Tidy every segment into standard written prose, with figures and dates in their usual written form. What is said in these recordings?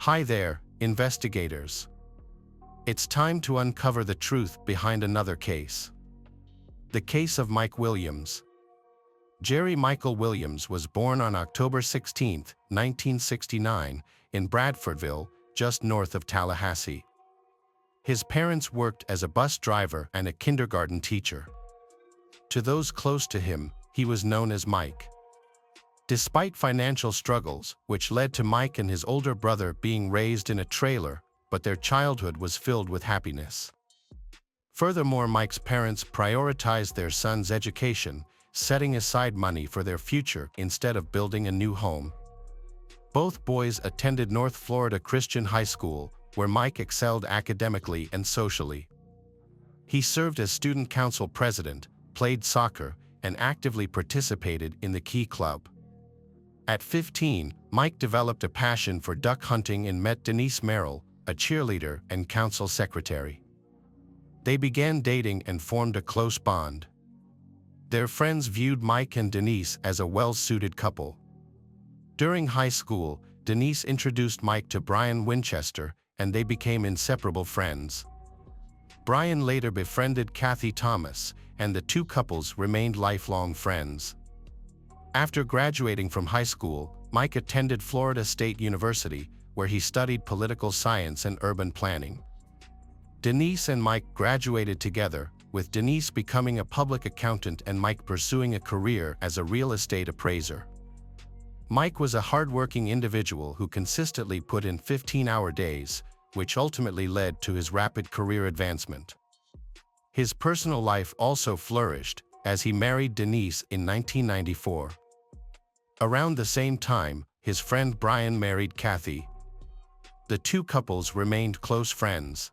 Hi there, investigators. It's time to uncover the truth behind another case. The case of Mike Williams. Jerry Michael Williams was born on October 16, 1969, in Bradfordville, just north of Tallahassee. His parents worked as a bus driver and a kindergarten teacher. To those close to him, he was known as Mike. Despite financial struggles, which led to Mike and his older brother being raised in a trailer, but their childhood was filled with happiness. Furthermore, Mike's parents prioritized their son's education, setting aside money for their future instead of building a new home. Both boys attended North Florida Christian High School, where Mike excelled academically and socially. He served as student council president, played soccer, and actively participated in the Key Club. At 15, Mike developed a passion for duck hunting and met Denise Merrill, a cheerleader and council secretary. They began dating and formed a close bond. Their friends viewed Mike and Denise as a well-suited couple. During high school, Denise introduced Mike to Brian Winchester, and they became inseparable friends. Brian later befriended Kathy Thomas, and the two couples remained lifelong friends. After graduating from high school, Mike attended Florida State University, where he studied political science and urban planning. Denise and Mike graduated together, with Denise becoming a public accountant and Mike pursuing a career as a real estate appraiser. Mike was a hardworking individual who consistently put in 15-hour days, which ultimately led to his rapid career advancement. His personal life also flourished, as he married Denise in 1994. Around the same time, his friend Brian married Kathy. The two couples remained close friends.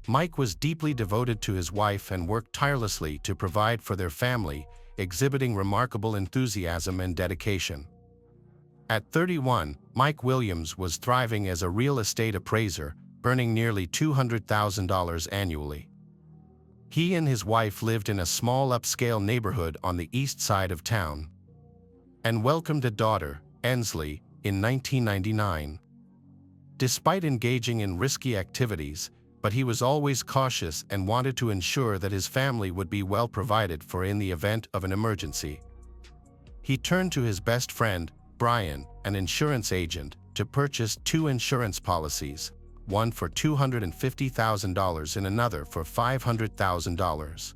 Mike was deeply devoted to his wife and worked tirelessly to provide for their family, exhibiting remarkable enthusiasm and dedication. At 31, Mike Williams was thriving as a real estate appraiser, earning nearly $200,000 annually. He and his wife lived in a small upscale neighborhood on the east side of town, and welcomed a daughter, Anslee, in 1999. Despite engaging in risky activities, but he was always cautious and wanted to ensure that his family would be well provided for in the event of an emergency. He turned to his best friend, Brian, an insurance agent, to purchase two insurance policies, one for $250,000 and another for $500,000.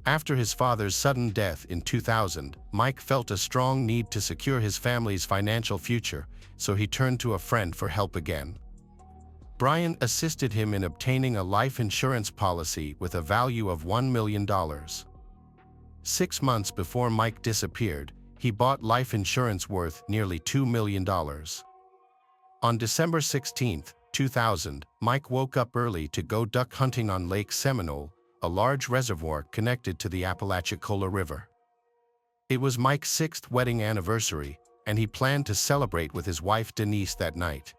After his father's sudden death in 2000, Mike felt a strong need to secure his family's financial future, so he turned to a friend for help again. Brian assisted him in obtaining a life insurance policy with a value of $1 million. 6 months before Mike disappeared, he bought life insurance worth nearly $2 million. On December 16, 2000, Mike woke up early to go duck hunting on Lake Seminole, a large reservoir connected to the Apalachicola River. It was Mike's 6th wedding anniversary, and he planned to celebrate with his wife Denise that night.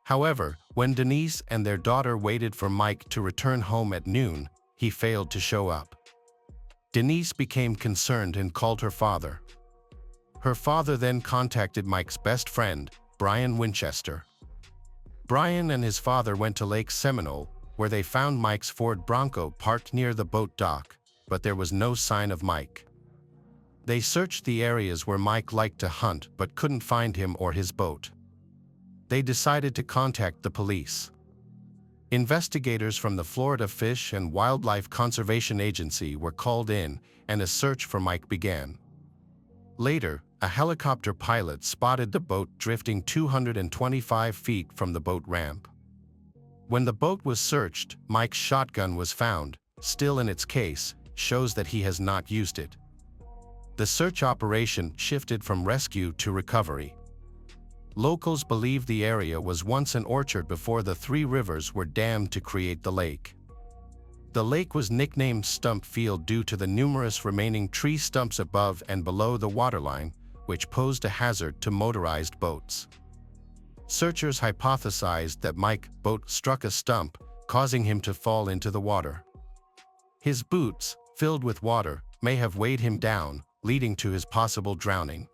However, when Denise and their daughter waited for Mike to return home at noon, he failed to show up. Denise became concerned and called her father. Her father then contacted Mike's best friend, Brian Winchester. Brian and his father went to Lake Seminole, where they found Mike's Ford Bronco parked near the boat dock, but there was no sign of Mike. They searched the areas where Mike liked to hunt but couldn't find him or his boat. They decided to contact the police. Investigators from the Florida Fish and Wildlife Conservation Agency were called in, and a search for Mike began. Later, a helicopter pilot spotted the boat drifting 225 feet from the boat ramp. When the boat was searched, Mike's shotgun was found, still in its case, shows that he has not used it. The search operation shifted from rescue to recovery. Locals believe the area was once an orchard before the three rivers were dammed to create the lake. The lake was nicknamed Stump Field due to the numerous remaining tree stumps above and below the waterline, which posed a hazard to motorized boats. Searchers hypothesized that Mike's boat struck a stump, causing him to fall into the water. His boots, filled with water, may have weighed him down, leading to his possible drowning.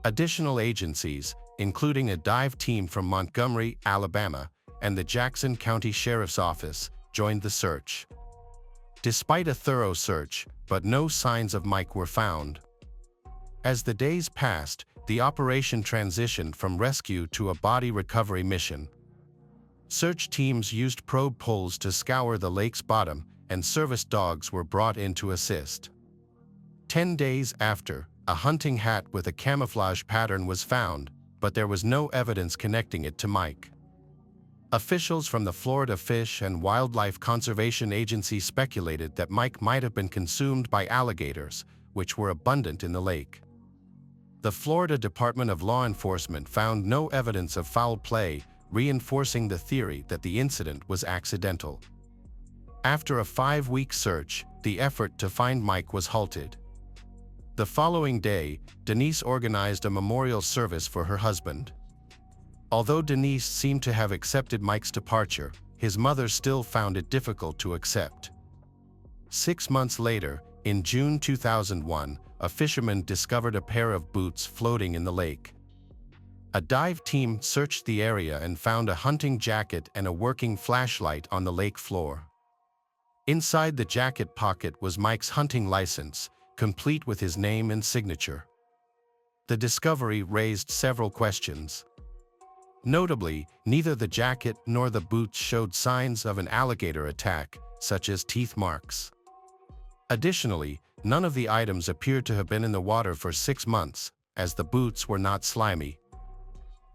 Additional agencies, including a dive team from Montgomery, Alabama, and the Jackson County Sheriff's Office, joined the search. Despite a thorough search, but no signs of Mike were found. As the days passed, the operation transitioned from rescue to a body recovery mission. Search teams used probe poles to scour the lake's bottom, and service dogs were brought in to assist. 10 days after, a hunting hat with a camouflage pattern was found, but there was no evidence connecting it to Mike. Officials from the Florida Fish and Wildlife Conservation Agency speculated that Mike might have been consumed by alligators, which were abundant in the lake. The Florida Department of Law Enforcement found no evidence of foul play, reinforcing the theory that the incident was accidental. After a 5-week search, the effort to find Mike was halted. The following day, Denise organized a memorial service for her husband. Although Denise seemed to have accepted Mike's departure, his mother still found it difficult to accept. 6 months later, in June 2001, a fisherman discovered a pair of boots floating in the lake. A dive team searched the area and found a hunting jacket and a working flashlight on the lake floor. Inside the jacket pocket was Mike's hunting license, complete with his name and signature. The discovery raised several questions. Notably, neither the jacket nor the boots showed signs of an alligator attack, such as teeth marks. Additionally, none of the items appeared to have been in the water for 6 months, as the boots were not slimy.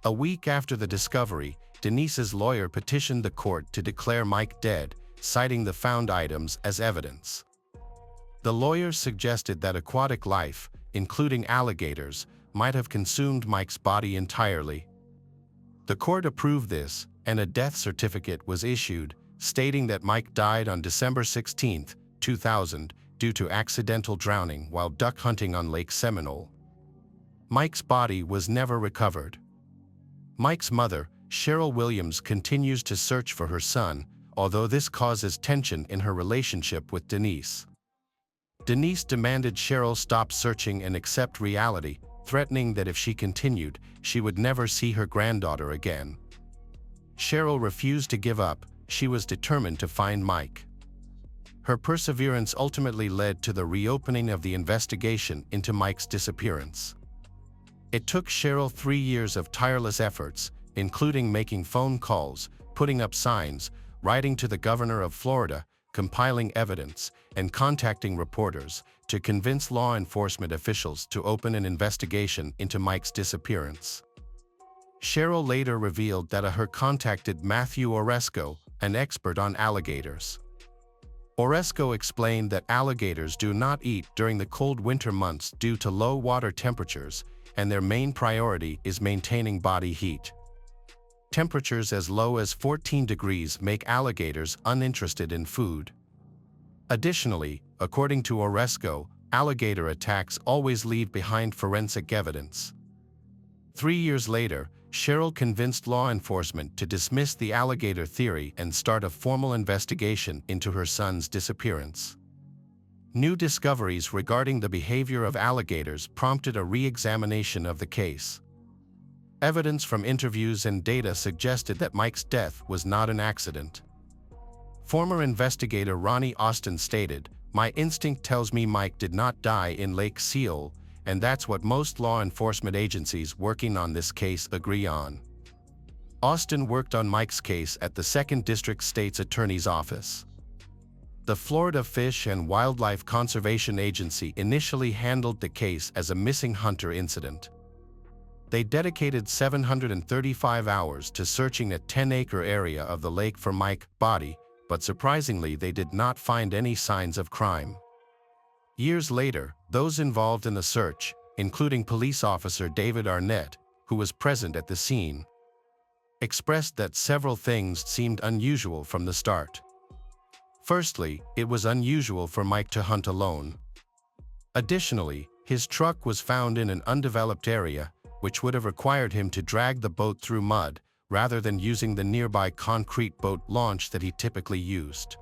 A week after the discovery, Denise's lawyer petitioned the court to declare Mike dead, citing the found items as evidence. The lawyer suggested that aquatic life, including alligators, might have consumed Mike's body entirely. The court approved this, and a death certificate was issued, stating that Mike died on December 16, 2000, due to accidental drowning while duck hunting on Lake Seminole. Mike's body was never recovered. Mike's mother, Cheryl Williams, continues to search for her son, although this causes tension in her relationship with Denise. Denise demanded Cheryl stop searching and accept reality, threatening that if she continued, she would never see her granddaughter again. Cheryl refused to give up. She was determined to find Mike. Her perseverance ultimately led to the reopening of the investigation into Mike's disappearance. It took Cheryl 3 years of tireless efforts, including making phone calls, putting up signs, writing to the governor of Florida, compiling evidence, and contacting reporters, to convince law enforcement officials to open an investigation into Mike's disappearance. Cheryl later revealed that her contacted Matthew Oresco, an expert on alligators. Oresco explained that alligators do not eat during the cold winter months due to low water temperatures, and their main priority is maintaining body heat. Temperatures as low as 14 degrees make alligators uninterested in food. Additionally, according to Oresco, alligator attacks always leave behind forensic evidence. 3 years later, Cheryl convinced law enforcement to dismiss the alligator theory and start a formal investigation into her son's disappearance. New discoveries regarding the behavior of alligators prompted a re-examination of the case. Evidence from interviews and data suggested that Mike's death was not an accident. Former investigator Ronnie Austin stated, "My instinct tells me Mike did not die in Lake Seminole, and that's what most law enforcement agencies working on this case agree on." Austin worked on Mike's case at the 2nd District State's Attorney's Office. The Florida Fish and Wildlife Conservation Agency initially handled the case as a missing hunter incident. They dedicated 735 hours to searching a 10-acre area of the lake for Mike's body, but surprisingly they did not find any signs of crime. Years later, those involved in the search, including police officer David Arnett, who was present at the scene, expressed that several things seemed unusual from the start. Firstly, it was unusual for Mike to hunt alone. Additionally, his truck was found in an undeveloped area, which would have required him to drag the boat through mud, rather than using the nearby concrete boat launch that he typically used.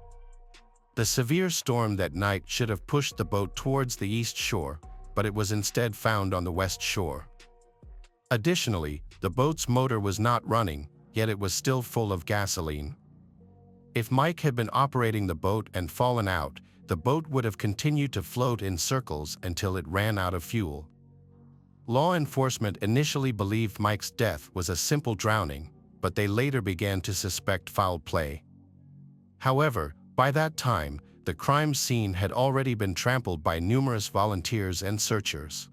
The severe storm that night should have pushed the boat towards the east shore, but it was instead found on the west shore. Additionally, the boat's motor was not running, yet it was still full of gasoline. If Mike had been operating the boat and fallen out, the boat would have continued to float in circles until it ran out of fuel. Law enforcement initially believed Mike's death was a simple drowning, but they later began to suspect foul play. However, by that time, the crime scene had already been trampled by numerous volunteers and searchers.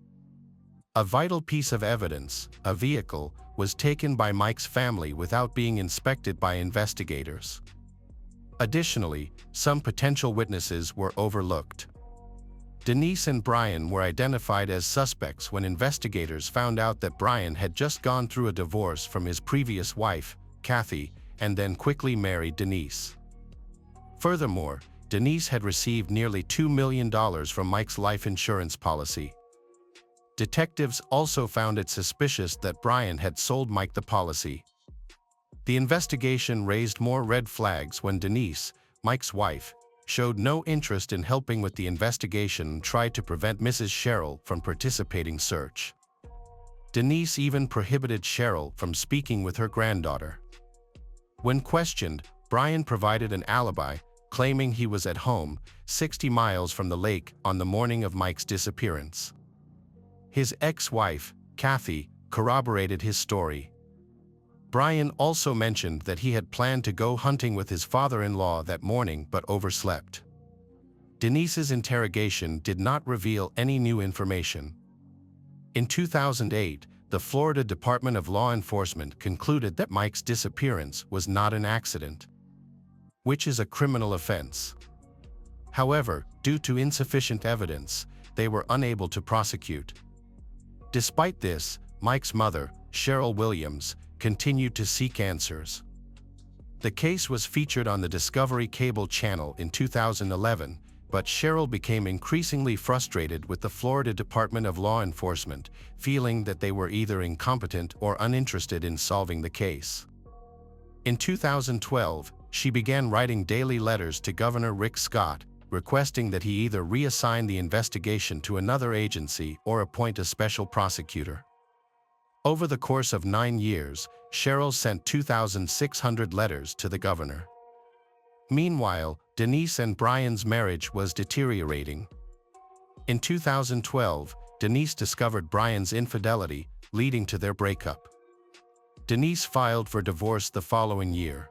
A vital piece of evidence, a vehicle, was taken by Mike's family without being inspected by investigators. Additionally, some potential witnesses were overlooked. Denise and Brian were identified as suspects when investigators found out that Brian had just gone through a divorce from his previous wife, Kathy, and then quickly married Denise. Furthermore, Denise had received nearly $2 million from Mike's life insurance policy. Detectives also found it suspicious that Brian had sold Mike the policy. The investigation raised more red flags when Denise, Mike's wife, showed no interest in helping with the investigation and tried to prevent Mrs. Sherrill from participating in the search. Denise even prohibited Sherrill from speaking with her granddaughter. When questioned, Brian provided an alibi, claiming he was at home, 60 miles from the lake, on the morning of Mike's disappearance. His ex-wife, Kathy, corroborated his story. Brian also mentioned that he had planned to go hunting with his father-in-law that morning but overslept. Denise's interrogation did not reveal any new information. In 2008, the Florida Department of Law Enforcement concluded that Mike's disappearance was not an accident, which is a criminal offense. However, due to insufficient evidence, they were unable to prosecute. Despite this, Mike's mother, Cheryl Williams, continued to seek answers. The case was featured on the Discovery Cable channel in 2011, but Cheryl became increasingly frustrated with the Florida Department of Law Enforcement, feeling that they were either incompetent or uninterested in solving the case. In 2012, she began writing daily letters to Governor Rick Scott, requesting that he either reassign the investigation to another agency or appoint a special prosecutor. Over the course of 9 years, Cheryl sent 2,600 letters to the governor. Meanwhile, Denise and Brian's marriage was deteriorating. In 2012, Denise discovered Brian's infidelity, leading to their breakup. Denise filed for divorce the following year.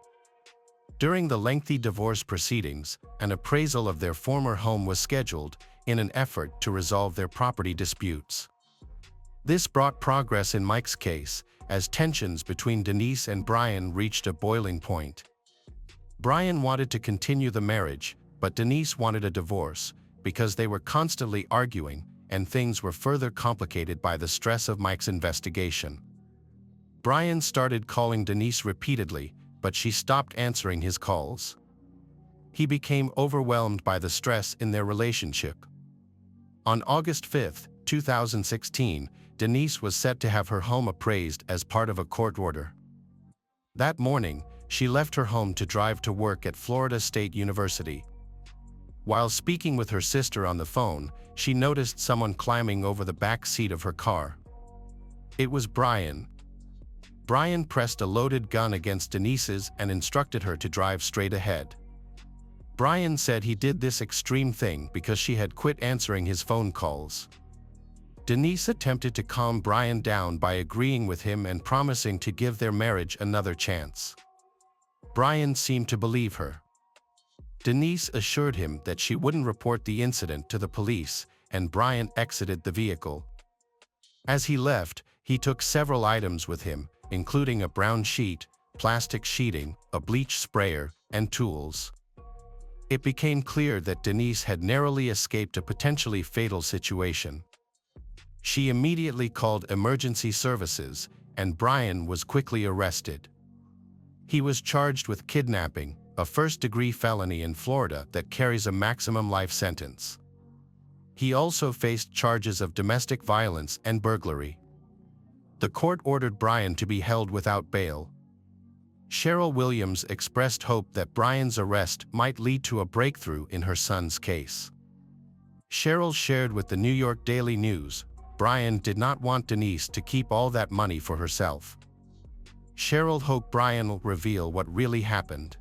During the lengthy divorce proceedings, an appraisal of their former home was scheduled in an effort to resolve their property disputes. This brought progress in Mike's case, as tensions between Denise and Brian reached a boiling point. Brian wanted to continue the marriage, but Denise wanted a divorce, because they were constantly arguing, and things were further complicated by the stress of Mike's investigation. Brian started calling Denise repeatedly, but she stopped answering his calls. He became overwhelmed by the stress in their relationship. On August 5, 2016, Denise was set to have her home appraised as part of a court order. That morning, she left her home to drive to work at Florida State University. While speaking with her sister on the phone, she noticed someone climbing over the back seat of her car. It was Brian. Brian pressed a loaded gun against Denise's and instructed her to drive straight ahead. Brian said he did this extreme thing because she had quit answering his phone calls. Denise attempted to calm Brian down by agreeing with him and promising to give their marriage another chance. Brian seemed to believe her. Denise assured him that she wouldn't report the incident to the police, and Brian exited the vehicle. As he left, he took several items with him, including a brown sheet, plastic sheeting, a bleach sprayer, and tools. It became clear that Denise had narrowly escaped a potentially fatal situation. She immediately called emergency services, and Brian was quickly arrested. He was charged with kidnapping, a first-degree felony in Florida that carries a maximum life sentence. He also faced charges of domestic violence and burglary. The court ordered Brian to be held without bail. Cheryl Williams expressed hope that Brian's arrest might lead to a breakthrough in her son's case. Cheryl shared with the New York Daily News, Brian did not want Denise to keep all that money for herself. Cheryl hoped Brian will reveal what really happened.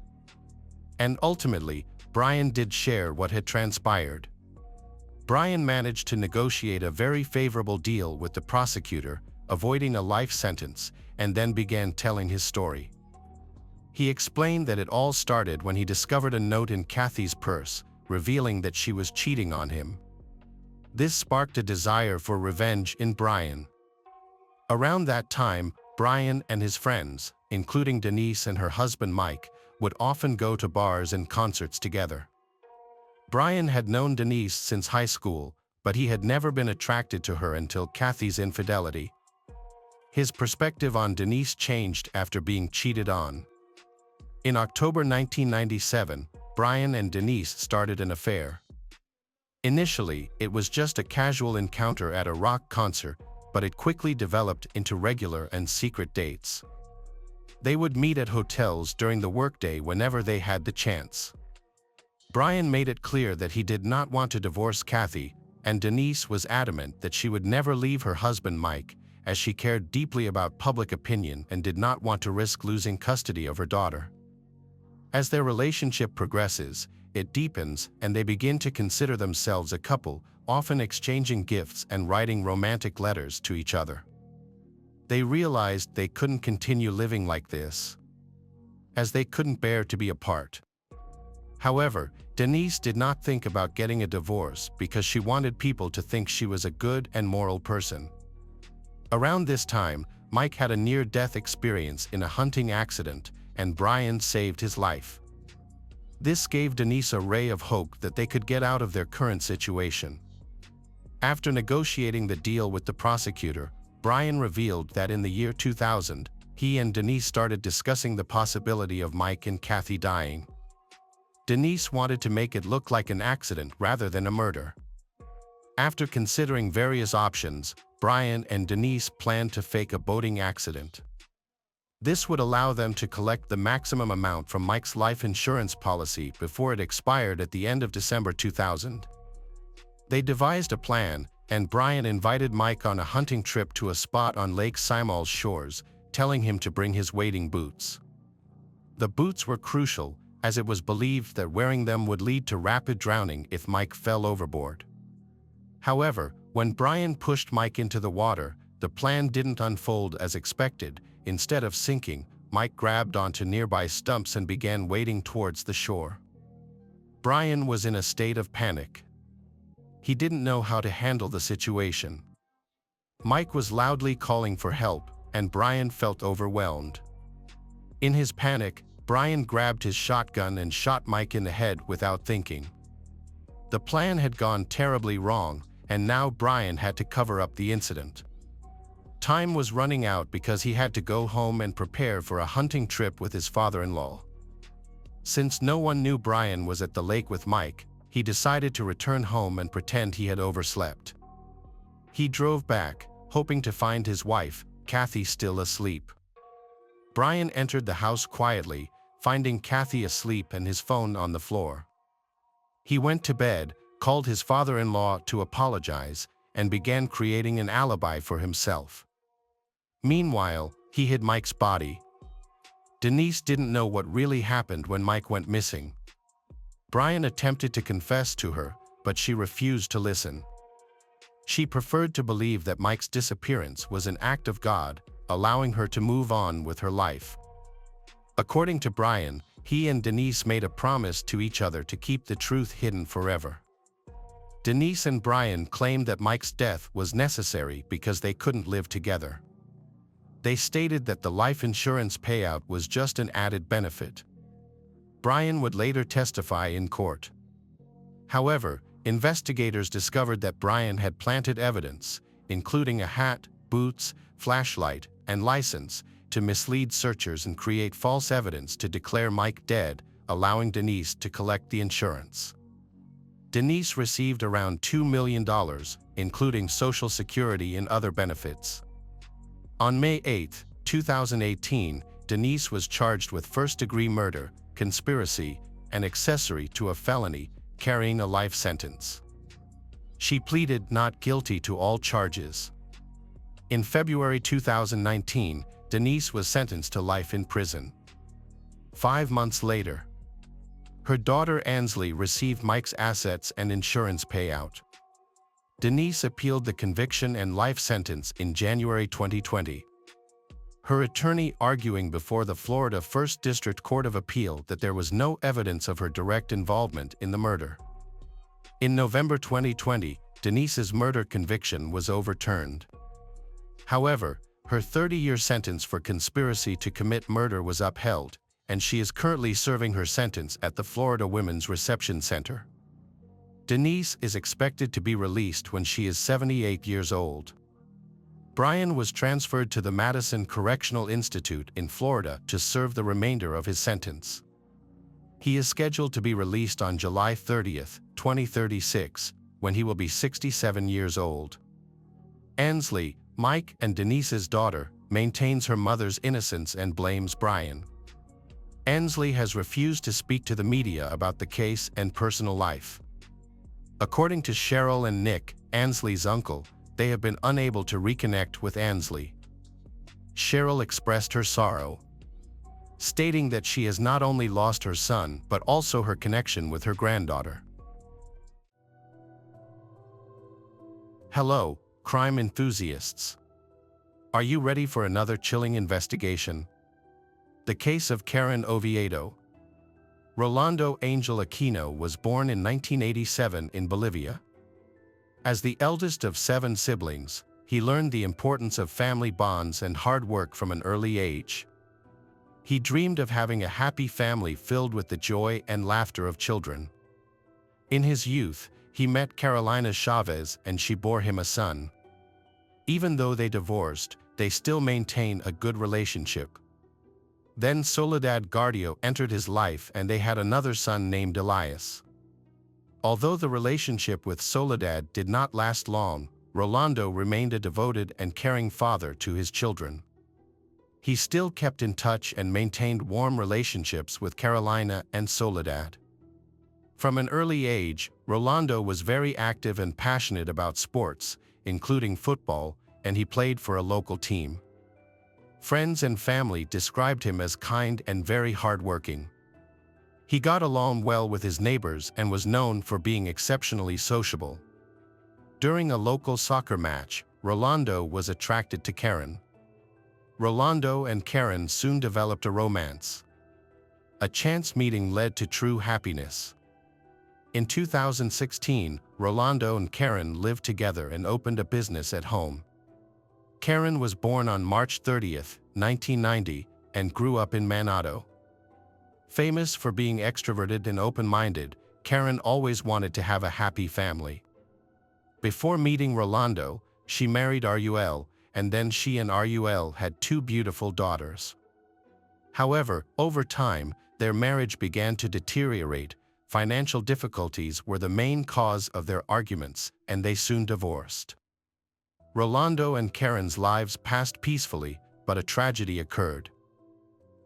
And ultimately, Brian did share what had transpired. Brian managed to negotiate a very favorable deal with the prosecutor, avoiding a life sentence, and then began telling his story. He explained that it all started when he discovered a note in Kathy's purse, revealing that she was cheating on him. This sparked a desire for revenge in Brian. Around that time, Brian and his friends, including Denise and her husband Mike, would often go to bars and concerts together. Brian had known Denise since high school, but he had never been attracted to her until Kathy's infidelity. His perspective on Denise changed after being cheated on. In October 1997, Brian and Denise started an affair. Initially, it was just a casual encounter at a rock concert, but it quickly developed into regular and secret dates. They would meet at hotels during the workday whenever they had the chance. Brian made it clear that he did not want to divorce Kathy, and Denise was adamant that she would never leave her husband Mike, as she cared deeply about public opinion and did not want to risk losing custody of her daughter. As their relationship progresses, it deepens and they begin to consider themselves a couple, often exchanging gifts and writing romantic letters to each other. They realized they couldn't continue living like this, as they couldn't bear to be apart. However, Denise did not think about getting a divorce because she wanted people to think she was a good and moral person. Around this time, Mike had a near-death experience in a hunting accident, and Brian saved his life. This gave Denise a ray of hope that they could get out of their current situation. After negotiating the deal with the prosecutor, Brian revealed that in the year 2000, he and Denise started discussing the possibility of Mike and Kathy dying. Denise wanted to make it look like an accident rather than a murder. After considering various options, Brian and Denise planned to fake a boating accident. This would allow them to collect the maximum amount from Mike's life insurance policy before it expired at the end of December 2000. They devised a plan, and Brian invited Mike on a hunting trip to a spot on Lake Seminole's shores, telling him to bring his wading boots. The boots were crucial, as it was believed that wearing them would lead to rapid drowning if Mike fell overboard. However, when Brian pushed Mike into the water, the plan didn't unfold as expected. Instead of sinking, Mike grabbed onto nearby stumps and began wading towards the shore. Brian was in a state of panic. He didn't know how to handle the situation. Mike was loudly calling for help, and Brian felt overwhelmed. In his panic, Brian grabbed his shotgun and shot Mike in the head without thinking. The plan had gone terribly wrong, and now Brian had to cover up the incident. Time was running out because he had to go home and prepare for a hunting trip with his father-in-law. Since no one knew Brian was at the lake with Mike, he decided to return home and pretend he had overslept. He drove back, hoping to find his wife, Kathy, still asleep. Brian entered the house quietly, finding Kathy asleep and his phone on the floor. He went to bed, called his father-in-law to apologize, and began creating an alibi for himself. Meanwhile, he hid Mike's body. Denise didn't know what really happened when Mike went missing. Brian attempted to confess to her, but she refused to listen. She preferred to believe that Mike's disappearance was an act of God, allowing her to move on with her life. According to Brian, he and Denise made a promise to each other to keep the truth hidden forever. Denise and Brian claimed that Mike's death was necessary because they couldn't live together. They stated that the life insurance payout was just an added benefit. Brian would later testify in court. However, investigators discovered that Brian had planted evidence, including a hat, boots, flashlight, and license, to mislead searchers and create false evidence to declare Mike dead, allowing Denise to collect the insurance. Denise received around $2 million, including Social Security and other benefits. On May 8, 2018, Denise was charged with first-degree murder, conspiracy, and accessory to a felony, carrying a life sentence. She pleaded not guilty to all charges. In February 2019, Denise was sentenced to life in prison. 5 months later, her daughter Anslee received Mike's assets and insurance payout. Denise appealed the conviction and life sentence in January 2020. Her attorney arguing before the Florida First District Court of Appeal that there was no evidence of her direct involvement in the murder. In November 2020, Denise's murder conviction was overturned. However, her 30-year sentence for conspiracy to commit murder was upheld, and she is currently serving her sentence at the Florida Women's Reception Center. Denise is expected to be released when she is 78 years old. Brian was transferred to the Madison Correctional Institute in Florida to serve the remainder of his sentence. He is scheduled to be released on July 30, 2036, when he will be 67 years old. Anslee, Mike and Denise's daughter, maintains her mother's innocence and blames Brian. Anslee has refused to speak to the media about the case and personal life. According to Cheryl and Nick, Anslee's uncle, they have been unable to reconnect with Anslee. Cheryl expressed her sorrow, stating that she has not only lost her son but also her connection with her granddaughter. Hello, crime enthusiasts. Are you ready for another chilling investigation? The case of Karen Oviedo. Rolando Angel Aquino was born in 1987 in Bolivia. As the eldest of 7 siblings, he learned the importance of family bonds and hard work from an early age. He dreamed of having a happy family filled with the joy and laughter of children. In his youth, he met Carolina Chavez and she bore him a son. Even though they divorced, they still maintain a good relationship. Then Soledad Gardio entered his life and they had another son named Elias. Although the relationship with Soledad did not last long, Rolando remained a devoted and caring father to his children. He still kept in touch and maintained warm relationships with Carolina and Soledad. From an early age, Rolando was very active and passionate about sports, including football, and he played for a local team. Friends and family described him as kind and very hardworking. He got along well with his neighbors and was known for being exceptionally sociable. During a local soccer match, Rolando was attracted to Karen. Rolando and Karen soon developed a romance. A chance meeting led to true happiness. In 2016, Rolando and Karen lived together and opened a business at home. Karen was born on March 30, 1990, and grew up in Manado. Famous for being extroverted and open-minded, Karen always wanted to have a happy family. Before meeting Rolando, she married Rul, and then she and Rul had 2 beautiful daughters. However, over time, their marriage began to deteriorate. Financial difficulties were the main cause of their arguments, and they soon divorced. Rolando and Karen's lives passed peacefully, but a tragedy occurred.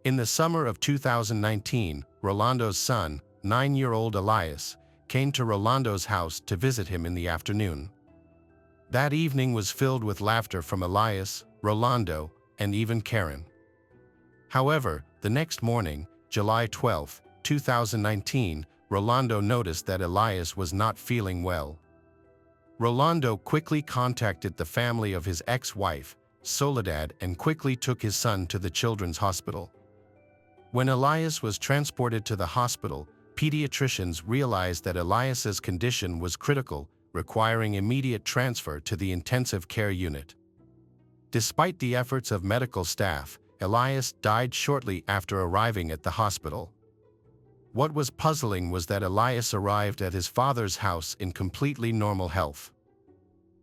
In the summer of 2019, Rolando's son, 9-year-old Elias, came to Rolando's house to visit him in the afternoon. That evening was filled with laughter from Elias, Rolando, and even Karen. However, the next morning, July 12, 2019, Rolando noticed that Elias was not feeling well. Rolando quickly contacted the family of his ex-wife, Soledad, and quickly took his son to the children's hospital. When Elias was transported to the hospital, pediatricians realized that Elias's condition was critical, requiring immediate transfer to the intensive care unit. Despite the efforts of medical staff, Elias died shortly after arriving at the hospital. What was puzzling was that Elias arrived at his father's house in completely normal health.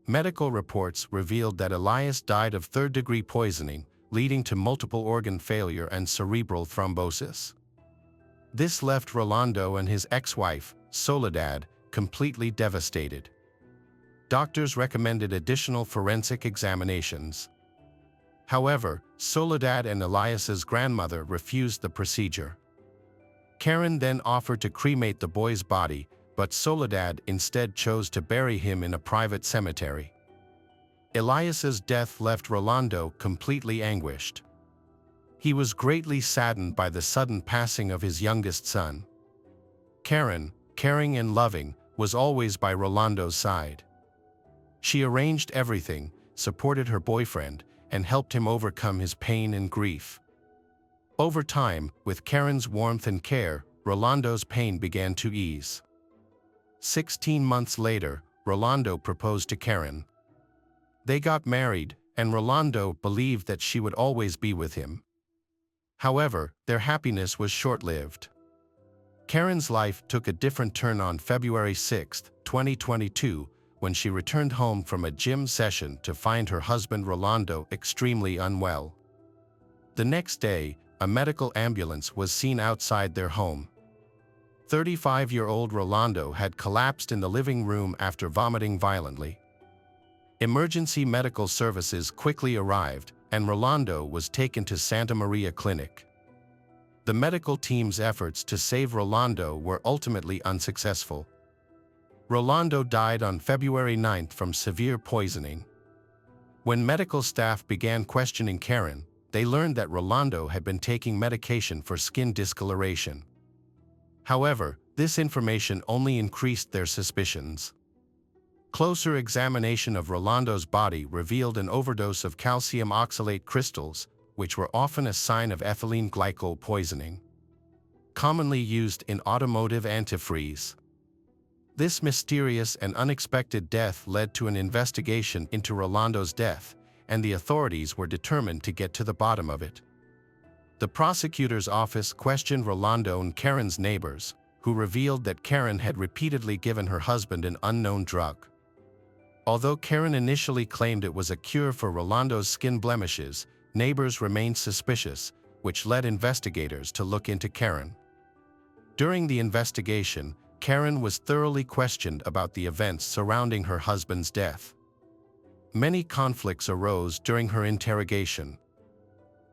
Medical reports revealed that Elias died of third-degree poisoning, leading to multiple organ failure and cerebral thrombosis. This left Rolando and his ex-wife, Soledad, completely devastated. Doctors recommended additional forensic examinations. However, Soledad and Elias's grandmother refused the procedure. Karen then offered to cremate the boy's body, but Soledad instead chose to bury him in a private cemetery. Elias's death left Rolando completely anguished. He was greatly saddened by the sudden passing of his youngest son. Karen, caring and loving, was always by Rolando's side. She arranged everything, supported her boyfriend, and helped him overcome his pain and grief. Over time, with Karen's warmth and care, Rolando's pain began to ease. 16 months later, Rolando proposed to Karen. They got married, and Rolando believed that she would always be with him. However, their happiness was short-lived. Karen's life took a different turn on February 6, 2022, when she returned home from a gym session to find her husband Rolando extremely unwell. The next day, a medical ambulance was seen outside their home. 35-year-old Rolando had collapsed in the living room after vomiting violently. Emergency medical services quickly arrived, and Rolando was taken to Santa Maria Clinic. The medical team's efforts to save Rolando were ultimately unsuccessful. Rolando died on February 9 from severe poisoning. When medical staff began questioning Karen, they learned that Rolando had been taking medication for skin discoloration. However, this information only increased their suspicions. Closer examination of Rolando's body revealed an overdose of calcium oxalate crystals, which were often a sign of ethylene glycol poisoning, commonly used in automotive antifreeze. This mysterious and unexpected death led to an investigation into Rolando's death, and the authorities were determined to get to the bottom of it. The prosecutor's office questioned Rolando and Karen's neighbors, who revealed that Karen had repeatedly given her husband an unknown drug. Although Karen initially claimed it was a cure for Rolando's skin blemishes, neighbors remained suspicious, which led investigators to look into Karen. During the investigation, Karen was thoroughly questioned about the events surrounding her husband's death. Many conflicts arose during her interrogation.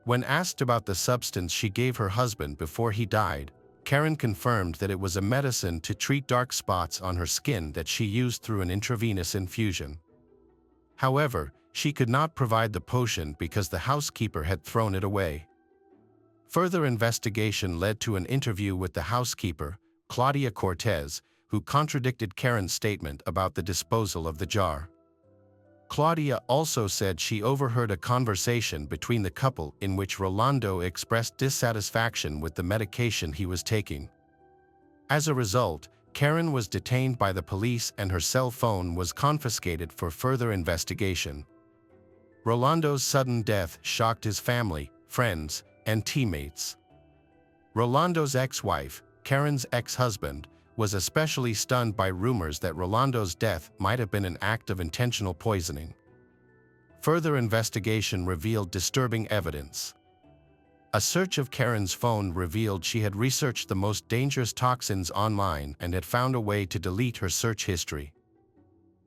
When asked about the substance she gave her husband before he died, Karen confirmed that it was a medicine to treat dark spots on her skin that she used through an intravenous infusion. However, she could not provide the potion because the housekeeper had thrown it away. Further investigation led to an interview with the housekeeper, Claudia Cortez, who contradicted Karen's statement about the disposal of the jar. Claudia also said she overheard a conversation between the couple in which Rolando expressed dissatisfaction with the medication he was taking. As a result, Karen was detained by the police and her cell phone was confiscated for further investigation. Rolando's sudden death shocked his family, friends, and teammates. Rolando's ex-wife, Karen's ex-husband, was especially stunned by rumors that Rolando's death might have been an act of intentional poisoning. Further investigation revealed disturbing evidence. A search of Karen's phone revealed she had researched the most dangerous toxins online and had found a way to delete her search history.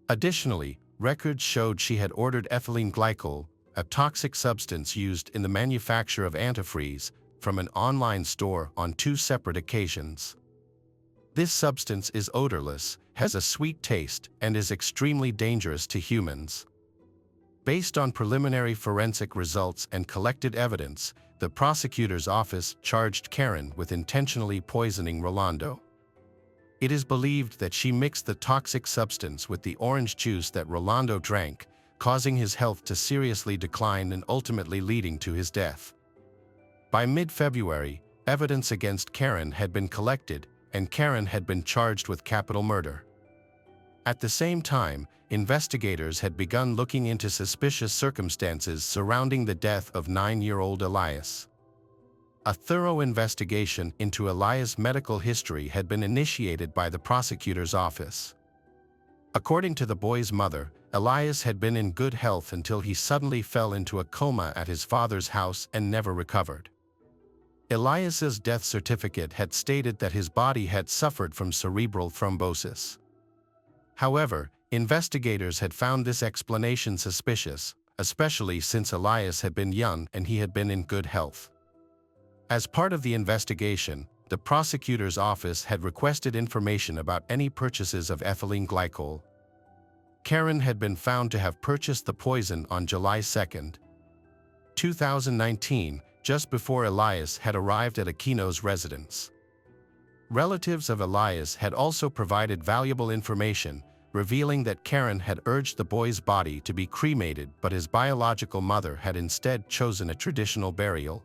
Additionally, records showed she had ordered ethylene glycol, a toxic substance used in the manufacture of antifreeze, from an online store on 2 separate occasions. This substance is odorless, has a sweet taste, and is extremely dangerous to humans. Based on preliminary forensic results and collected evidence, the prosecutor's office charged Karen with intentionally poisoning Rolando. It is believed that she mixed the toxic substance with the orange juice that Rolando drank, causing his health to seriously decline and ultimately leading to his death. By mid-February, evidence against Karen had been collected, and Karen had been charged with capital murder. At the same time, investigators had begun looking into suspicious circumstances surrounding the death of 9-year-old Elias. A thorough investigation into Elias' medical history had been initiated by the prosecutor's office. According to the boy's mother, Elias had been in good health until he suddenly fell into a coma at his father's house and never recovered. Elias's death certificate had stated that his body had suffered from cerebral thrombosis. However, investigators had found this explanation suspicious, especially since Elias had been young and he had been in good health. As part of the investigation, the prosecutor's office had requested information about any purchases of ethylene glycol. Karen had been found to have purchased the poison on July 2, 2019, just before Elias had arrived at Aquino's residence. Relatives of Elias had also provided valuable information, revealing that Karen had urged the boy's body to be cremated, but his biological mother had instead chosen a traditional burial.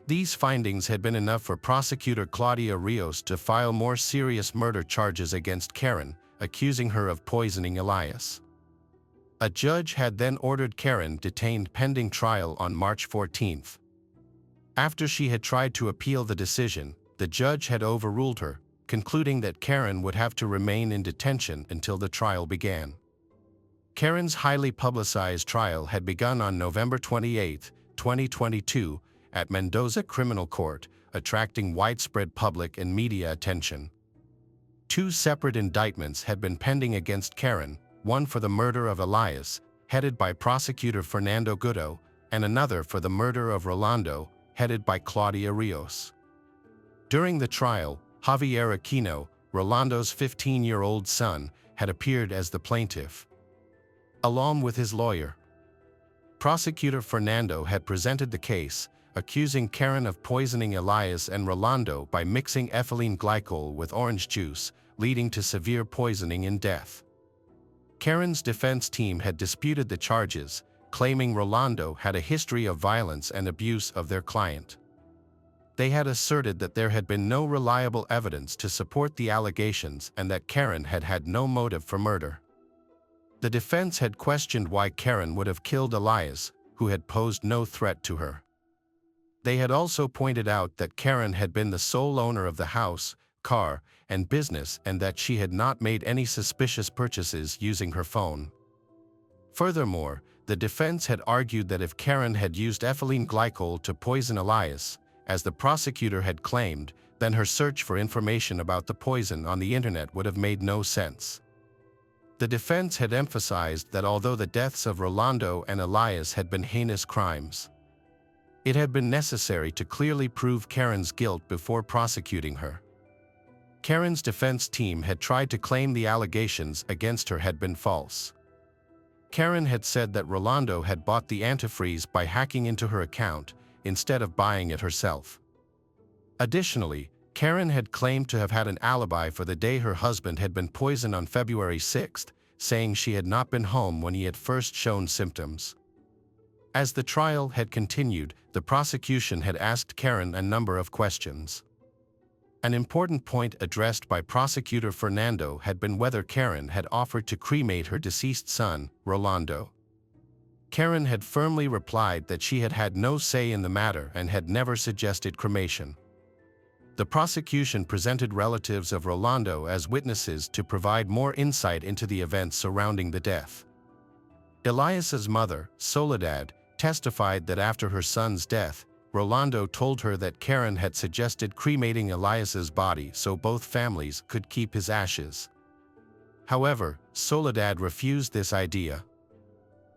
These findings had been enough for prosecutor Claudia Rios to file more serious murder charges against Karen, accusing her of poisoning Elias. A judge had then ordered Karen detained pending trial on March 14. After she had tried to appeal the decision, the judge had overruled her, concluding that Karen would have to remain in detention until the trial began. Karen's highly publicized trial had begun on November 28, 2022, at Mendoza Criminal Court, attracting widespread public and media attention. Two separate indictments had been pending against Karen, one for the murder of Elias, headed by prosecutor Fernando Gudo, and another for the murder of Rolando, headed by Claudia Rios. During the trial, Javier Aquino, Rolando's 15-year-old son, had appeared as the plaintiff, along with his lawyer. Prosecutor Fernando had presented the case, accusing Karen of poisoning Elias and Rolando by mixing ethylene glycol with orange juice, leading to severe poisoning and death. Karen's defense team had disputed the charges, claiming Rolando had a history of violence and abuse of their client. They had asserted that there had been no reliable evidence to support the allegations and that Karen had had no motive for murder. The defense had questioned why Karen would have killed Elias, who had posed no threat to her. They had also pointed out that Karen had been the sole owner of the house, car, and business, and that she had not made any suspicious purchases using her phone. Furthermore, the defense had argued that if Karen had used ethylene glycol to poison Elias, as the prosecutor had claimed, then her search for information about the poison on the internet would have made no sense. The defense had emphasized that although the deaths of Rolando and Elias had been heinous crimes, it had been necessary to clearly prove Karen's guilt before prosecuting her. Karen's defense team had tried to claim the allegations against her had been false. Karen had said that Rolando had bought the antifreeze by hacking into her account, instead of buying it herself. Additionally, Karen had claimed to have had an alibi for the day her husband had been poisoned on February 6, saying she had not been home when he had first shown symptoms. As the trial had continued, the prosecution had asked Karen a number of questions. An important point addressed by prosecutor Fernando had been whether Karen had offered to cremate her deceased son, Rolando. Karen had firmly replied that she had had no say in the matter and had never suggested cremation. The prosecution presented relatives of Rolando as witnesses to provide more insight into the events surrounding the death. Elias's mother, Soledad, testified that after her son's death, Rolando told her that Karen had suggested cremating Elias's body so both families could keep his ashes. However, Soledad refused this idea.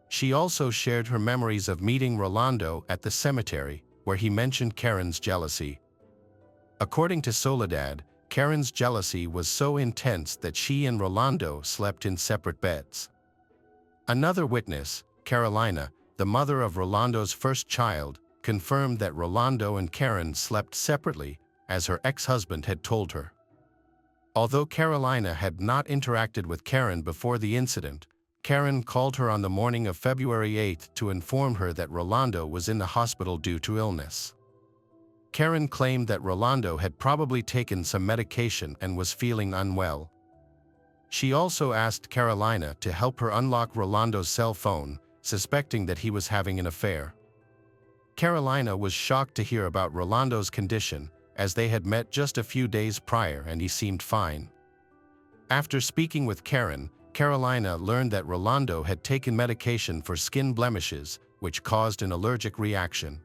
She also shared her memories of meeting Rolando at the cemetery, where he mentioned Karen's jealousy. According to Soledad, Karen's jealousy was so intense that she and Rolando slept in separate beds. Another witness, Carolina, the mother of Rolando's first child, confirmed that Rolando and Karen slept separately, as her ex-husband had told her. Although Carolina had not interacted with Karen before the incident, Karen called her on the morning of February 8 to inform her that Rolando was in the hospital due to illness. Karen claimed that Rolando had probably taken some medication and was feeling unwell. She also asked Carolina to help her unlock Rolando's cell phone, suspecting that he was having an affair. Carolina was shocked to hear about Rolando's condition, as they had met just a few days prior and he seemed fine. After speaking with Karen, Carolina learned that Rolando had taken medication for skin blemishes, which caused an allergic reaction.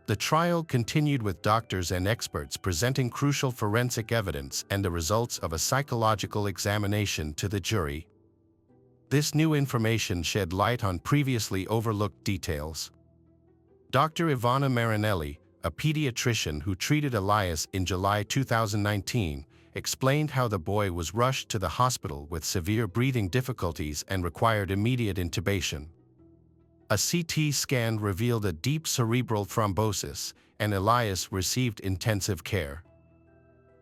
The trial continued with doctors and experts presenting crucial forensic evidence and the results of a psychological examination to the jury. This new information shed light on previously overlooked details. Dr. Ivana Marinelli, a pediatrician who treated Elias in July 2019, explained how the boy was rushed to the hospital with severe breathing difficulties and required immediate intubation. A CT scan revealed a deep cerebral thrombosis, and Elias received intensive care.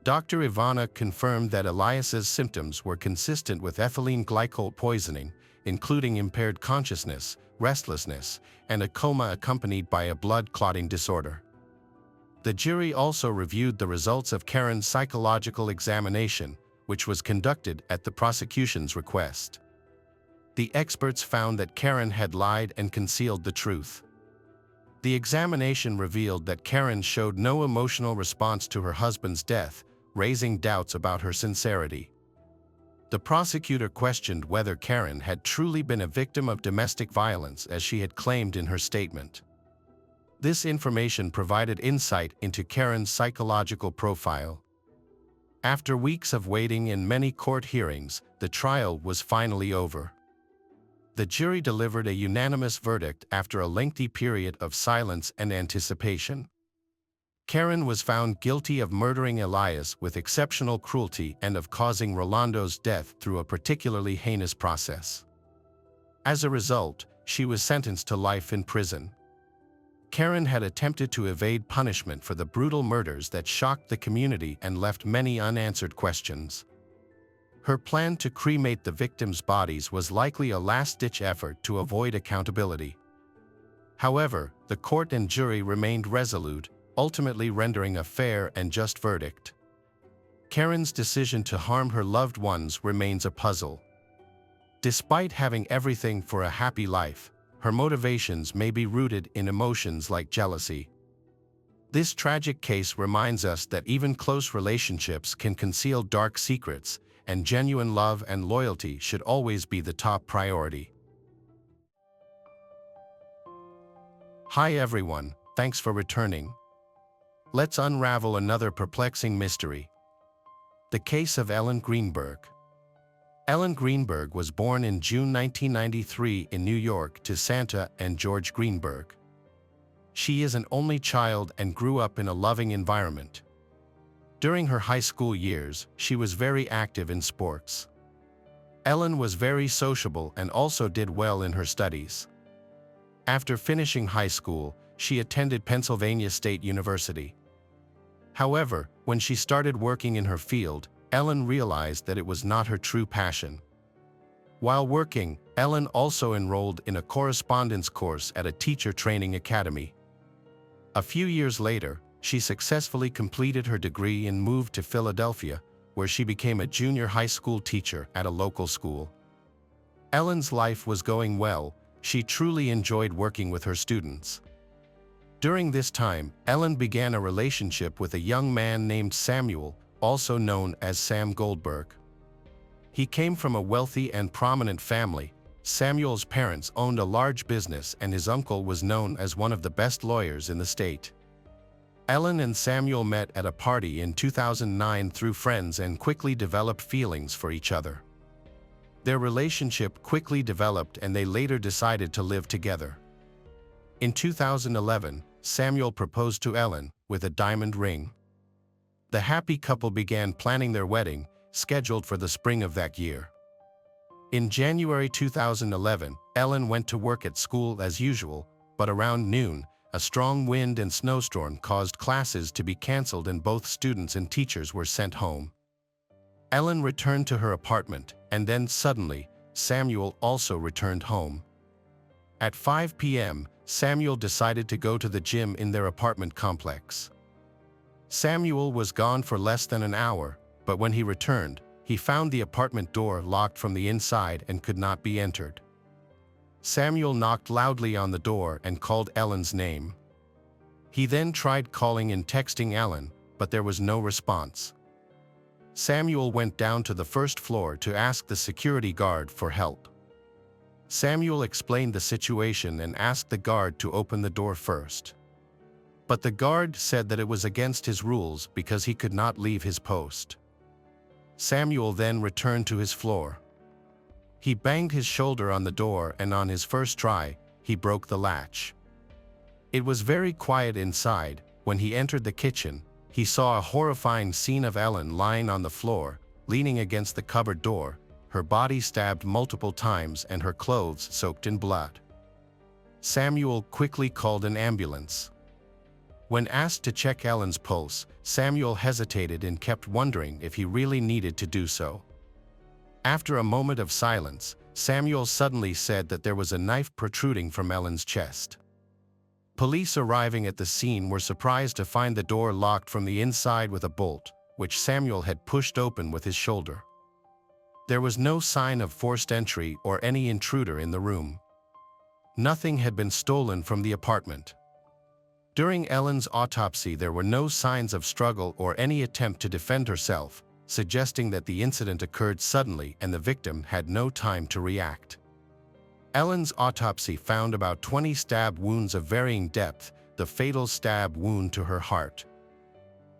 Dr. Ivana confirmed that Elias's symptoms were consistent with ethylene glycol poisoning, including impaired consciousness, restlessness, and a coma accompanied by a blood clotting disorder. The jury also reviewed the results of Karen's psychological examination, which was conducted at the prosecution's request. The experts found that Karen had lied and concealed the truth. The examination revealed that Karen showed no emotional response to her husband's death, raising doubts about her sincerity. The prosecutor questioned whether Karen had truly been a victim of domestic violence as she had claimed in her statement. This information provided insight into Karen's psychological profile. After weeks of waiting and many court hearings, the trial was finally over. The jury delivered a unanimous verdict after a lengthy period of silence and anticipation. Karen was found guilty of murdering Elias with exceptional cruelty and of causing Rolando's death through a particularly heinous process. As a result, she was sentenced to life in prison. Karen had attempted to evade punishment for the brutal murders that shocked the community and left many unanswered questions. Her plan to cremate the victims' bodies was likely a last-ditch effort to avoid accountability. However, the court and jury remained resolute, ultimately rendering a fair and just verdict. Karen's decision to harm her loved ones remains a puzzle. Despite having everything for a happy life, her motivations may be rooted in emotions like jealousy. This tragic case reminds us that even close relationships can conceal dark secrets, and genuine love and loyalty should always be the top priority. Hi everyone, thanks for returning. Let's unravel another perplexing mystery. The case of Ellen Greenberg. Ellen Greenberg was born in June 1993 in New York to Santa and George Greenberg. She is an only child and grew up in a loving environment. During her high school years, she was very active in sports. Ellen was very sociable and also did well in her studies. After finishing high school, she attended Pennsylvania State University. However, when she started working in her field, Ellen realized that it was not her true passion. While working, Ellen also enrolled in a correspondence course at a teacher training academy. A few years later, she successfully completed her degree and moved to Philadelphia, where she became a junior high school teacher at a local school. Ellen's life was going well. She truly enjoyed working with her students. During this time, Ellen began a relationship with a young man named Samuel, also known as Sam Goldberg. He came from a wealthy and prominent family. Samuel's parents owned a large business and his uncle was known as one of the best lawyers in the state. Ellen and Samuel met at a party in 2009 through friends and quickly developed feelings for each other. Their relationship quickly developed and they later decided to live together. In 2011, Samuel proposed to Ellen with a diamond ring. The happy couple began planning their wedding, scheduled for the spring of that year. In January 2011, Ellen went to work at school as usual, but around noon, a strong wind and snowstorm caused classes to be canceled and both students and teachers were sent home. Ellen returned to her apartment, and then suddenly, Samuel also returned home. At 5 p.m., Samuel decided to go to the gym in their apartment complex. Samuel was gone for less than an hour, but when he returned, he found the apartment door locked from the inside and could not be entered. Samuel knocked loudly on the door and called Ellen's name. He then tried calling and texting Ellen, but there was no response. Samuel went down to the first floor to ask the security guard for help. Samuel explained the situation and asked the guard to open the door first. But the guard said that it was against his rules because he could not leave his post. Samuel then returned to his floor. He banged his shoulder on the door and on his first try, he broke the latch. It was very quiet inside. When he entered the kitchen, he saw a horrifying scene of Ellen lying on the floor, leaning against the cupboard door, her body stabbed multiple times and her clothes soaked in blood. Samuel quickly called an ambulance. When asked to check Ellen's pulse, Samuel hesitated and kept wondering if he really needed to do so. After a moment of silence, Samuel suddenly said that there was a knife protruding from Ellen's chest. Police arriving at the scene were surprised to find the door locked from the inside with a bolt, which Samuel had pushed open with his shoulder. There was no sign of forced entry or any intruder in the room. Nothing had been stolen from the apartment. During Ellen's autopsy, there were no signs of struggle or any attempt to defend herself, suggesting that the incident occurred suddenly and the victim had no time to react. Ellen's autopsy found about 20 stab wounds of varying depth, the fatal stab wound to her heart.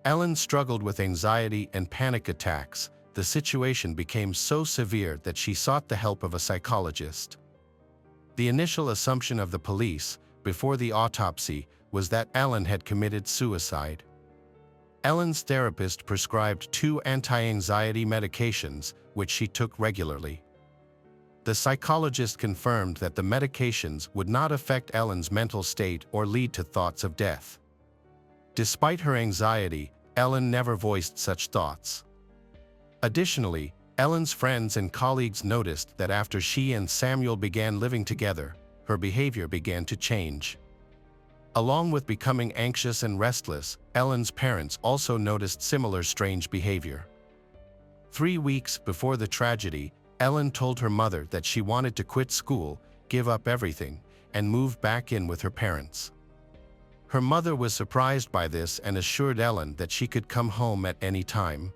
Ellen struggled with anxiety and panic attacks. The situation became so severe that she sought the help of a psychologist. The initial assumption of the police, before the autopsy, was that Ellen had committed suicide. Ellen's therapist prescribed 2 anti-anxiety medications, which she took regularly. The psychologist confirmed that the medications would not affect Ellen's mental state or lead to thoughts of death. Despite her anxiety, Ellen never voiced such thoughts. Additionally, Ellen's friends and colleagues noticed that after she and Samuel began living together, her behavior began to change. Along with becoming anxious and restless, Ellen's parents also noticed similar strange behavior. 3 weeks before the tragedy, Ellen told her mother that she wanted to quit school, give up everything, and move back in with her parents. Her mother was surprised by this and assured Ellen that she could come home at any time.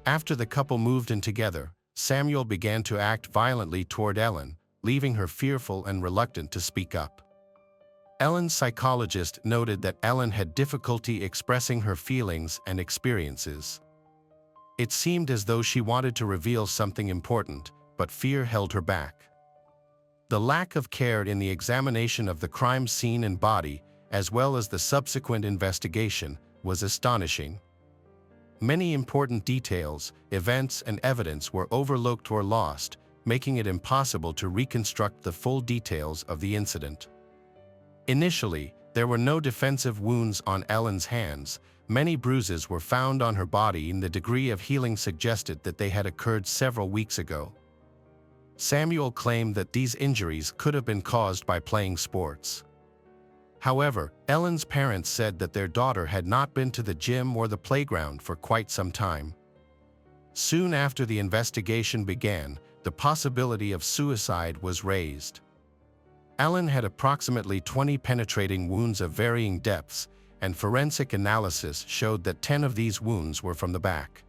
After the couple moved in together, Samuel began to act violently toward Ellen, leaving her fearful and reluctant to speak up. Ellen's psychologist noted that Ellen had difficulty expressing her feelings and experiences. It seemed as though she wanted to reveal something important, but fear held her back. The lack of care in the examination of the crime scene and body, as well as the subsequent investigation, was astonishing. Many important details, events, and evidence were overlooked or lost, making it impossible to reconstruct the full details of the incident. Initially, there were no defensive wounds on Ellen's hands. Many bruises were found on her body, and the degree of healing suggested that they had occurred several weeks ago. Samuel claimed that these injuries could have been caused by playing sports. However, Ellen's parents said that their daughter had not been to the gym or the playground for quite some time. Soon after the investigation began, the possibility of suicide was raised. Ellen had approximately 20 penetrating wounds of varying depths, and forensic analysis showed that 10 of these wounds were from the back.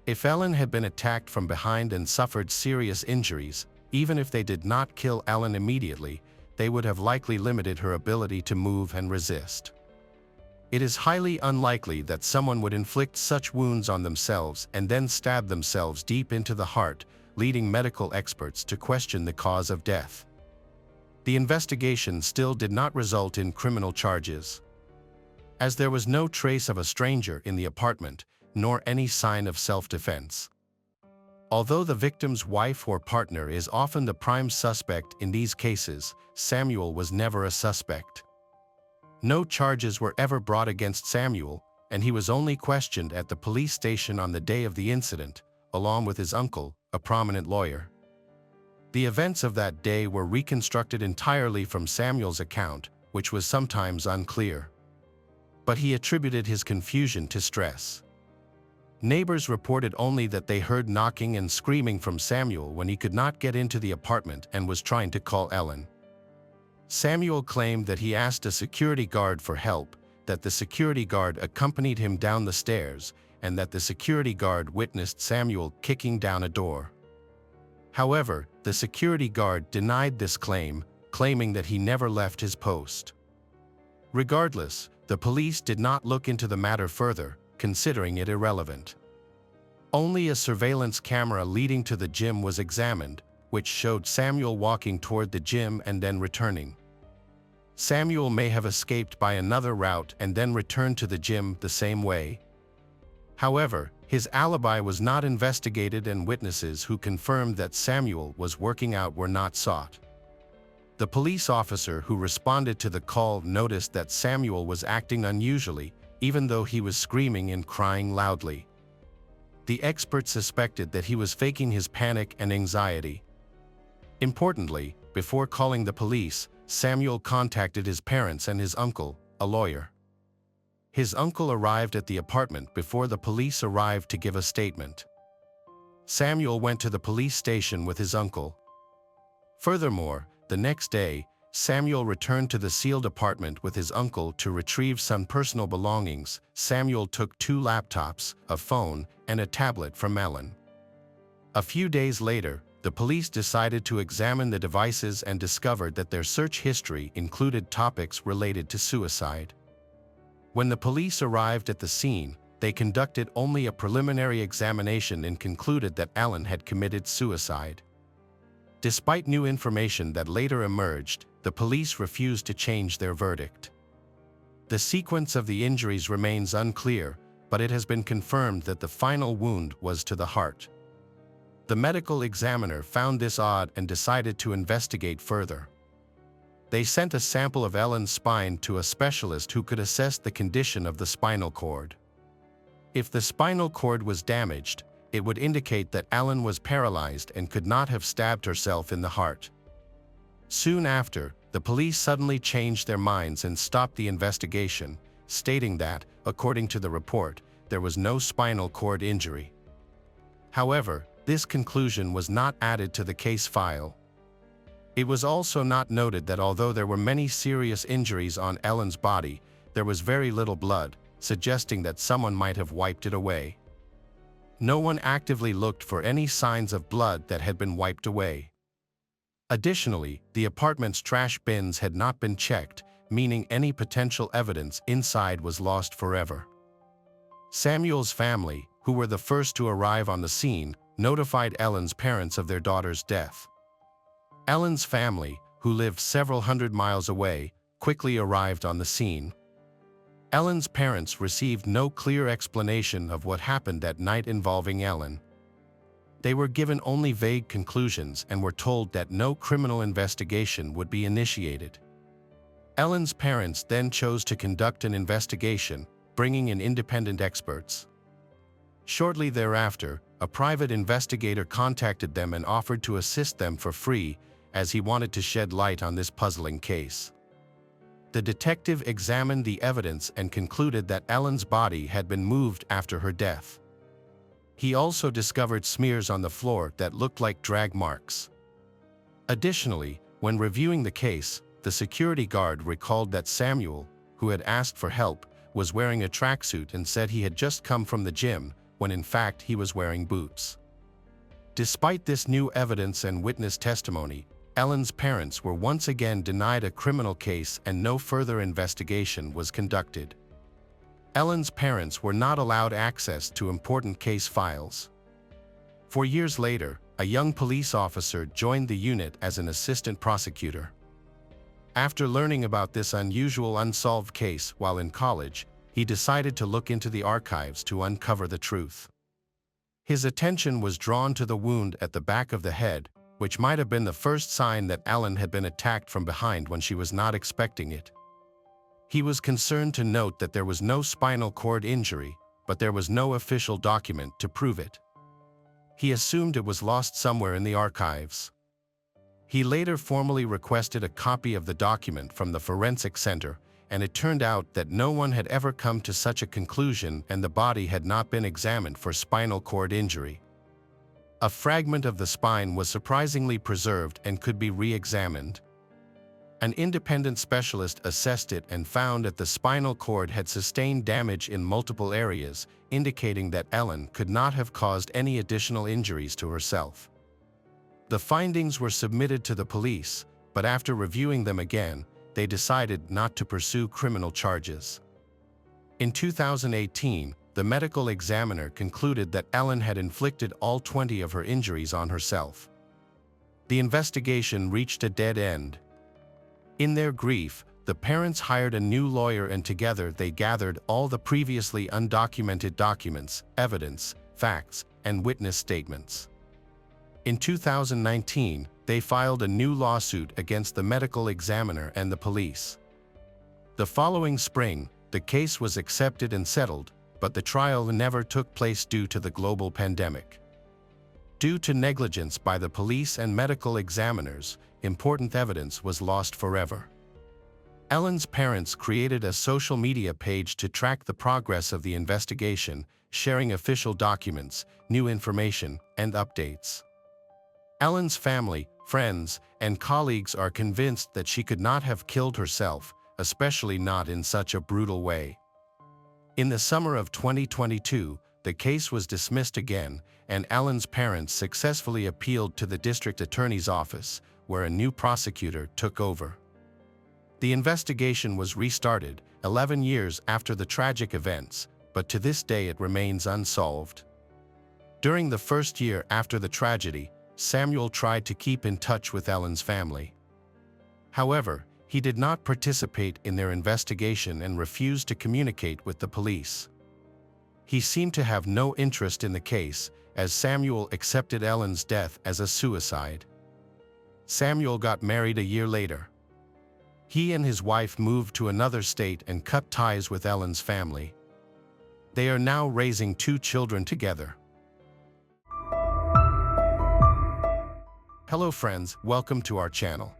If Ellen had been attacked from behind and suffered serious injuries, even if they did not kill Ellen immediately, they would have likely limited her ability to move and resist. It is highly unlikely that someone would inflict such wounds on themselves and then stab themselves deep into the heart, leading medical experts to question the cause of death. The investigation still did not result in criminal charges, as there was no trace of a stranger in the apartment, nor any sign of self-defense. Although the victim's wife or partner is often the prime suspect in these cases, Samuel was never a suspect. No charges were ever brought against Samuel, and he was only questioned at the police station on the day of the incident, along with his uncle, a prominent lawyer. The events of that day were reconstructed entirely from Samuel's account, which was sometimes unclear. But he attributed his confusion to stress. Neighbors reported only that they heard knocking and screaming from Samuel when he could not get into the apartment and was trying to call Ellen. Samuel claimed that he asked a security guard for help, that the security guard accompanied him down the stairs, and that the security guard witnessed Samuel kicking down a door. However, the security guard denied this claim, claiming that he never left his post. Regardless, the police did not look into the matter further, considering it irrelevant. Only a surveillance camera leading to the gym was examined, which showed Samuel walking toward the gym and then returning. Samuel may have escaped by another route and then returned to the gym the same way. However, his alibi was not investigated, and witnesses who confirmed that Samuel was working out were not sought. The police officer who responded to the call noticed that Samuel was acting unusually, even though he was screaming and crying loudly. The expert suspected that he was faking his panic and anxiety. Importantly, before calling the police, Samuel contacted his parents and his uncle, a lawyer. His uncle arrived at the apartment before the police arrived to give a statement. Samuel went to the police station with his uncle. Furthermore, the next day, Samuel returned to the sealed apartment with his uncle to retrieve some personal belongings. Samuel took 2 laptops, a phone, and a tablet from Ellen. A few days later, the police decided to examine the devices and discovered that their search history included topics related to suicide. When the police arrived at the scene, they conducted only a preliminary examination and concluded that Ellen had committed suicide. Despite new information that later emerged, the police refused to change their verdict. The sequence of the injuries remains unclear, but it has been confirmed that the final wound was to the heart. The medical examiner found this odd and decided to investigate further. They sent a sample of Ellen's spine to a specialist who could assess the condition of the spinal cord. If the spinal cord was damaged, it would indicate that Ellen was paralyzed and could not have stabbed herself in the heart. Soon after, the police suddenly changed their minds and stopped the investigation, stating that, according to the report, there was no spinal cord injury. However, this conclusion was not added to the case file. It was also not noted that although there were many serious injuries on Ellen's body, there was very little blood, suggesting that someone might have wiped it away. No one actively looked for any signs of blood that had been wiped away. Additionally, the apartment's trash bins had not been checked, meaning any potential evidence inside was lost forever. Samuel's family, who were the first to arrive on the scene, notified Ellen's parents of their daughter's death. Ellen's family, who lived several hundred miles away, quickly arrived on the scene. Ellen's parents received no clear explanation of what happened that night involving Ellen. They were given only vague conclusions and were told that no criminal investigation would be initiated. Ellen's parents then chose to conduct an investigation, bringing in independent experts. Shortly thereafter, a private investigator contacted them and offered to assist them for free, as he wanted to shed light on this puzzling case. The detective examined the evidence and concluded that Ellen's body had been moved after her death. He also discovered smears on the floor that looked like drag marks. Additionally, when reviewing the case, the security guard recalled that Samuel, who had asked for help, was wearing a tracksuit and said he had just come from the gym, when in fact he was wearing boots. Despite this new evidence and witness testimony, Ellen's parents were once again denied a criminal case and no further investigation was conducted. Ellen's parents were not allowed access to important case files. 4 years later, a young police officer joined the unit as an assistant prosecutor. After learning about this unusual unsolved case while in college, he decided to look into the archives to uncover the truth. His attention was drawn to the wound at the back of the head, which might have been the first sign that Ellen had been attacked from behind when she was not expecting it. He was concerned to note that there was no spinal cord injury, but there was no official document to prove it. He assumed it was lost somewhere in the archives. He later formally requested a copy of the document from the forensic center, and it turned out that no one had ever come to such a conclusion and the body had not been examined for spinal cord injury. A fragment of the spine was surprisingly preserved and could be re-examined. An independent specialist assessed it and found that the spinal cord had sustained damage in multiple areas, indicating that Ellen could not have caused any additional injuries to herself. The findings were submitted to the police, but after reviewing them again, they decided not to pursue criminal charges. In 2018, the medical examiner concluded that Ellen had inflicted all 20 of her injuries on herself. The investigation reached a dead end. In their grief, The parents hired a new lawyer and together they gathered all the previously undocumented documents, evidence, facts, and witness statements. In 2019, they filed a new lawsuit against the medical examiner and the police. The following spring, the case was accepted and settled, but the trial never took place due to the global pandemic. Due to negligence by the police and medical examiners, important evidence was lost forever. Ellen's parents created a social media page to track the progress of the investigation, sharing official documents, new information, and updates. Ellen's family, friends, and colleagues are convinced that she could not have killed herself, especially not in such a brutal way. In the summer of 2022, the case was dismissed again, and Ellen's parents successfully appealed to the district attorney's office, where a new prosecutor took over. The investigation was restarted 11 years after the tragic events, but to this day it remains unsolved. During the first year after the tragedy, Samuel tried to keep in touch with Ellen's family. However, he did not participate in their investigation and refused to communicate with the police. He seemed to have no interest in the case, as Samuel accepted Ellen's death as a suicide. Samuel got married a year later. He and his wife moved to another state and cut ties with Ellen's family. They are now raising 2 children together. Hello friends, welcome to our channel.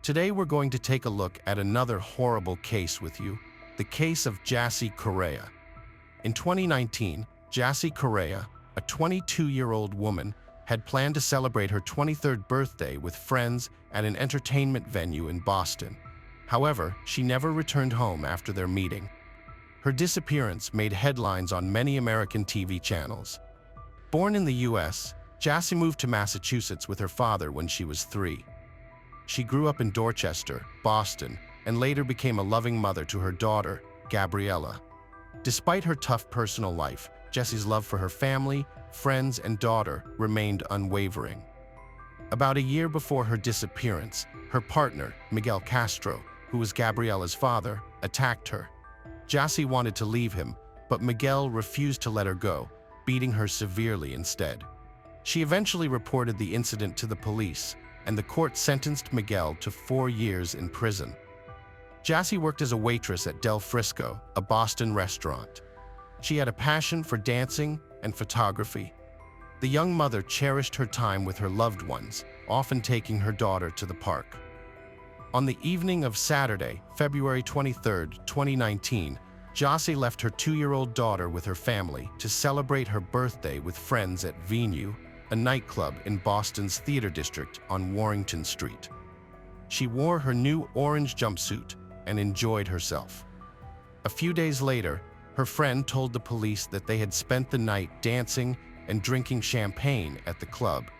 Today we're going to take a look at another horrible case with you, the case of Jassy Correa. In 2019, Jassy Correa, a 22-year-old woman, had planned to celebrate her 23rd birthday with friends at an entertainment venue in Boston. However, she never returned home after their meeting. Her disappearance made headlines on many American TV channels. Born in the U.S., Jassy moved to Massachusetts with her father when she was 3. She grew up in Dorchester, Boston, and later became a loving mother to her daughter, Gabriella. Despite her tough personal life, Jassy's love for her family, friends, and daughter remained unwavering. About a year before her disappearance, her partner, Miguel Castro, who was Gabriella's father, attacked her. Jassy wanted to leave him, but Miguel refused to let her go, beating her severely instead. She eventually reported the incident to the police, and the court sentenced Miguel to 4 years in prison. Jassy worked as a waitress at Del Frisco, a Boston restaurant. She had a passion for dancing and photography. The young mother cherished her time with her loved ones, often taking her daughter to the park. On the evening of Saturday, February 23, 2019, Jassy left her 2-year-old daughter with her family to celebrate her birthday with friends at Venue, a nightclub in Boston's Theater District on Warrington Street. She wore her new orange jumpsuit and enjoyed herself. A few days later, her friend told the police that they had spent the night dancing and drinking champagne at the club.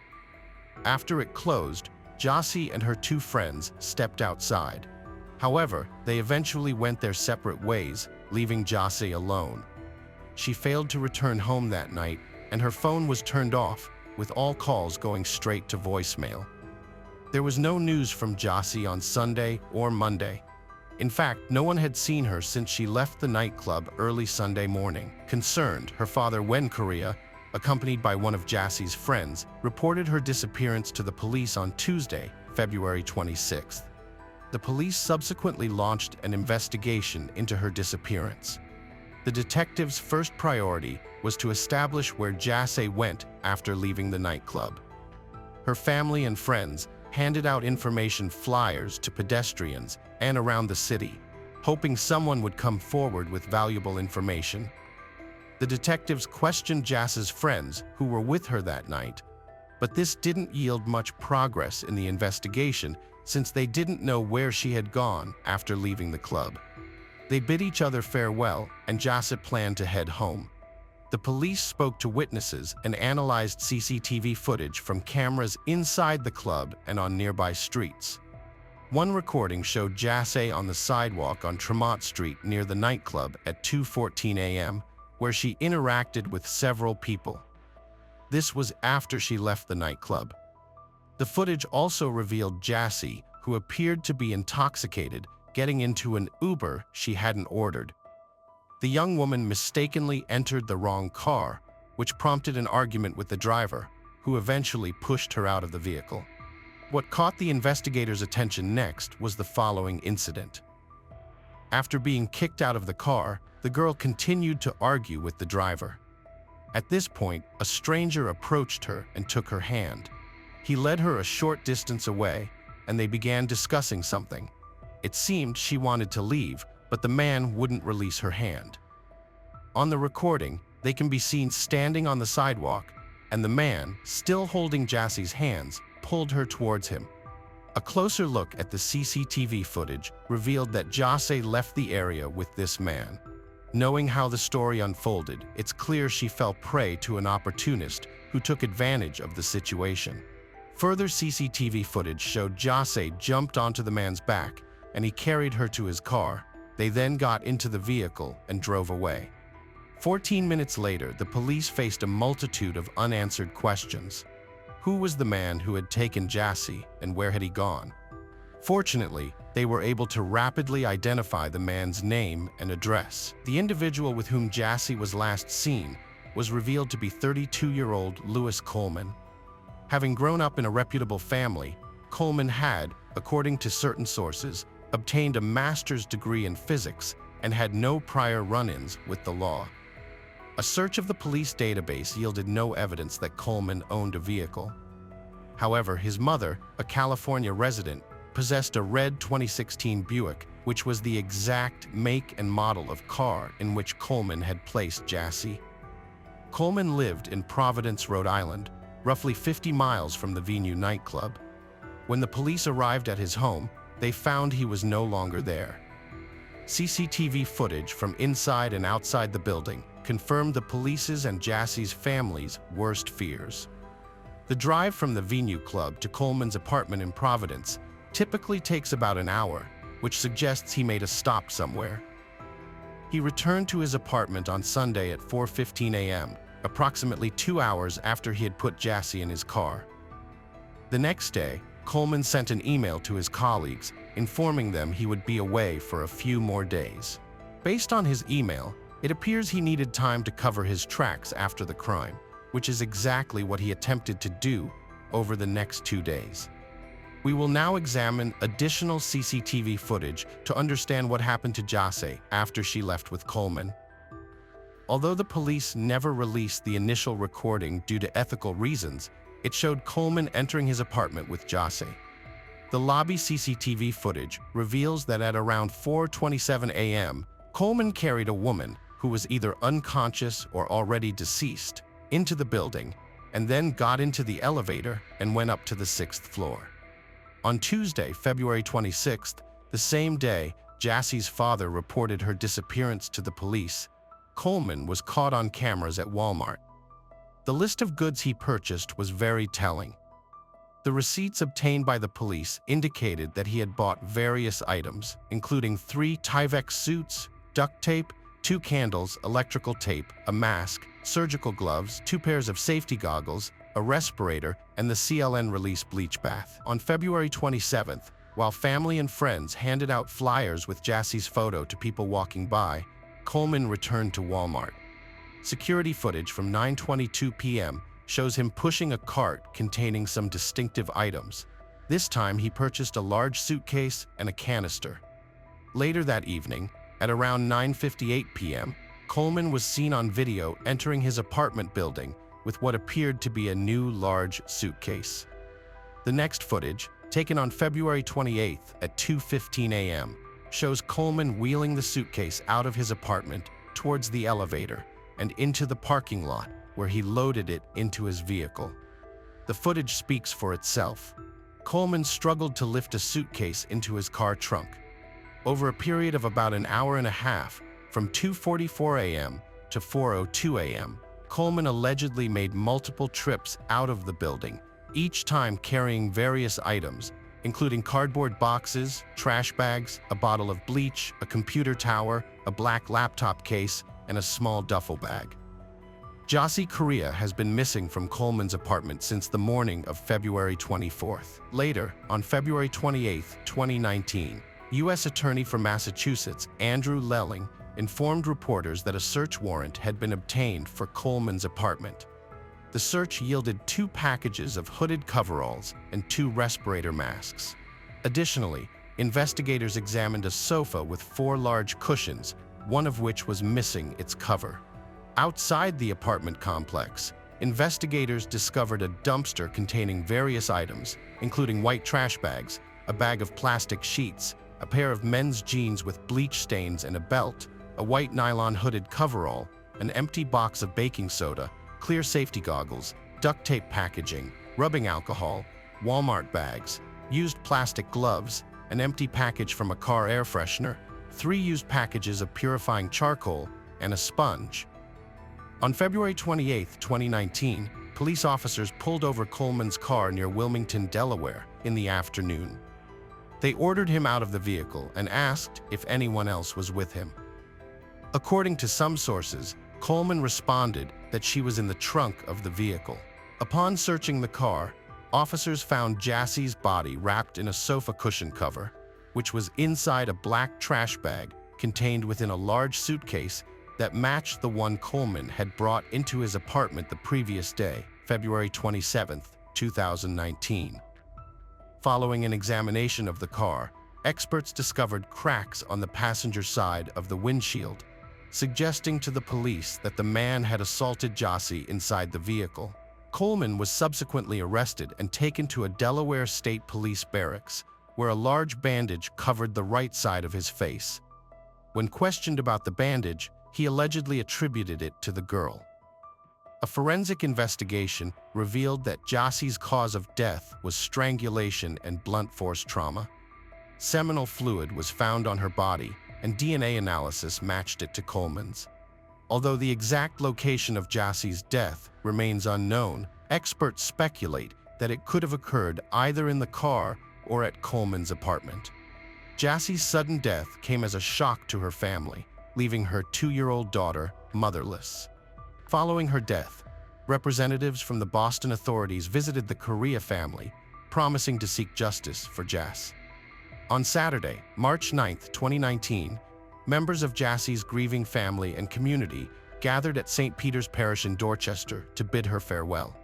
After it closed, Jassy and her 2 friends stepped outside. However, they eventually went their separate ways, leaving Jassy alone. She failed to return home that night, and her phone was turned off, with all calls going straight to voicemail. There was no news from Jassy on Sunday or Monday. In fact, no one had seen her since she left the nightclub early Sunday morning. Concerned, her father Wen Correa, accompanied by one of Jassy's friends, reported her disappearance to the police on Tuesday, February 26th. The police subsequently launched an investigation into her disappearance. The detectives' first priority was to establish where Jassy went after leaving the nightclub. Her family and friends handed out information flyers to pedestrians and around the city, hoping someone would come forward with valuable information. The detectives questioned Jassy's friends who were with her that night, but this didn't yield much progress in the investigation since they didn't know where she had gone after leaving the club. They bid each other farewell, and Jassy planned to head home. The police spoke to witnesses and analyzed CCTV footage from cameras inside the club and on nearby streets. One recording showed Jassy on the sidewalk on Tremont Street near the nightclub at 2:14 a.m., where she interacted with several people. This was after she left the nightclub. The footage also revealed Jassy, who appeared to be intoxicated, getting into an Uber she hadn't ordered. The young woman mistakenly entered the wrong car, which prompted an argument with the driver, who eventually pushed her out of the vehicle. What caught the investigators' attention next was the following incident. After being kicked out of the car, the girl continued to argue with the driver. At this point, a stranger approached her and took her hand. He led her a short distance away, and they began discussing something. It seemed she wanted to leave, but the man wouldn't release her hand. On the recording, they can be seen standing on the sidewalk, and the man, still holding Jassie's hands, pulled her towards him. A closer look at the CCTV footage revealed that Jassie left the area with this man. Knowing how the story unfolded, it's clear she fell prey to an opportunist who took advantage of the situation. Further CCTV footage showed Jassie jumped onto the man's back, and he carried her to his car. They then got into the vehicle and drove away. 14 minutes later, the police faced a multitude of unanswered questions. Who was the man who had taken Jassie, and where had he gone? Fortunately, they were able to rapidly identify the man's name and address. The individual with whom Jassie was last seen was revealed to be 32-year-old Lewis Coleman. Having grown up in a reputable family, Coleman had, according to certain sources, obtained a master's degree in physics and had no prior run-ins with the law. A search of the police database yielded no evidence that Coleman owned a vehicle. However, his mother, a California resident, possessed a red 2016 Buick, which was the exact make and model of car in which Coleman had placed Jassie. Coleman lived in Providence, Rhode Island, roughly 50 miles from the Venue nightclub. When the police arrived at his home, they found he was no longer there. CCTV footage from inside and outside the building confirmed the police's and Jassie's family's worst fears. The drive from the Venue Club to Coleman's apartment in Providence typically takes about an hour, which suggests he made a stop somewhere. He returned to his apartment on Sunday at 4:15 a.m., approximately 2 hours after he had put Jassie in his car. The next day, Coleman sent an email to his colleagues, informing them he would be away for a few more days. Based on his email, it appears he needed time to cover his tracks after the crime, which is exactly what he attempted to do over the next 2 days. We will now examine additional CCTV footage to understand what happened to Jassie after she left with Coleman. Although the police never released the initial recording due to ethical reasons, it showed Coleman entering his apartment with Jassie. The lobby CCTV footage reveals that at around 4:27 a.m., Coleman carried a woman, who was either unconscious or already deceased, into the building, and then got into the elevator and went up to the 6th floor. On Tuesday, February 26th, the same day Jassie's father reported her disappearance to the police, Coleman was caught on cameras at Walmart. The list of goods he purchased was very telling. The receipts obtained by the police indicated that he had bought various items, including 3 Tyvek suits, duct tape, 2 candles, electrical tape, a mask, surgical gloves, 2 pairs of safety goggles, a respirator, and the CLN release bleach bath. On February 27th, while family and friends handed out flyers with Jassie's photo to people walking by, Coleman returned to Walmart. Security footage from 9:22 p.m. shows him pushing a cart containing some distinctive items. This time he purchased a large suitcase and a canister. Later that evening, at around 9:58 p.m., Coleman was seen on video entering his apartment building with what appeared to be a new large suitcase. The next footage, taken on February 28th at 2:15 a.m., shows Coleman wheeling the suitcase out of his apartment towards the elevator and into the parking lot, where he loaded it into his vehicle. The footage speaks for itself. Coleman struggled to lift a suitcase into his car trunk. Over a period of about an hour and a half, from 2:44 a.m. to 4:02 a.m., Coleman allegedly made multiple trips out of the building, each time carrying various items, including cardboard boxes, trash bags, a bottle of bleach, a computer tower, a black laptop case, and a small duffel bag. Jassie Correa has been missing from Coleman's apartment since the morning of February 24th. Later, on February 28, 2019, U.S. Attorney for Massachusetts, Andrew Lelling, informed reporters that a search warrant had been obtained for Coleman's apartment. The search yielded 2 packages of hooded coveralls and 2 respirator masks. Additionally, investigators examined a sofa with 4 large cushions, one of which was missing its cover. Outside the apartment complex, investigators discovered a dumpster containing various items, including white trash bags, a bag of plastic sheets, a pair of men's jeans with bleach stains and a belt, a white nylon hooded coverall, an empty box of baking soda, clear safety goggles, duct tape packaging, rubbing alcohol, Walmart bags, used plastic gloves, an empty package from a car air freshener, 3 used packages of purifying charcoal, and a sponge. On February 28, 2019, police officers pulled over Coleman's car near Wilmington, Delaware, in the afternoon. They ordered him out of the vehicle and asked if anyone else was with him. According to some sources, Coleman responded that she was in the trunk of the vehicle. Upon searching the car, officers found Jassie's body wrapped in a sofa cushion cover, which was inside a black trash bag contained within a large suitcase that matched the one Coleman had brought into his apartment the previous day, February 27, 2019. Following an examination of the car, experts discovered cracks on the passenger side of the windshield, suggesting to the police that the man had assaulted Jassie inside the vehicle. Coleman was subsequently arrested and taken to a Delaware State Police barracks, where a large bandage covered the right side of his face. When questioned about the bandage, he allegedly attributed it to the girl. A forensic investigation revealed that Jassie's cause of death was strangulation and blunt force trauma. Seminal fluid was found on her body, and DNA analysis matched it to Coleman's. Although the exact location of Jassie's death remains unknown, experts speculate that it could have occurred either in the car or at Coleman's apartment. Jassie's sudden death came as a shock to her family, leaving her 2-year-old daughter motherless. Following her death, representatives from the Boston authorities visited the Correa family, promising to seek justice for Jass. On Saturday, March 9, 2019, members of Jassie's grieving family and community gathered at St. Peter's Parish in Dorchester to bid her farewell.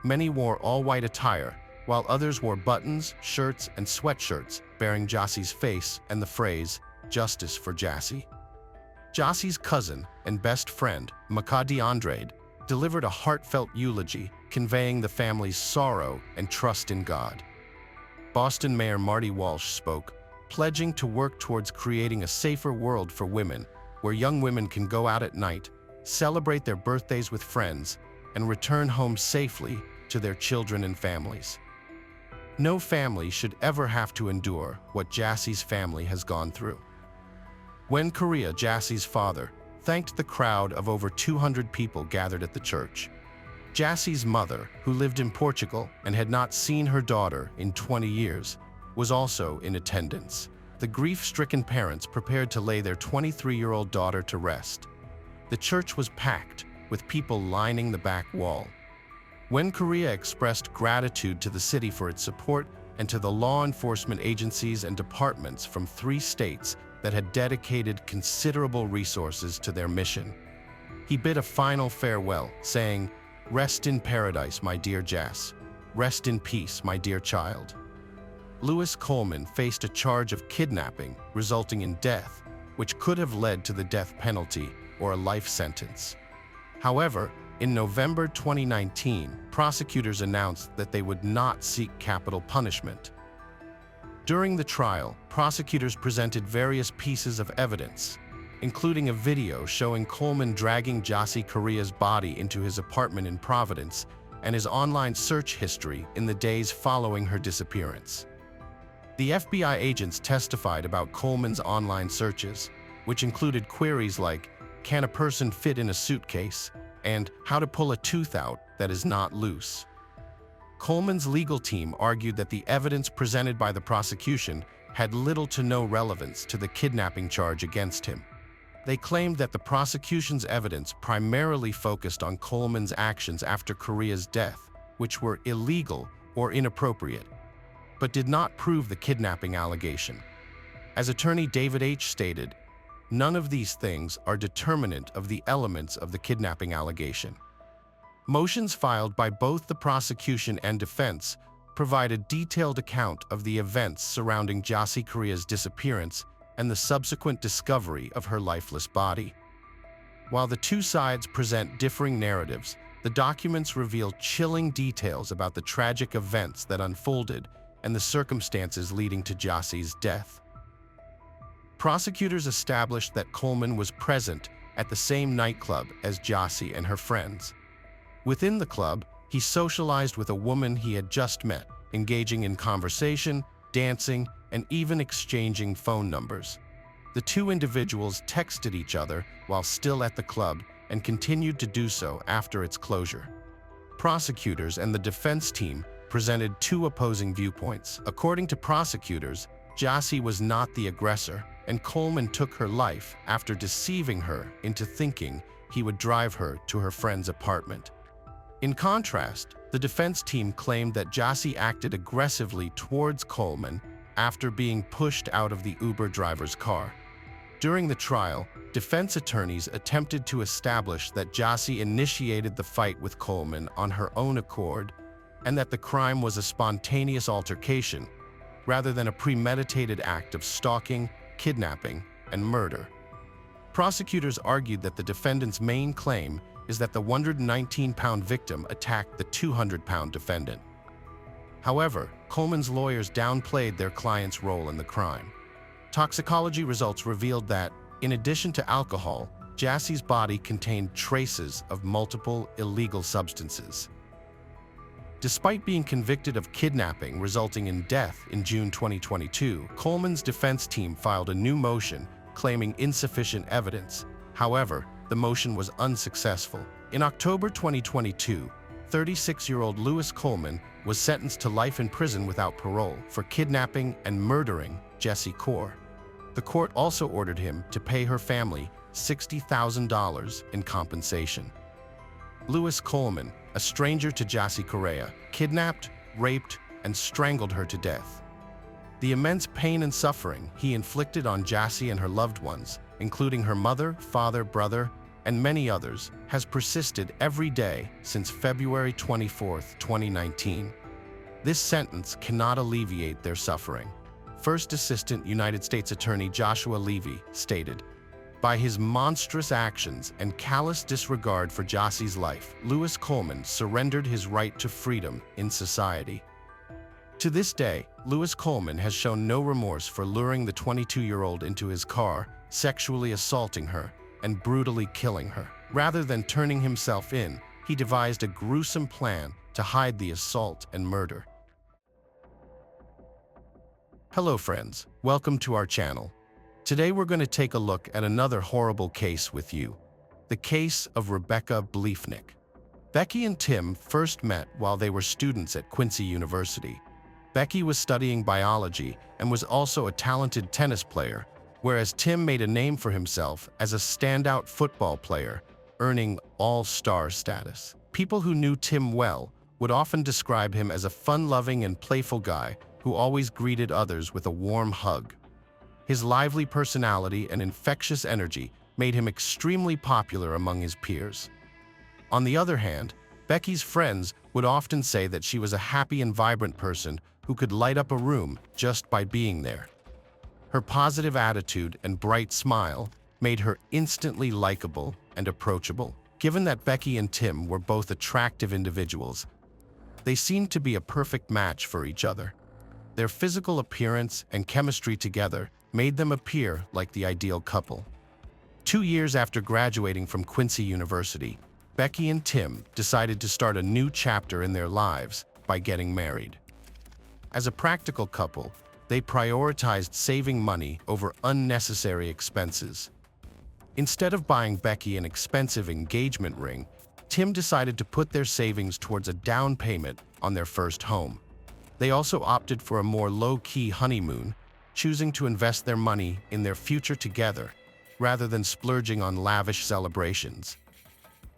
Many wore all-white attire, while others wore buttons, shirts, and sweatshirts bearing Jassie's face and the phrase, "Justice for Jassie." Jassie's cousin and best friend, Makadi Andrade, delivered a heartfelt eulogy conveying the family's sorrow and trust in God. Boston Mayor Marty Walsh spoke, pledging to work towards creating a safer world for women, where young women can go out at night, celebrate their birthdays with friends, and return home safely to their children and families. No family should ever have to endure what Jassie's family has gone through. When Correa, Jassie's father, thanked the crowd of over 200 people gathered at the church, Jassie's mother, who lived in Portugal and had not seen her daughter in 20 years, was also in attendance. The grief-stricken parents prepared to lay their 23-year-old daughter to rest. The church was packed, with people lining the back wall. When Correa expressed gratitude to the city for its support and to the law enforcement agencies and departments from 3 states that had dedicated considerable resources to their mission, he bid a final farewell, saying, "Rest in paradise, my dear Jass. Rest in peace, my dear child." Lewis Coleman faced a charge of kidnapping, resulting in death, which could have led to the death penalty or a life sentence. However, in November 2019, prosecutors announced that they would not seek capital punishment. During the trial, prosecutors presented various pieces of evidence, including a video showing Coleman dragging Jassie Correa's body into his apartment in Providence and his online search history in the days following her disappearance. The FBI agents testified about Coleman's online searches, which included queries like, "Can a person fit in a suitcase?" and "How to pull a tooth out that is not loose." Coleman's legal team argued that the evidence presented by the prosecution had little to no relevance to the kidnapping charge against him. They claimed that the prosecution's evidence primarily focused on Coleman's actions after Correa's death, which were illegal or inappropriate, but did not prove the kidnapping allegation. As attorney David H. stated, none of these things are determinant of the elements of the kidnapping allegation. Motions filed by both the prosecution and defense provide a detailed account of the events surrounding Jassy Correa's disappearance and the subsequent discovery of her lifeless body. While the two sides present differing narratives, the documents reveal chilling details about the tragic events that unfolded and the circumstances leading to Jassy's death. Prosecutors established that Coleman was present at the same nightclub as Jassy and her friends. Within the club, he socialized with a woman he had just met, engaging in conversation, dancing, and even exchanging phone numbers. The two individuals texted each other while still at the club and continued to do so after its closure. Prosecutors and the defense team presented two opposing viewpoints. According to prosecutors, Jassy was not the aggressor, and Coleman took her life after deceiving her into thinking he would drive her to her friend's apartment. In contrast, the defense team claimed that Jassy acted aggressively towards Coleman after being pushed out of the Uber driver's car. During the trial, defense attorneys attempted to establish that Jassy initiated the fight with Coleman on her own accord and that the crime was a spontaneous altercation rather than a premeditated act of stalking, kidnapping, and murder. Prosecutors argued that the defendant's main claim is that the 119-pound victim attacked the 200-pound defendant. However, Coleman's lawyers downplayed their client's role in the crime. Toxicology results revealed that, in addition to alcohol, Jassy's body contained traces of multiple illegal substances. Despite being convicted of kidnapping resulting in death in June 2022, Coleman's defense team filed a new motion claiming insufficient evidence. However, the motion was unsuccessful. In October 2022, 36-year-old Lewis Coleman was sentenced to life in prison without parole for kidnapping and murdering Jassy Correa. The court also ordered him to pay her family $60,000 in compensation. Lewis Coleman, a stranger to Jassy Correa, kidnapped, raped, and strangled her to death. The immense pain and suffering he inflicted on Jassy and her loved ones, including her mother, father, brother, and many others, has persisted every day since February 24, 2019. This sentence cannot alleviate their suffering. First Assistant United States Attorney Joshua Levy stated, "By his monstrous actions and callous disregard for Jassy's life, Lewis Coleman surrendered his right to freedom in society." To this day, Lewis Coleman has shown no remorse for luring the 22-year-old into his car, sexually assaulting her, and brutally killing her. Rather than turning himself in, he devised a gruesome plan to hide the assault and murder. Hello friends, welcome to our channel. Today we're going to take a look at another horrible case with you, the case of Rebecca Bleefnick. Becky and Tim first met while they were students at Quincy University. Becky was studying biology and was also a talented tennis player, whereas Tim made a name for himself as a standout football player, earning all-star status. People who knew Tim well would often describe him as a fun-loving and playful guy who always greeted others with a warm hug. His lively personality and infectious energy made him extremely popular among his peers. On the other hand, Becky's friends would often say that she was a happy and vibrant person who could light up a room just by being there. Her positive attitude and bright smile made her instantly likable and approachable. Given that Becky and Tim were both attractive individuals, they seemed to be a perfect match for each other. Their physical appearance and chemistry together made them appear like the ideal couple. 2 years after graduating from Quincy University, Becky and Tim decided to start a new chapter in their lives by getting married. As a practical couple, they prioritized saving money over unnecessary expenses. Instead of buying Becky an expensive engagement ring, Tim decided to put their savings towards a down payment on their first home. They also opted for a more low-key honeymoon, choosing to invest their money in their future together rather than splurging on lavish celebrations.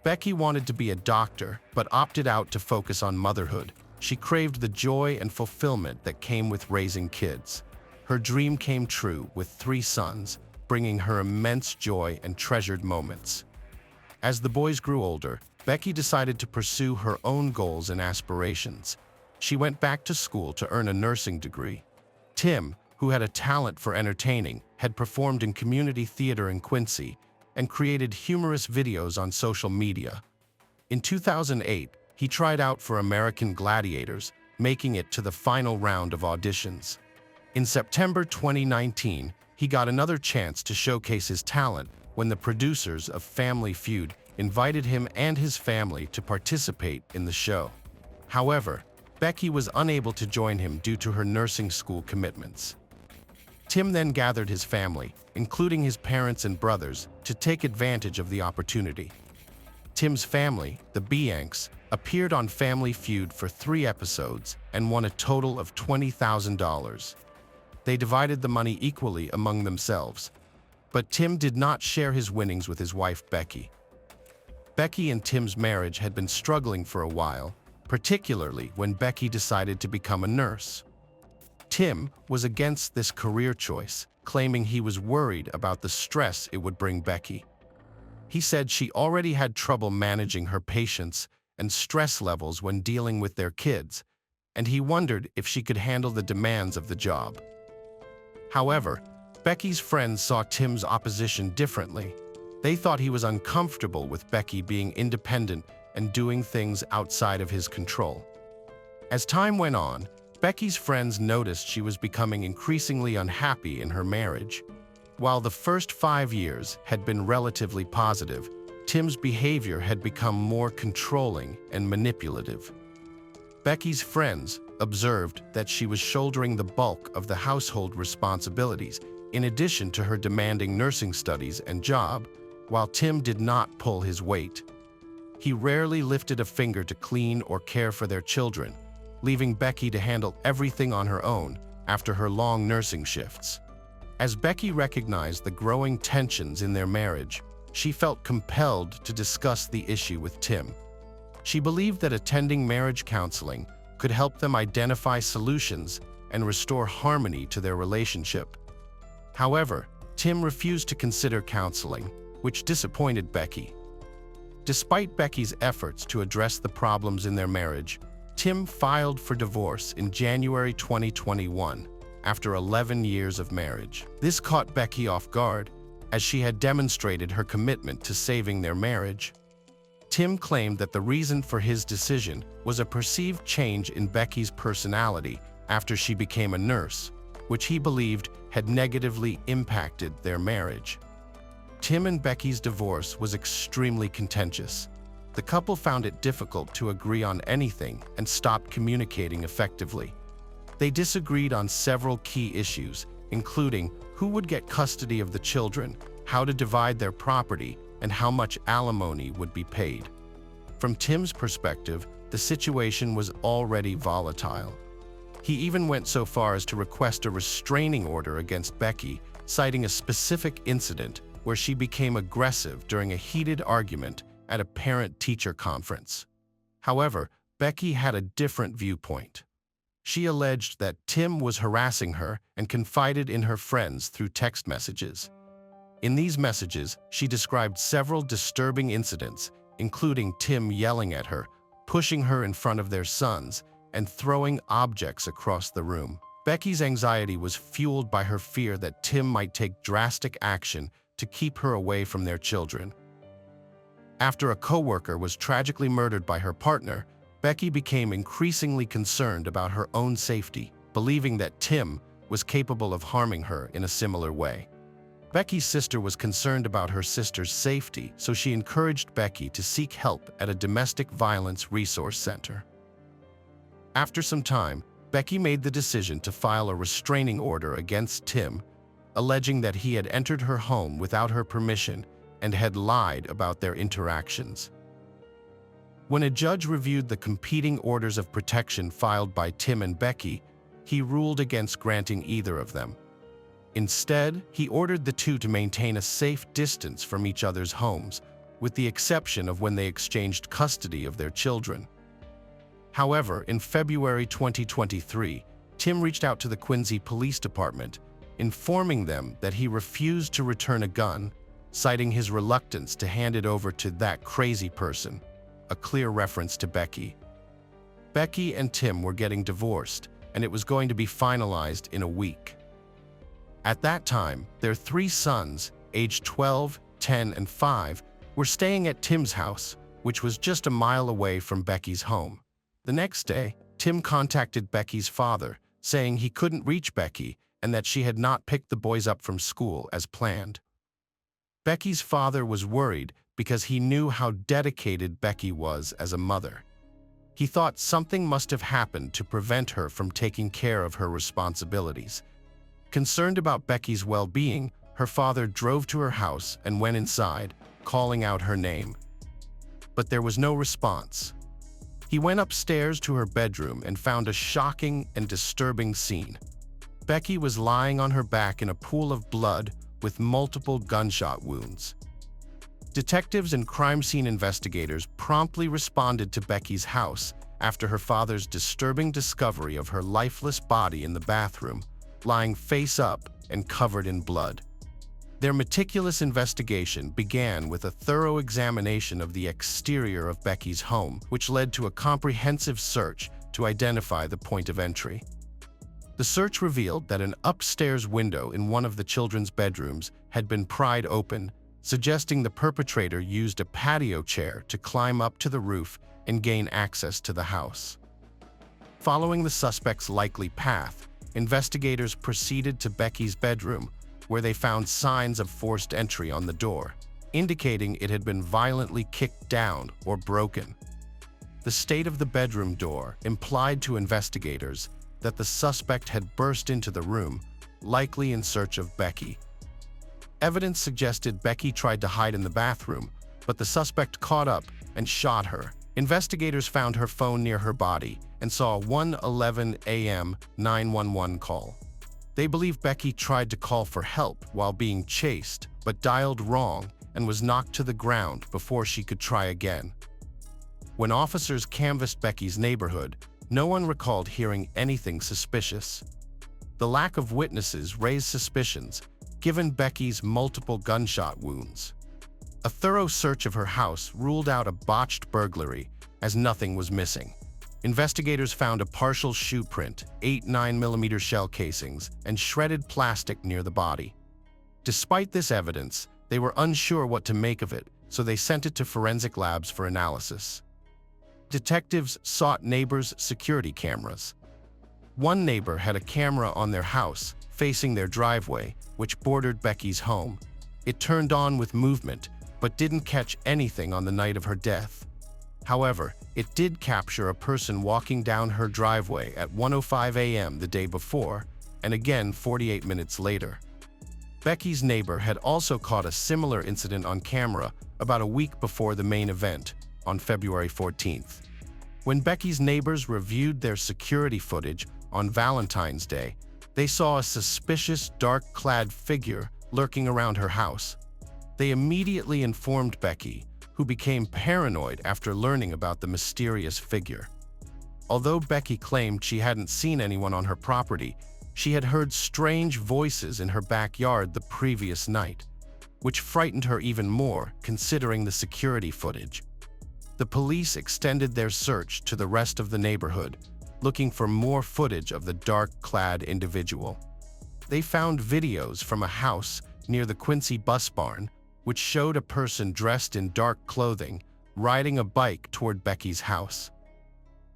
Becky wanted to be a doctor, but opted out to focus on motherhood. She craved the joy and fulfillment that came with raising kids. Her dream came true with 3 sons, bringing her immense joy and treasured moments. As the boys grew older, Becky decided to pursue her own goals and aspirations. She went back to school to earn a nursing degree. Tim, who had a talent for entertaining, had performed in community theater in Quincy and created humorous videos on social media. In 2008, he tried out for American Gladiators, making it to the final round of auditions. In September 2019, he got another chance to showcase his talent when the producers of Family Feud invited him and his family to participate in the show. However, Becky was unable to join him due to her nursing school commitments. Tim then gathered his family, including his parents and brothers, to take advantage of the opportunity. Tim's family, the Biancs, appeared on Family Feud for 3 episodes and won a total of $20,000. They divided the money equally among themselves, but Tim did not share his winnings with his wife, Becky. Becky and Tim's marriage had been struggling for a while, particularly when Becky decided to become a nurse. Tim was against this career choice, claiming he was worried about the stress it would bring Becky. He said she already had trouble managing her patients and stress levels when dealing with their kids, and he wondered if she could handle the demands of the job. However, Becky's friends saw Tim's opposition differently. They thought he was uncomfortable with Becky being independent and doing things outside of his control. As time went on, Becky's friends noticed she was becoming increasingly unhappy in her marriage. While the first 5 years had been relatively positive, Tim's behavior had become more controlling and manipulative. Becky's friends observed that she was shouldering the bulk of the household responsibilities, in addition to her demanding nursing studies and job, while Tim did not pull his weight. He rarely lifted a finger to clean or care for their children, leaving Becky to handle everything on her own after her long nursing shifts. As Becky recognized the growing tensions in their marriage, she felt compelled to discuss the issue with Tim. She believed that attending marriage counseling could help them identify solutions and restore harmony to their relationship. However, Tim refused to consider counseling, which disappointed Becky. Despite Becky's efforts to address the problems in their marriage, Tim filed for divorce in January 2021 after 11 years of marriage. This caught Becky off guard, as she had demonstrated her commitment to saving their marriage. Tim claimed that the reason for his decision was a perceived change in Becky's personality after she became a nurse, which he believed had negatively impacted their marriage. Tim and Becky's divorce was extremely contentious. The couple found it difficult to agree on anything and stopped communicating effectively. They disagreed on several key issues, including who would get custody of the children, how to divide their property, and how much alimony would be paid. From Tim's perspective, the situation was already volatile. He even went so far as to request a restraining order against Becky, citing a specific incident where she became aggressive during a heated argument at a parent-teacher conference. However, Becky had a different viewpoint. She alleged that Tim was harassing her and confided in her friends through text messages. In these messages, she described several disturbing incidents, including Tim yelling at her, pushing her in front of their sons, and throwing objects across the room. Becky's anxiety was fueled by her fear that Tim might take drastic action to keep her away from their children. After a coworker was tragically murdered by her partner, Becky became increasingly concerned about her own safety, believing that Tim was capable of harming her in a similar way. Becky's sister was concerned about her sister's safety, so she encouraged Becky to seek help at a domestic violence resource center. After some time, Becky made the decision to file a restraining order against Tim, alleging that he had entered her home without her permission and had lied about their interactions. When a judge reviewed the competing orders of protection filed by Tim and Becky, he ruled against granting either of them. Instead, he ordered the two to maintain a safe distance from each other's homes, with the exception of when they exchanged custody of their children. However, in February 2023, Tim reached out to the Quincy Police Department, informing them that he refused to return a gun, citing his reluctance to hand it over to that crazy person, a clear reference to Becky. Becky and Tim were getting divorced, and it was going to be finalized in a week. At that time, their 3 sons, aged 12, 10, and 5, were staying at Tim's house, which was just a mile away from Becky's home. The next day, Tim contacted Becky's father, saying he couldn't reach Becky and that she had not picked the boys up from school as planned. Becky's father was worried because he knew how dedicated Becky was as a mother. He thought something must have happened to prevent her from taking care of her responsibilities. Concerned about Becky's well-being, her father drove to her house and went inside, calling out her name. But there was no response. He went upstairs to her bedroom and found a shocking and disturbing scene. Becky was lying on her back in a pool of blood with multiple gunshot wounds. Detectives and crime scene investigators promptly responded to Becky's house after her father's disturbing discovery of her lifeless body in the bathroom, lying face up and covered in blood. Their meticulous investigation began with a thorough examination of the exterior of Becky's home, which led to a comprehensive search to identify the point of entry. The search revealed that an upstairs window in one of the children's bedrooms had been pried open, suggesting the perpetrator used a patio chair to climb up to the roof and gain access to the house. Following the suspect's likely path, investigators proceeded to Becky's bedroom, where they found signs of forced entry on the door, indicating it had been violently kicked down or broken. The state of the bedroom door implied to investigators that the suspect had burst into the room, likely in search of Becky. Evidence suggested Becky tried to hide in the bathroom, but the suspect caught up and shot her. Investigators found her phone near her body and saw a 1:11 a.m. 911 call. They believe Becky tried to call for help while being chased, but dialed wrong and was knocked to the ground before she could try again. When officers canvassed Becky's neighborhood, no one recalled hearing anything suspicious. The lack of witnesses raised suspicions, given Becky's multiple gunshot wounds. A thorough search of her house ruled out a botched burglary, as nothing was missing. Investigators found a partial shoe print, 8 9mm shell casings, and shredded plastic near the body. Despite this evidence, they were unsure what to make of it, so they sent it to forensic labs for analysis. Detectives sought neighbors' security cameras. One neighbor had a camera on their house, facing their driveway, which bordered Becky's home. It turned on with movement, but didn't catch anything on the night of her death. However, it did capture a person walking down her driveway at 1:05 a.m. the day before, and again 48 minutes later. Becky's neighbor had also caught a similar incident on camera about a week before the main event, on February 14th. When Becky's neighbors reviewed their security footage on Valentine's Day, they saw a suspicious dark-clad figure lurking around her house. They immediately informed Becky, who became paranoid after learning about the mysterious figure. Although Becky claimed she hadn't seen anyone on her property, she had heard strange voices in her backyard the previous night, which frightened her even more considering the security footage. The police extended their search to the rest of the neighborhood, looking for more footage of the dark-clad individual. They found videos from a house near the Quincy bus barn, which showed a person dressed in dark clothing riding a bike toward Becky's house.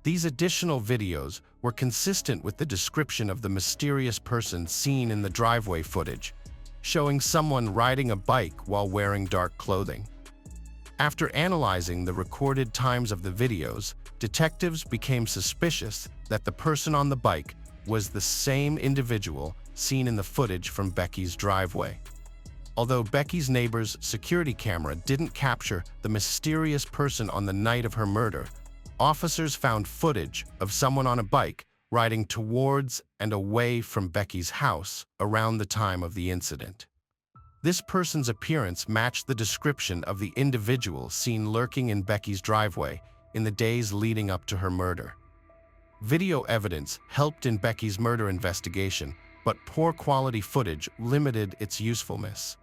These additional videos were consistent with the description of the mysterious person seen in the driveway footage, showing someone riding a bike while wearing dark clothing. After analyzing the recorded times of the videos, detectives became suspicious that the person on the bike was the same individual seen in the footage from Becky's driveway. Although Becky's neighbor's security camera didn't capture the mysterious person on the night of her murder, officers found footage of someone on a bike riding towards and away from Becky's house around the time of the incident. This person's appearance matched the description of the individual seen lurking in Becky's driveway in the days leading up to her murder. Video evidence helped in Becky's murder investigation, but poor quality footage limited its usefulness.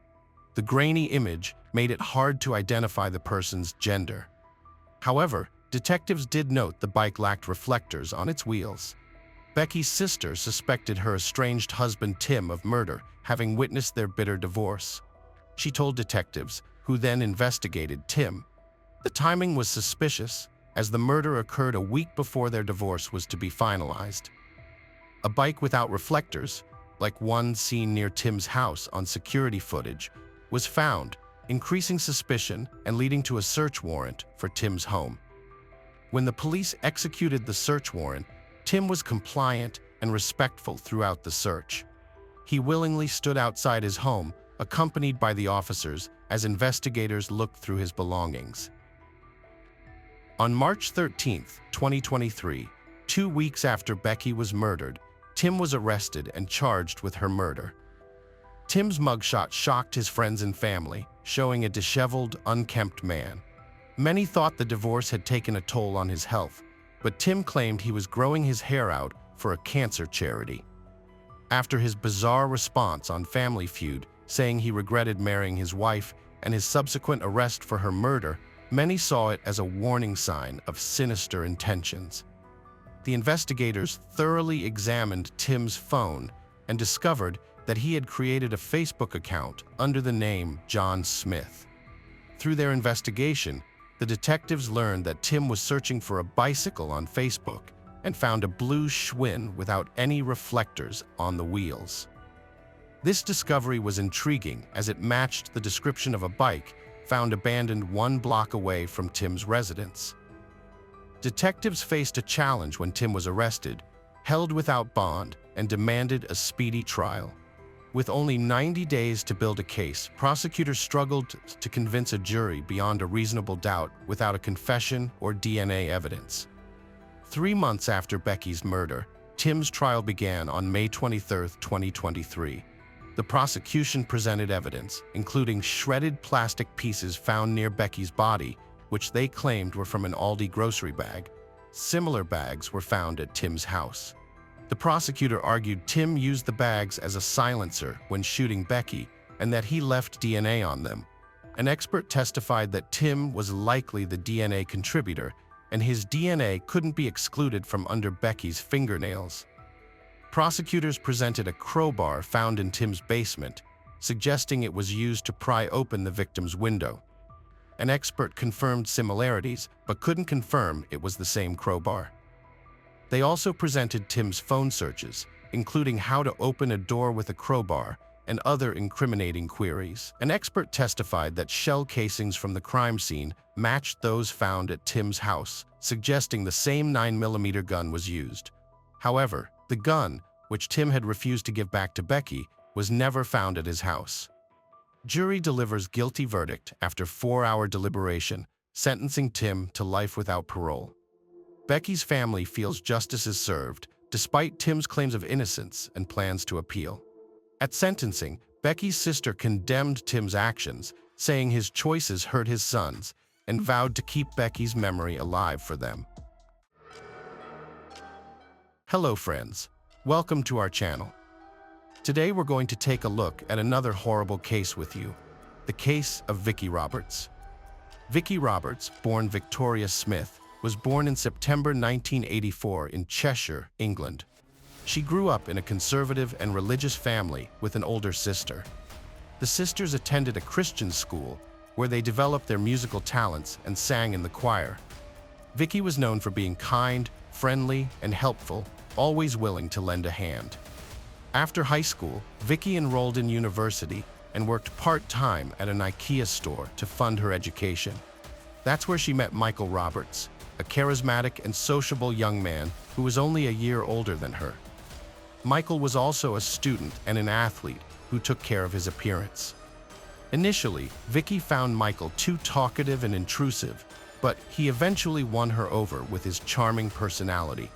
The grainy image made it hard to identify the person's gender. However, detectives did note the bike lacked reflectors on its wheels. Becky's sister suspected her estranged husband Tim of murder, having witnessed their bitter divorce. She told detectives, who then investigated Tim. The timing was suspicious, as the murder occurred a week before their divorce was to be finalized. A bike without reflectors, like one seen near Tim's house on security footage, was found, increasing suspicion and leading to a search warrant for Tim's home. When the police executed the search warrant, Tim was compliant and respectful throughout the search. He willingly stood outside his home, accompanied by the officers, as investigators looked through his belongings. On March 13, 2023, 2 weeks after Becky was murdered, Tim was arrested and charged with her murder. Tim's mugshot shocked his friends and family, showing a disheveled, unkempt man. Many thought the divorce had taken a toll on his health, but Tim claimed he was growing his hair out for a cancer charity. After his bizarre response on Family Feud, saying he regretted marrying his wife and his subsequent arrest for her murder, many saw it as a warning sign of sinister intentions. The investigators thoroughly examined Tim's phone and discovered that he had created a Facebook account under the name John Smith. Through their investigation, the detectives learned that Tim was searching for a bicycle on Facebook and found a blue Schwinn without any reflectors on the wheels. This discovery was intriguing as it matched the description of a bike found abandoned 1 block away from Tim's residence. Detectives faced a challenge when Tim was arrested, held without bond, and demanded a speedy trial. With only 90 days to build a case, prosecutors struggled to convince a jury beyond a reasonable doubt without a confession or DNA evidence. 3 months after Becky's murder, Tim's trial began on May 23, 2023. The prosecution presented evidence, including shredded plastic pieces found near Becky's body, which they claimed were from an Aldi grocery bag. Similar bags were found at Tim's house. The prosecutor argued Tim used the bags as a silencer when shooting Becky and that he left DNA on them. An expert testified that Tim was likely the DNA contributor, and his DNA couldn't be excluded from under Becky's fingernails. Prosecutors presented a crowbar found in Tim's basement, suggesting it was used to pry open the victim's window. An expert confirmed similarities, but couldn't confirm it was the same crowbar. They also presented Tim's phone searches, including how to open a door with a crowbar and other incriminating queries. An expert testified that shell casings from the crime scene matched those found at Tim's house, suggesting the same 9mm gun was used. However, the gun, which Tim had refused to give back to Becky, was never found at his house. Jury delivers guilty verdict after 4-hour deliberation, sentencing Tim to life without parole. Becky's family feels justice is served, despite Tim's claims of innocence and plans to appeal. At sentencing, Becky's sister condemned Tim's actions, saying his choices hurt his sons, and vowed to keep Becky's memory alive for them. Hello friends, welcome to our channel. Today we're going to take a look at another horrible case with you, the case of Vicki Roberts. Vicki Roberts, born Victoria Smith, was born in September 1984 in Cheshire, England. She grew up in a conservative and religious family with an older sister. The sisters attended a Christian school where they developed their musical talents and sang in the choir. Vicki was known for being kind, friendly, and helpful, always willing to lend a hand. After high school, Vicki enrolled in university and worked part-time at an IKEA store to fund her education. That's where she met Michael Roberts, a charismatic and sociable young man who was only a year older than her. Michael was also a student and an athlete who took care of his appearance. Initially, Vicki found Michael too talkative and intrusive, but he eventually won her over with his charming personality.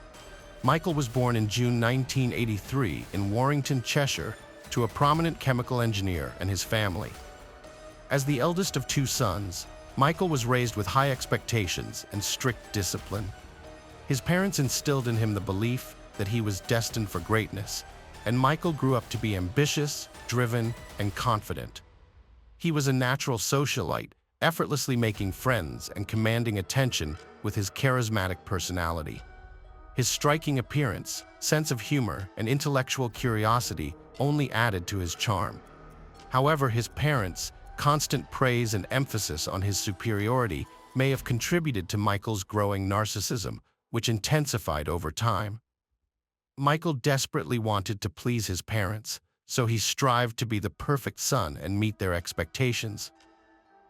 Michael was born in June 1983 in Warrington, Cheshire, to a prominent chemical engineer and his family. As the eldest of 2 sons, Michael was raised with high expectations and strict discipline. His parents instilled in him the belief that he was destined for greatness, and Michael grew up to be ambitious, driven, and confident. He was a natural socialite, effortlessly making friends and commanding attention with his charismatic personality. His striking appearance, sense of humor, and intellectual curiosity only added to his charm. However, his parents' constant praise and emphasis on his superiority may have contributed to Michael's growing narcissism, which intensified over time. Michael desperately wanted to please his parents, so he strived to be the perfect son and meet their expectations.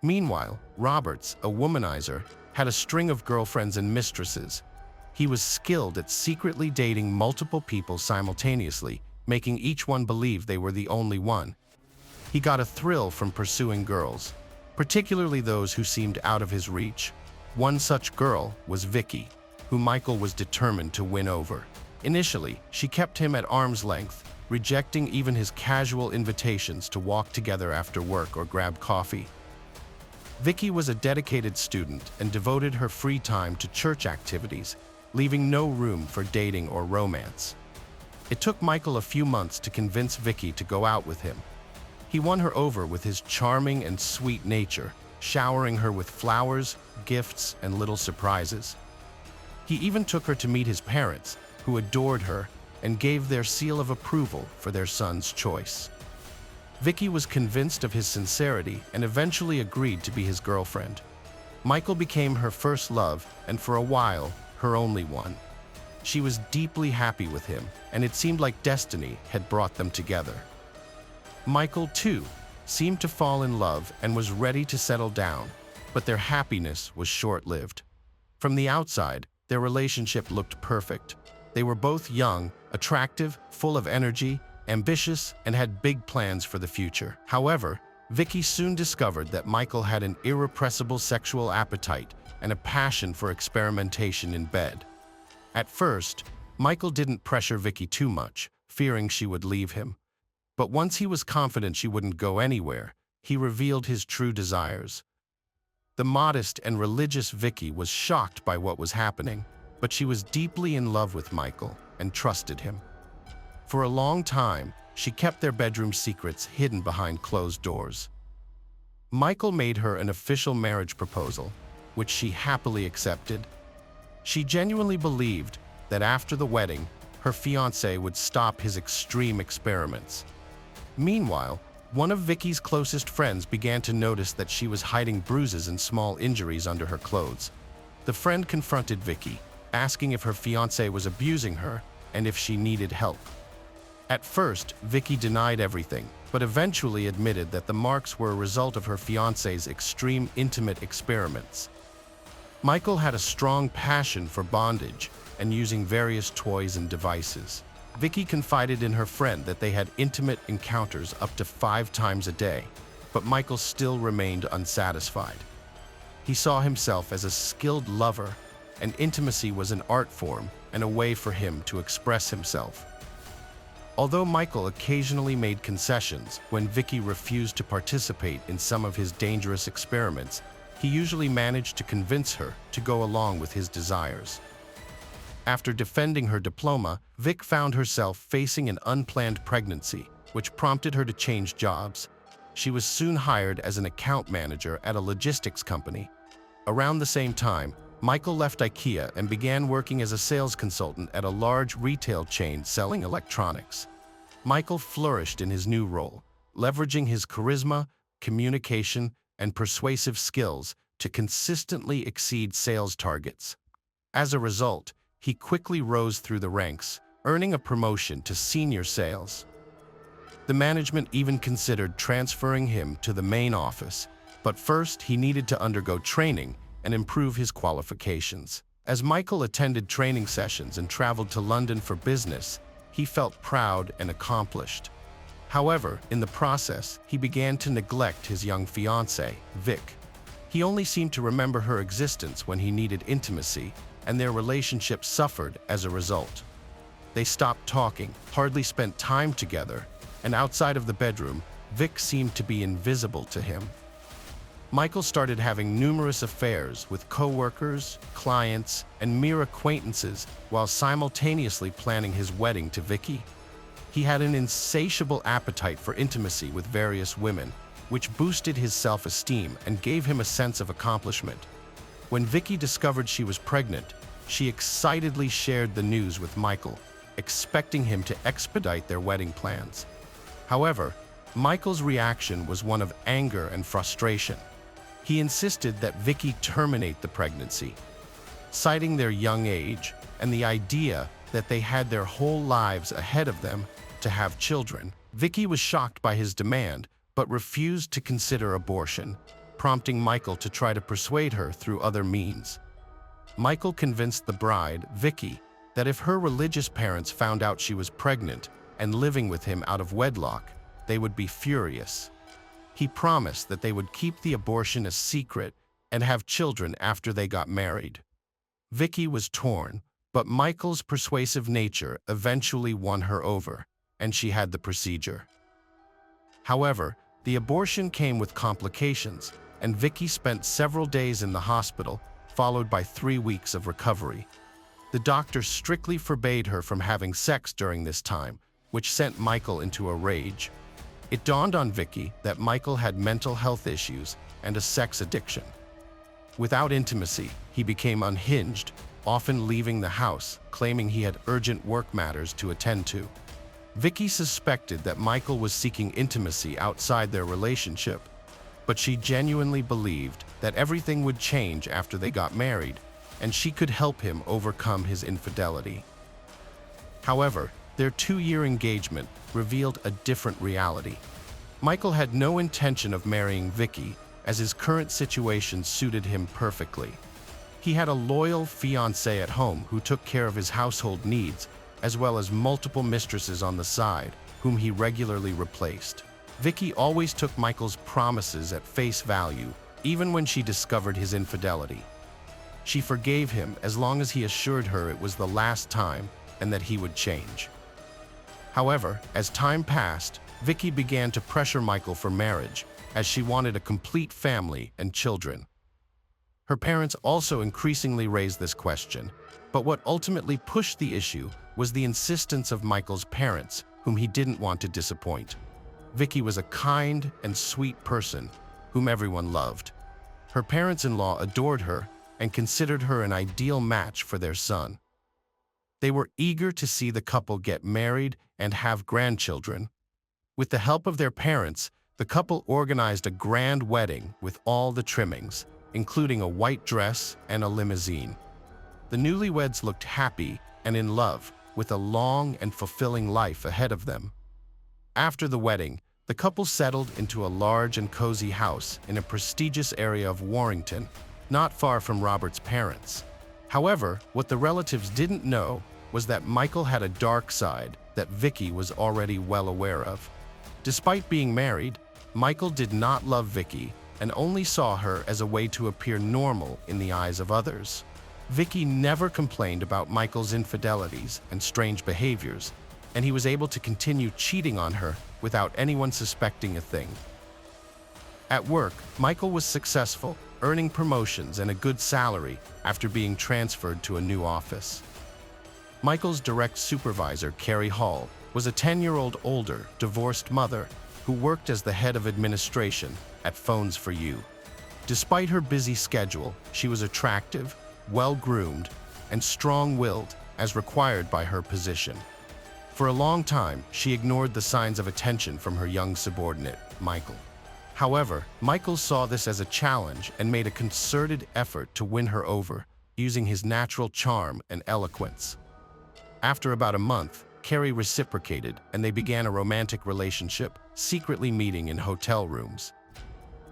Meanwhile, Roberts, a womanizer, had a string of girlfriends and mistresses. He was skilled at secretly dating multiple people simultaneously, making each one believe they were the only one. He got a thrill from pursuing girls, particularly those who seemed out of his reach. One such girl was Vicky, who Michael was determined to win over. Initially, she kept him at arm's length, rejecting even his casual invitations to walk together after work or grab coffee. Vicky was a dedicated student and devoted her free time to church activities, leaving no room for dating or romance. It took Michael a few months to convince Vicky to go out with him. He won her over with his charming and sweet nature, showering her with flowers, gifts, and little surprises. He even took her to meet his parents, who adored her and gave their seal of approval for their son's choice. Vicky was convinced of his sincerity and eventually agreed to be his girlfriend. Michael became her first love and for a while, her only one. She was deeply happy with him, and it seemed like destiny had brought them together. Michael, too, seemed to fall in love and was ready to settle down, but their happiness was short-lived. From the outside, their relationship looked perfect. They were both young, attractive, full of energy, ambitious, and had big plans for the future. However, Vicky soon discovered that Michael had an irrepressible sexual appetite and a passion for experimentation in bed. At first, Michael didn't pressure Vicky too much, fearing she would leave him. But once he was confident she wouldn't go anywhere, he revealed his true desires. The modest and religious Vicky was shocked by what was happening, but she was deeply in love with Michael and trusted him. For a long time, she kept their bedroom secrets hidden behind closed doors. Michael made her an official marriage proposal, which she happily accepted. She genuinely believed that after the wedding, her fiancé would stop his extreme experiments. Meanwhile, one of Vicky's closest friends began to notice that she was hiding bruises and small injuries under her clothes. The friend confronted Vicky, asking if her fiancé was abusing her and if she needed help. At first, Vicky denied everything, but eventually admitted that the marks were a result of her fiancé's extreme intimate experiments. Michael had a strong passion for bondage and using various toys and devices. Vicky confided in her friend that they had intimate encounters up to 5 times a day, but Michael still remained unsatisfied. He saw himself as a skilled lover, and intimacy was an art form and a way for him to express himself. Although Michael occasionally made concessions when Vicky refused to participate in some of his dangerous experiments, he usually managed to convince her to go along with his desires. After defending her diploma, Vic found herself facing an unplanned pregnancy, which prompted her to change jobs. She was soon hired as an account manager at a logistics company. Around the same time, Michael left IKEA and began working as a sales consultant at a large retail chain selling electronics. Michael flourished in his new role, leveraging his charisma, communication, and persuasive skills to consistently exceed sales targets. As a result, he quickly rose through the ranks, earning a promotion to senior sales. The management even considered transferring him to the main office, but first he needed to undergo training and improve his qualifications. As Michael attended training sessions and traveled to London for business, he felt proud and accomplished. However, in the process, he began to neglect his young fiancée, Vic. He only seemed to remember her existence when he needed intimacy, and their relationship suffered as a result. They stopped talking, hardly spent time together, and outside of the bedroom, Vic seemed to be invisible to him. Michael started having numerous affairs with co-workers, clients, and mere acquaintances while simultaneously planning his wedding to Vicky. He had an insatiable appetite for intimacy with various women, which boosted his self-esteem and gave him a sense of accomplishment. When Vicky discovered she was pregnant, she excitedly shared the news with Michael, expecting him to expedite their wedding plans. However, Michael's reaction was one of anger and frustration. He insisted that Vicky terminate the pregnancy, citing their young age and the idea that they had their whole lives ahead of them to have children. Vicky was shocked by his demand, but refused to consider abortion, prompting Michael to try to persuade her through other means. Michael convinced the bride, Vicky, that if her religious parents found out she was pregnant and living with him out of wedlock, they would be furious. He promised that they would keep the abortion a secret and have children after they got married. Vicky was torn, but Michael's persuasive nature eventually won her over, and she had the procedure. However, the abortion came with complications, and Vicky spent several days in the hospital, followed by 3 weeks of recovery. The doctor strictly forbade her from having sex during this time, which sent Michael into a rage. It dawned on Vicky that Michael had mental health issues and a sex addiction. Without intimacy, he became unhinged, often leaving the house, claiming he had urgent work matters to attend to. Vicky suspected that Michael was seeking intimacy outside their relationship, but she genuinely believed that everything would change after they got married, and she could help him overcome his infidelity. However, their 2-year engagement revealed a different reality. Michael had no intention of marrying Vicky, as his current situation suited him perfectly. He had a loyal fiancée at home who took care of his household needs, as well as multiple mistresses on the side, whom he regularly replaced. Vicky always took Michael's promises at face value, even when she discovered his infidelity. She forgave him as long as he assured her it was the last time and that he would change. However, as time passed, Vicky began to pressure Michael for marriage, as she wanted a complete family and children. Her parents also increasingly raised this question, but what ultimately pushed the issue was the insistence of Michael's parents, whom he didn't want to disappoint. Vicky was a kind and sweet person whom everyone loved. Her parents-in-law adored her and considered her an ideal match for their son. They were eager to see the couple get married and have grandchildren. With the help of their parents, the couple organized a grand wedding with all the trimmings, including a white dress and a limousine. The newlyweds looked happy and in love, with a long and fulfilling life ahead of them. After the wedding, the couple settled into a large and cozy house in a prestigious area of Warrington, not far from Robert's parents. However, what the relatives didn't know was that Michael had a dark side that Vicky was already well aware of. Despite being married, Michael did not love Vicky and only saw her as a way to appear normal in the eyes of others. Vicky never complained about Michael's infidelities and strange behaviors, and he was able to continue cheating on her without anyone suspecting a thing. At work, Michael was successful, earning promotions and a good salary after being transferred to a new office. Michael's direct supervisor, Carrie Hall, was a 10-year-old older, divorced mother who worked as the head of administration at Phones for You. Despite her busy schedule, she was attractive, well-groomed, and strong-willed as required by her position. For a long time, she ignored the signs of attention from her young subordinate, Michael. However, Michael saw this as a challenge and made a concerted effort to win her over, using his natural charm and eloquence. After about a month, Carrie reciprocated and they began a romantic relationship, secretly meeting in hotel rooms.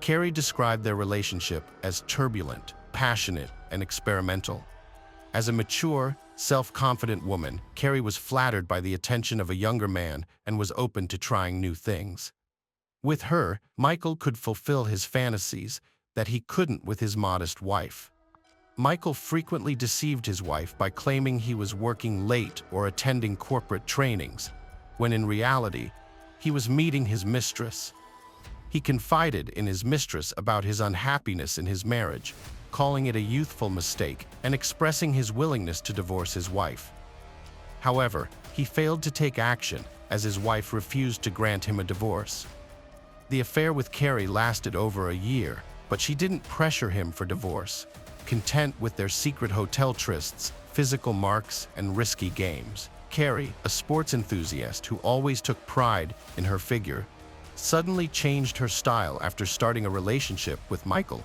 Carrie described their relationship as turbulent, passionate, and experimental. As a mature, self-confident woman, Carrie was flattered by the attention of a younger man and was open to trying new things. With her, Michael could fulfill his fantasies that he couldn't with his modest wife. Michael frequently deceived his wife by claiming he was working late or attending corporate trainings, when in reality, he was meeting his mistress. He confided in his mistress about his unhappiness in his marriage, calling it a youthful mistake and expressing his willingness to divorce his wife. However, he failed to take action as his wife refused to grant him a divorce. The affair with Carrie lasted over a year, but she didn't pressure him for divorce, content with their secret hotel trysts, physical marks, and risky games. Carrie, a sports enthusiast who always took pride in her figure, suddenly changed her style after starting a relationship with Michael.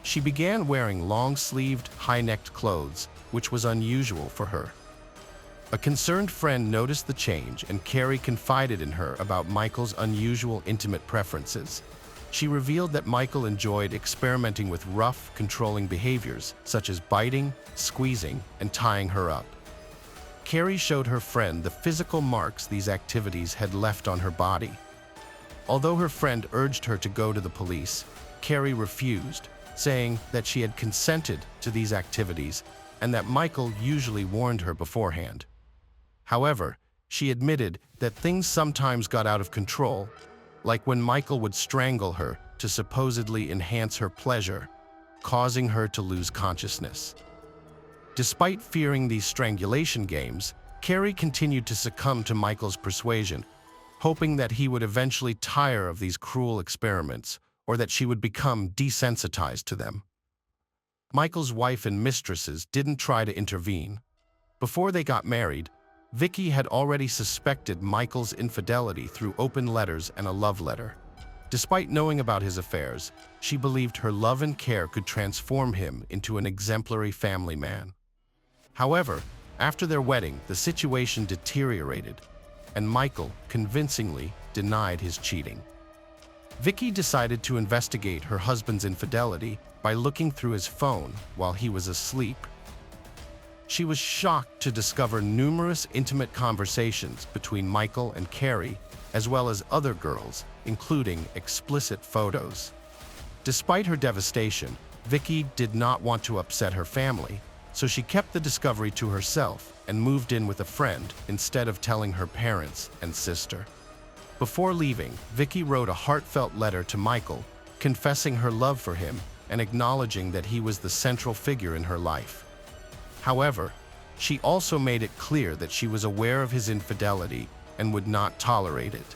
She began wearing long-sleeved, high-necked clothes, which was unusual for her. A concerned friend noticed the change, and Carrie confided in her about Michael's unusual intimate preferences. She revealed that Michael enjoyed experimenting with rough, controlling behaviors, such as biting, squeezing, and tying her up. Carrie showed her friend the physical marks these activities had left on her body. Although her friend urged her to go to the police, Carrie refused, saying that she had consented to these activities and that Michael usually warned her beforehand. However, she admitted that things sometimes got out of control, like when Michael would strangle her to supposedly enhance her pleasure, causing her to lose consciousness. Despite fearing these strangulation games, Carrie continued to succumb to Michael's persuasion, hoping that he would eventually tire of these cruel experiments or that she would become desensitized to them. Michael's wife and mistresses didn't try to intervene. Before they got married, Vicky had already suspected Michael's infidelity through open letters and a love letter. Despite knowing about his affairs, she believed her love and care could transform him into an exemplary family man. However, after their wedding, the situation deteriorated, and Michael convincingly denied his cheating. Vicky decided to investigate her husband's infidelity by looking through his phone while he was asleep. She was shocked to discover numerous intimate conversations between Michael and Carrie, as well as other girls, including explicit photos. Despite her devastation, Vicky did not want to upset her family, so she kept the discovery to herself and moved in with a friend instead of telling her parents and sister. Before leaving, Vicky wrote a heartfelt letter to Michael, confessing her love for him and acknowledging that he was the central figure in her life. However, she also made it clear that she was aware of his infidelity and would not tolerate it.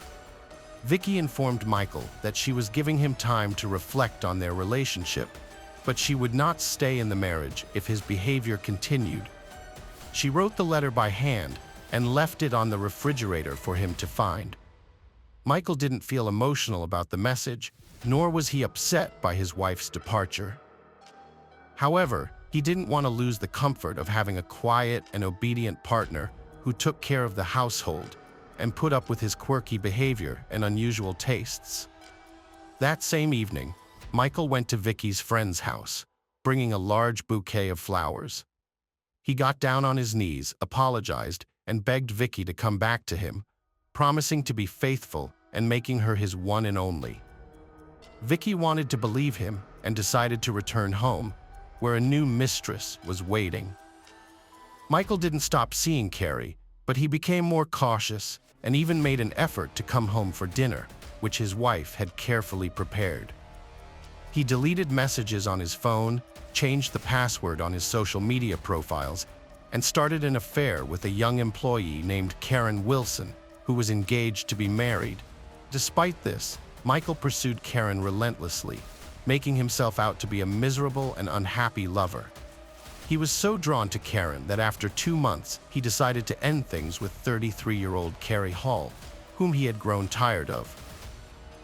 Vicky informed Michael that she was giving him time to reflect on their relationship, but she would not stay in the marriage if his behavior continued. She wrote the letter by hand and left it on the refrigerator for him to find. Michael didn't feel emotional about the message, nor was he upset by his wife's departure. However, he didn't want to lose the comfort of having a quiet and obedient partner who took care of the household and put up with his quirky behavior and unusual tastes. That same evening, Michael went to Vicky's friend's house, bringing a large bouquet of flowers. He got down on his knees, apologized, and begged Vicky to come back to him, promising to be faithful and making her his one and only. Vicky wanted to believe him and decided to return home, where a new mistress was waiting. Michael didn't stop seeing Carrie, but he became more cautious and even made an effort to come home for dinner, which his wife had carefully prepared. He deleted messages on his phone, changed the password on his social media profiles, and started an affair with a young employee named Karen Wilson, who was engaged to be married. Despite this, Michael pursued Karen relentlessly, making himself out to be a miserable and unhappy lover. He was so drawn to Karen that after 2 months, he decided to end things with 33-year-old Carrie Hall, whom he had grown tired of.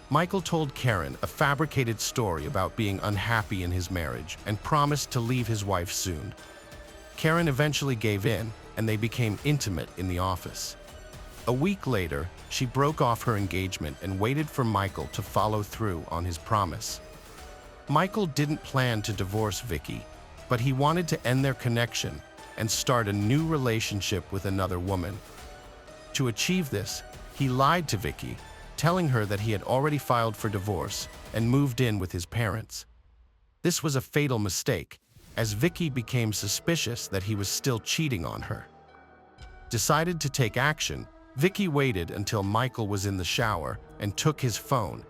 Michael told Karen a fabricated story about being unhappy in his marriage and promised to leave his wife soon. Karen eventually gave in, and they became intimate in the office. A week later, she broke off her engagement and waited for Michael to follow through on his promise. Michael didn't plan to divorce Vicky, but he wanted to end their connection and start a new relationship with another woman. To achieve this, he lied to Vicky, telling her that he had already filed for divorce and moved in with his parents. This was a fatal mistake, as Vicky became suspicious that he was still cheating on her. Decided to take action, Vicky waited until Michael was in the shower and took his phone,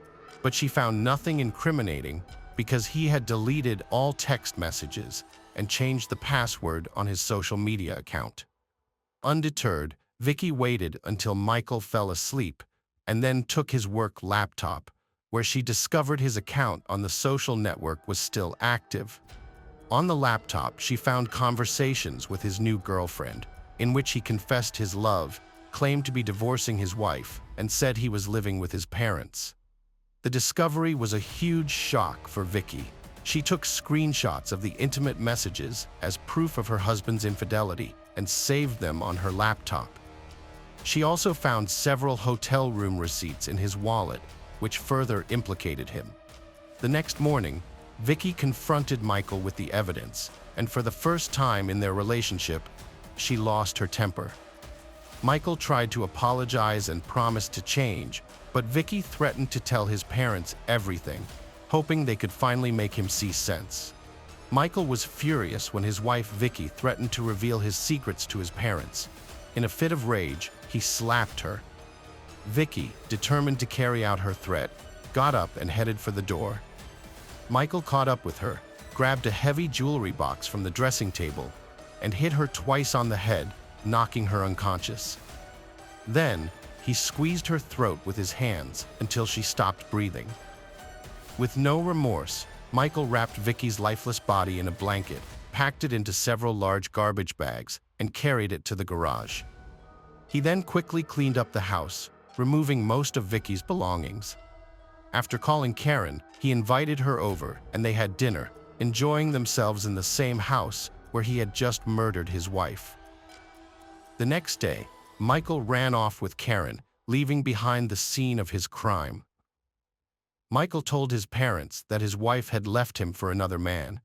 but she found nothing incriminating because he had deleted all text messages and changed the password on his social media account. Undeterred, Vicky waited until Michael fell asleep and then took his work laptop, where she discovered his account on the social network was still active. On the laptop, she found conversations with his new girlfriend, in which he confessed his love, claimed to be divorcing his wife, and said he was living with his parents. The discovery was a huge shock for Vicky. She took screenshots of the intimate messages as proof of her husband's infidelity and saved them on her laptop. She also found several hotel room receipts in his wallet, which further implicated him. The next morning, Vicky confronted Michael with the evidence, and for the first time in their relationship, she lost her temper. Michael tried to apologize and promised to change, but Vicky threatened to tell his parents everything, hoping they could finally make him see sense. Michael was furious when his wife Vicky threatened to reveal his secrets to his parents. In a fit of rage, he slapped her. Vicky, determined to carry out her threat, got up and headed for the door. Michael caught up with her, grabbed a heavy jewelry box from the dressing table, and hit her twice on the head, knocking her unconscious. Then, he squeezed her throat with his hands until she stopped breathing. With no remorse, Michael wrapped Vicky's lifeless body in a blanket, packed it into several large garbage bags, and carried it to the garage. He then quickly cleaned up the house, removing most of Vicky's belongings. After calling Karen, he invited her over and they had dinner, enjoying themselves in the same house where he had just murdered his wife. The next day, Michael ran off with Karen, leaving behind the scene of his crime. Michael told his parents that his wife had left him for another man.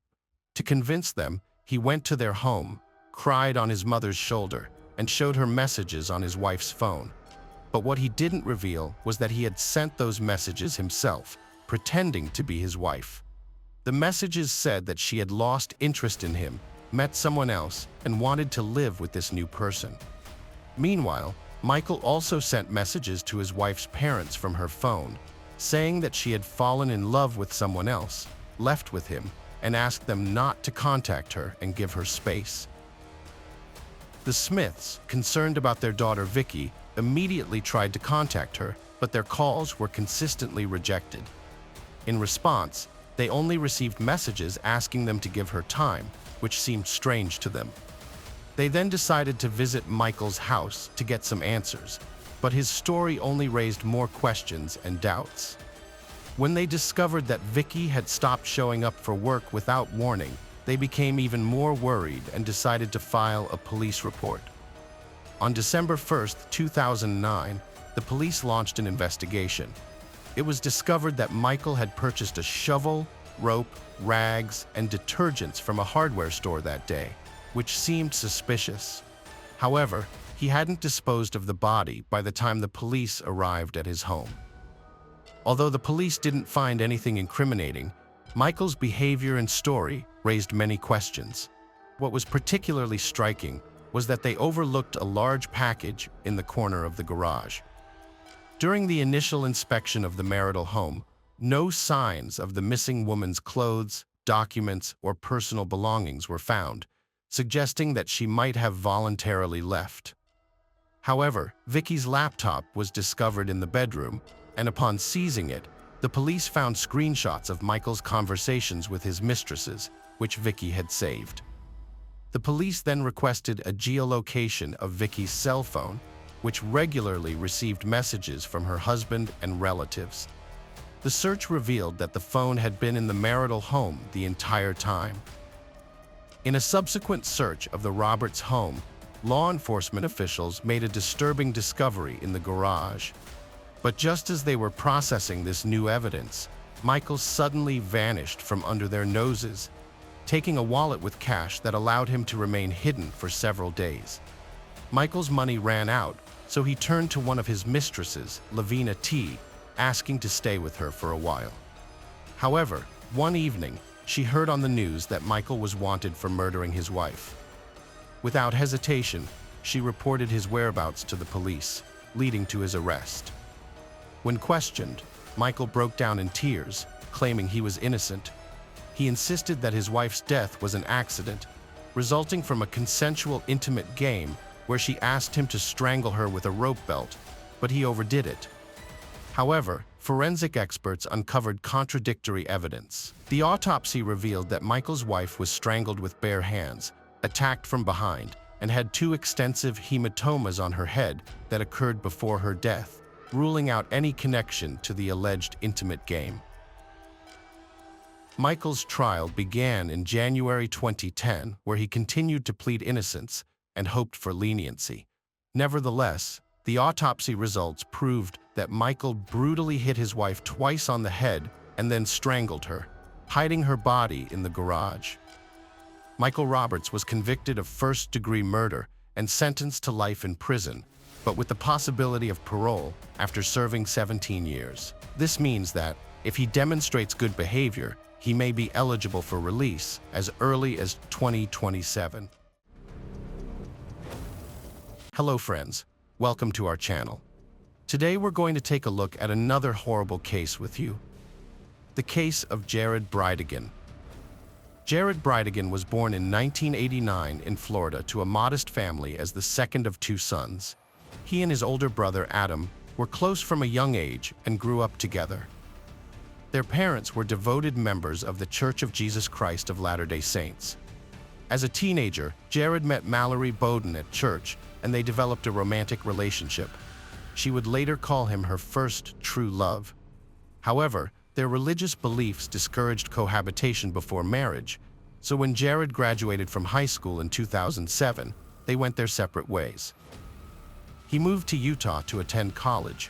To convince them, he went to their home, cried on his mother's shoulder, and showed her messages on his wife's phone. But what he didn't reveal was that he had sent those messages himself, pretending to be his wife. The messages said that she had lost interest in him, met someone else, and wanted to live with this new person. Meanwhile, Michael also sent messages to his wife's parents from her phone, saying that she had fallen in love with someone else, left with him, and asked them not to contact her and give her space. The Smiths, concerned about their daughter Vicky, immediately tried to contact her, but their calls were consistently rejected. In response, they only received messages asking them to give her time, which seemed strange to them. They then decided to visit Michael's house to get some answers, but his story only raised more questions and doubts. When they discovered that Vicky had stopped showing up for work without warning, they became even more worried and decided to file a police report. On December 1, 2009, the police launched an investigation. It was discovered that Michael had purchased a shovel, rope, rags, and detergents from a hardware store that day, which seemed suspicious. However, he hadn't disposed of the body by the time the police arrived at his home. Although the police didn't find anything incriminating, Michael's behavior and story raised many questions. What was particularly striking was that they overlooked a large package in the corner of the garage. During the initial inspection of the marital home, no signs of the missing woman's clothes, documents, or personal belongings were found, suggesting that she might have voluntarily left. However, Vicky's laptop was discovered in the bedroom, and upon seizing it, the police found screenshots of Michael's conversations with his mistresses, which Vicky had saved. The police then requested a geolocation of Vicky's cell phone, which regularly received messages from her husband and relatives. The search revealed that the phone had been in the marital home the entire time. In a subsequent search of the Roberts home, law enforcement officials made a disturbing discovery in the garage. But just as they were processing this new evidence, Michael suddenly vanished from under their noses, taking a wallet with cash that allowed him to remain hidden for several days. Michael's money ran out, so he turned to one of his mistresses, Lavina T., asking to stay with her for a while. However, one evening, she heard on the news that Michael was wanted for murdering his wife. Without hesitation, she reported his whereabouts to the police, leading to his arrest. When questioned, Michael broke down in tears, claiming he was innocent. He insisted that his wife's death was an accident, resulting from a consensual intimate game where she asked him to strangle her with a rope belt, but he overdid it. However, forensic experts uncovered contradictory evidence. The autopsy revealed that Michael's wife was strangled with bare hands, attacked from behind, and had 2 extensive hematomas on her head that occurred before her death, ruling out any connection to the alleged intimate game. Michael's trial began in January 2010, where he continued to plead innocence and hoped for leniency. Nevertheless, the autopsy results proved that Michael brutally hit his wife twice on the head and then strangled her, hiding her body in the garage. Michael Roberts was convicted of first-degree murder and sentenced to life in prison, but with the possibility of parole after serving 17 years. This means that, if he demonstrates good behavior, he may be eligible for release as early as 2027. Hello friends, welcome to our channel. Today we're going to take a look at another horrible case with you. The case of Jared Bridegan. Jared Bridegan was born in 1989 in Florida to a modest family as the second of 2 sons. He and his older brother Adam were close from a young age and grew up together. Their parents were devoted members of the Church of Jesus Christ of Latter-day Saints. As a teenager, Jared met Mallory Bowden at church, and they developed a romantic relationship. She would later call him her first true love. However, their religious beliefs discouraged cohabitation before marriage, so when Jared graduated from high school in 2007, they went their separate ways. He moved to Utah to attend college.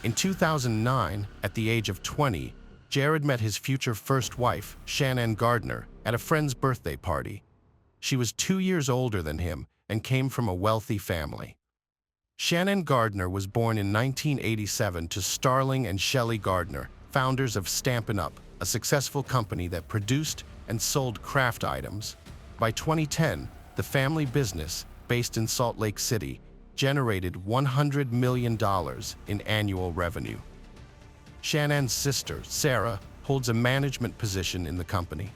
In 2009, at the age of 20, Jared met his future first wife, Shannon Gardner, at a friend's birthday party. She was 2 years older than him and came from a wealthy family. Shannon Gardner was born in 1987 to Starling and Shelley Gardner, founders of Stampin' Up!, a successful company that produced and sold craft items. By 2010, the family business, based in Salt Lake City, generated $100 million in annual revenue. Shannon's sister, Sarah, holds a management position in the company.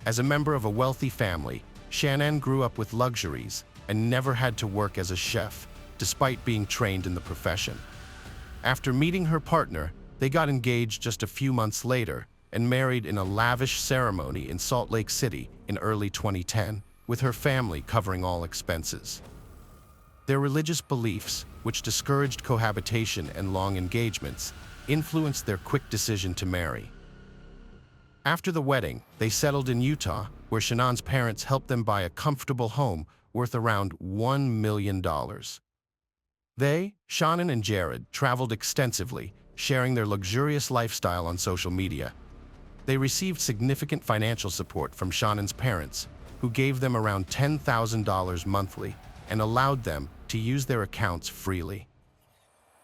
As a member of a wealthy family, Shannon grew up with luxuries and never had to work as a chef, despite being trained in the profession. After meeting her partner, they got engaged just a few months later and married in a lavish ceremony in Salt Lake City in early 2010, with her family covering all expenses. Their religious beliefs, which discouraged cohabitation and long engagements, influenced their quick decision to marry. After the wedding, they settled in Utah, where Shannon's parents helped them buy a comfortable home worth around $1 million. They, Shannon and Jared, traveled extensively, sharing their luxurious lifestyle on social media. They received significant financial support from Shannon's parents, who gave them around $10,000 monthly and allowed them to use their accounts freely.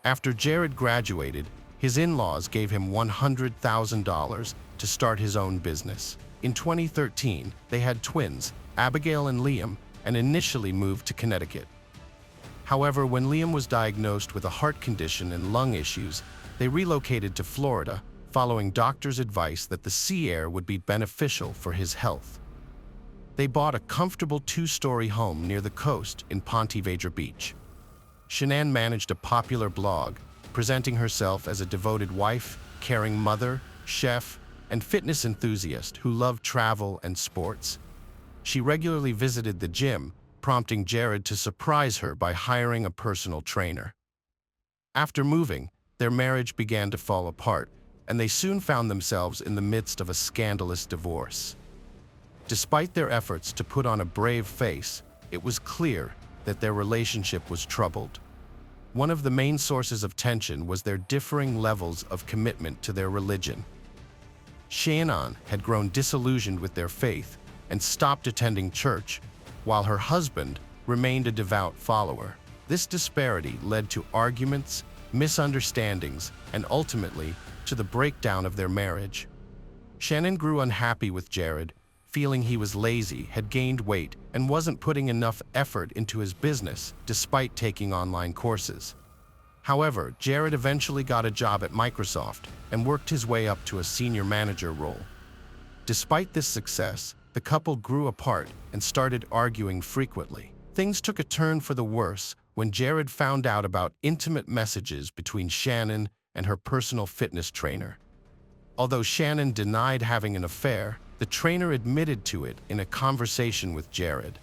After Jared graduated, his in-laws gave him $100,000 to start his own business. In 2013, they had twins, Abigail and Liam, and initially moved to Connecticut. However, when Liam was diagnosed with a heart condition and lung issues, they relocated to Florida, following doctors' advice that the sea air would be beneficial for his health. They bought a comfortable 2-story home near the coast in Ponte Vedra Beach. Shannon managed a popular blog, presenting herself as a devoted wife, caring mother, chef, and fitness enthusiast who loved travel and sports. She regularly visited the gym, prompting Jared to surprise her by hiring a personal trainer. After moving, their marriage began to fall apart, and they soon found themselves in the midst of a scandalous divorce. Despite their efforts to put on a brave face, it was clear that their relationship was troubled. One of the main sources of tension was their differing levels of commitment to their religion. Shannon had grown disillusioned with their faith and stopped attending church, while her husband remained a devout follower. This disparity led to arguments, misunderstandings, and ultimately to the breakdown of their marriage. Shannon grew unhappy with Jared, feeling he was lazy, had gained weight, and wasn't putting enough effort into his business despite taking online courses. However, Jared eventually got a job at Microsoft and worked his way up to a senior manager role. Despite this success, the couple grew apart and started arguing frequently. Things took a turn for the worse when Jared found out about intimate messages between Shannon and her personal fitness trainer. Although Shannon denied having an affair, the trainer admitted to it in a conversation with Jared.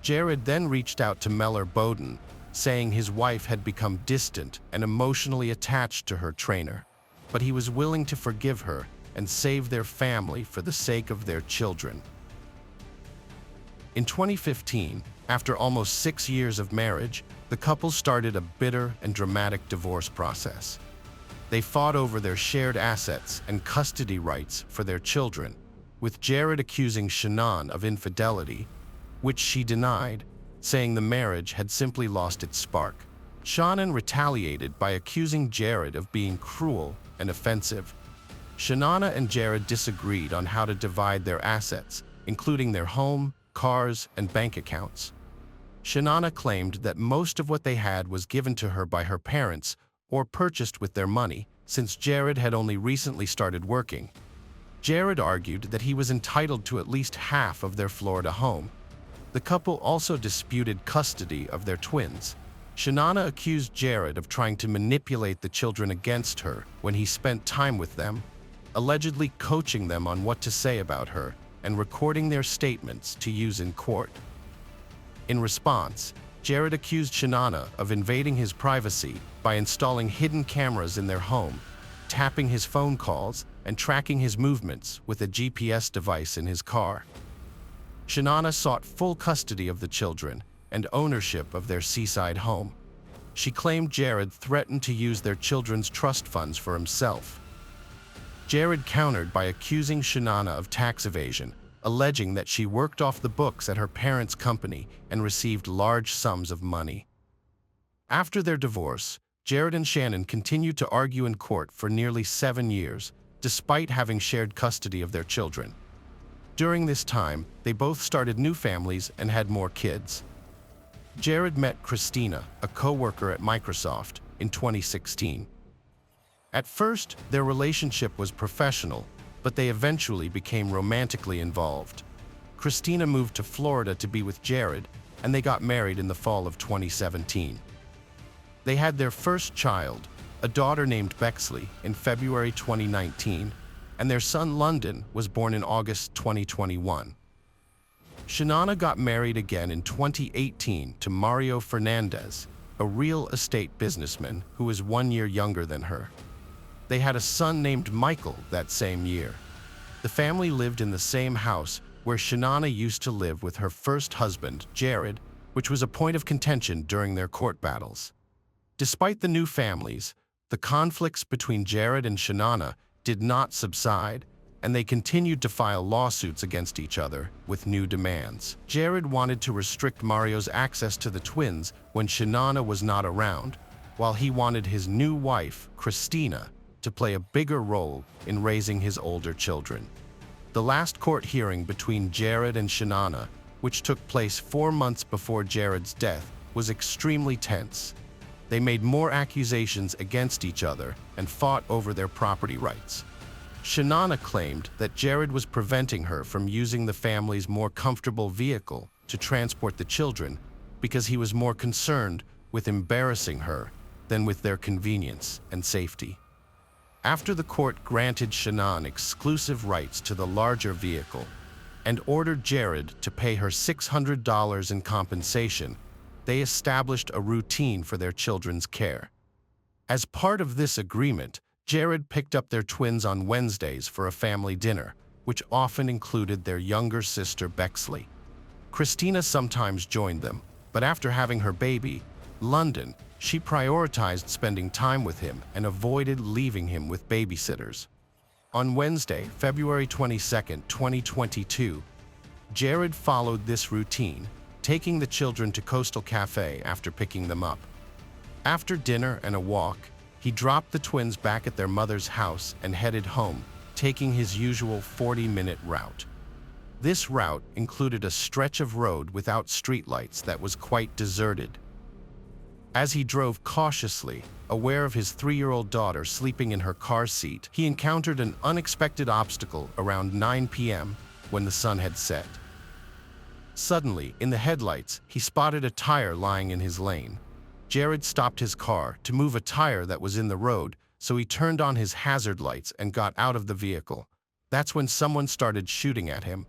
Jared then reached out to Mellor Bowden, saying his wife had become distant and emotionally attached to her trainer, but he was willing to forgive her and save their family for the sake of their children. In 2015, after almost 6 years of marriage, the couple started a bitter and dramatic divorce process. They fought over their shared assets and custody rights for their children, with Jared accusing Shannon of infidelity, which she denied, saying the marriage had simply lost its spark. Shannon retaliated by accusing Jared of being cruel and offensive. Shannon and Jared disagreed on how to divide their assets, including their home, cars, and bank accounts. Shannon claimed that most of what they had was given to her by her parents or purchased with their money, since Jared had only recently started working. Jared argued that he was entitled to at least half of their Florida home. The couple also disputed custody of their twins. Shannon accused Jared of trying to manipulate the children against her when he spent time with them, allegedly coaching them on what to say about her and recording their statements to use in court. In response, Jared accused Shannon of invading his privacy by installing hidden cameras in their home, tapping his phone calls, and tracking his movements with a GPS device in his car. Shannon sought full custody of the children and ownership of their seaside home. She claimed Jared threatened to use their children's trust funds for himself. Jared countered by accusing Shannon of tax evasion, alleging that she worked off the books at her parents' company and received large sums of money. After their divorce, Jared and Shannon continued to argue in court for nearly 7 years, despite having shared custody of their children. During this time, they both started new families and had more kids. Jared met Christina, a co-worker at Microsoft, in 2016. At first, their relationship was professional, but they eventually became romantically involved. Christina moved to Florida to be with Jared, and they got married in the fall of 2017. They had their first child, a daughter named Bexley, in February 2019, and their son London was born in August 2021. Shannon got married again in 2018 to Mario Fernandez, a real estate businessman who was 1 year younger than her. They had a son named Michael that same year. The family lived in the same house where Shannon used to live with her first husband, Jared, which was a point of contention during their court battles. Despite the new families, the conflicts between Jared and Shannon did not subside, and they continued to file lawsuits against each other with new demands. Jared wanted to restrict Mario's access to the twins when Shannon was not around, while he wanted his new wife, Christina, to play a bigger role in raising his older children. The last court hearing between Jared and Shannon, which took place 4 months before Jared's death, was extremely tense. They made more accusations against each other and fought over their property rights. Shannon claimed that Jared was preventing her from using the family's more comfortable vehicle to transport the children because he was more concerned with embarrassing her than with their convenience and safety. After the court granted Shannon exclusive rights to the larger vehicle and ordered Jared to pay her $600 in compensation, they established a routine for their children's care. As part of this agreement, Jared picked up their twins on Wednesdays for a family dinner, which often included their younger sister Bexley. Christina sometimes joined them, but after having her baby, London, she prioritized spending time with him and avoided leaving him with babysitters. On Wednesday, February 22, 2022, Jared followed this routine, taking the children to Coastal Cafe after picking them up. After dinner and a walk, he dropped the twins back at their mother's house and headed home, taking his usual 40-minute route. This route included a stretch of road without streetlights that was quite deserted. As he drove cautiously, aware of his 3-year-old daughter sleeping in her car seat, he encountered an unexpected obstacle around 9 p.m. when the sun had set. Suddenly, in the headlights, he spotted a tire lying in his lane. Jared stopped his car to move a tire that was in the road, so he turned on his hazard lights and got out of the vehicle. That's when someone started shooting at him.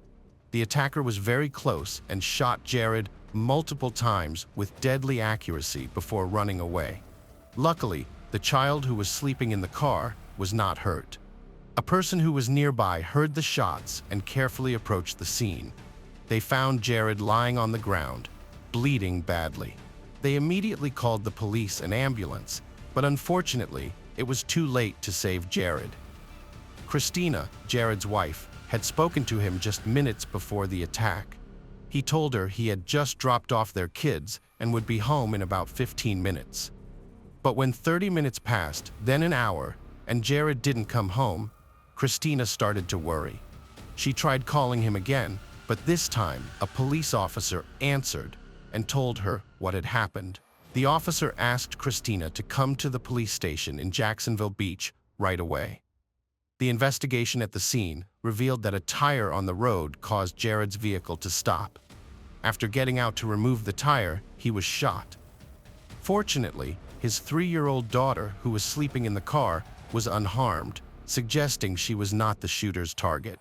The attacker was very close and shot Jared multiple times with deadly accuracy before running away. Luckily, the child who was sleeping in the car was not hurt. A person who was nearby heard the shots and carefully approached the scene. They found Jared lying on the ground, bleeding badly. They immediately called the police and ambulance, but unfortunately, it was too late to save Jared. Christina, Jared's wife, had spoken to him just minutes before the attack. He told her he had just dropped off their kids and would be home in about 15 minutes. But when 30 minutes passed, then an hour, and Jared didn't come home, Christina started to worry. She tried calling him again, but this time a police officer answered and told her what had happened. The officer asked Christina to come to the police station in Jacksonville Beach right away. The investigation at the scene revealed that a tire on the road caused Jared's vehicle to stop. After getting out to remove the tire, he was shot. Fortunately, his 3-year-old daughter, who was sleeping in the car, was unharmed, suggesting she was not the shooter's target.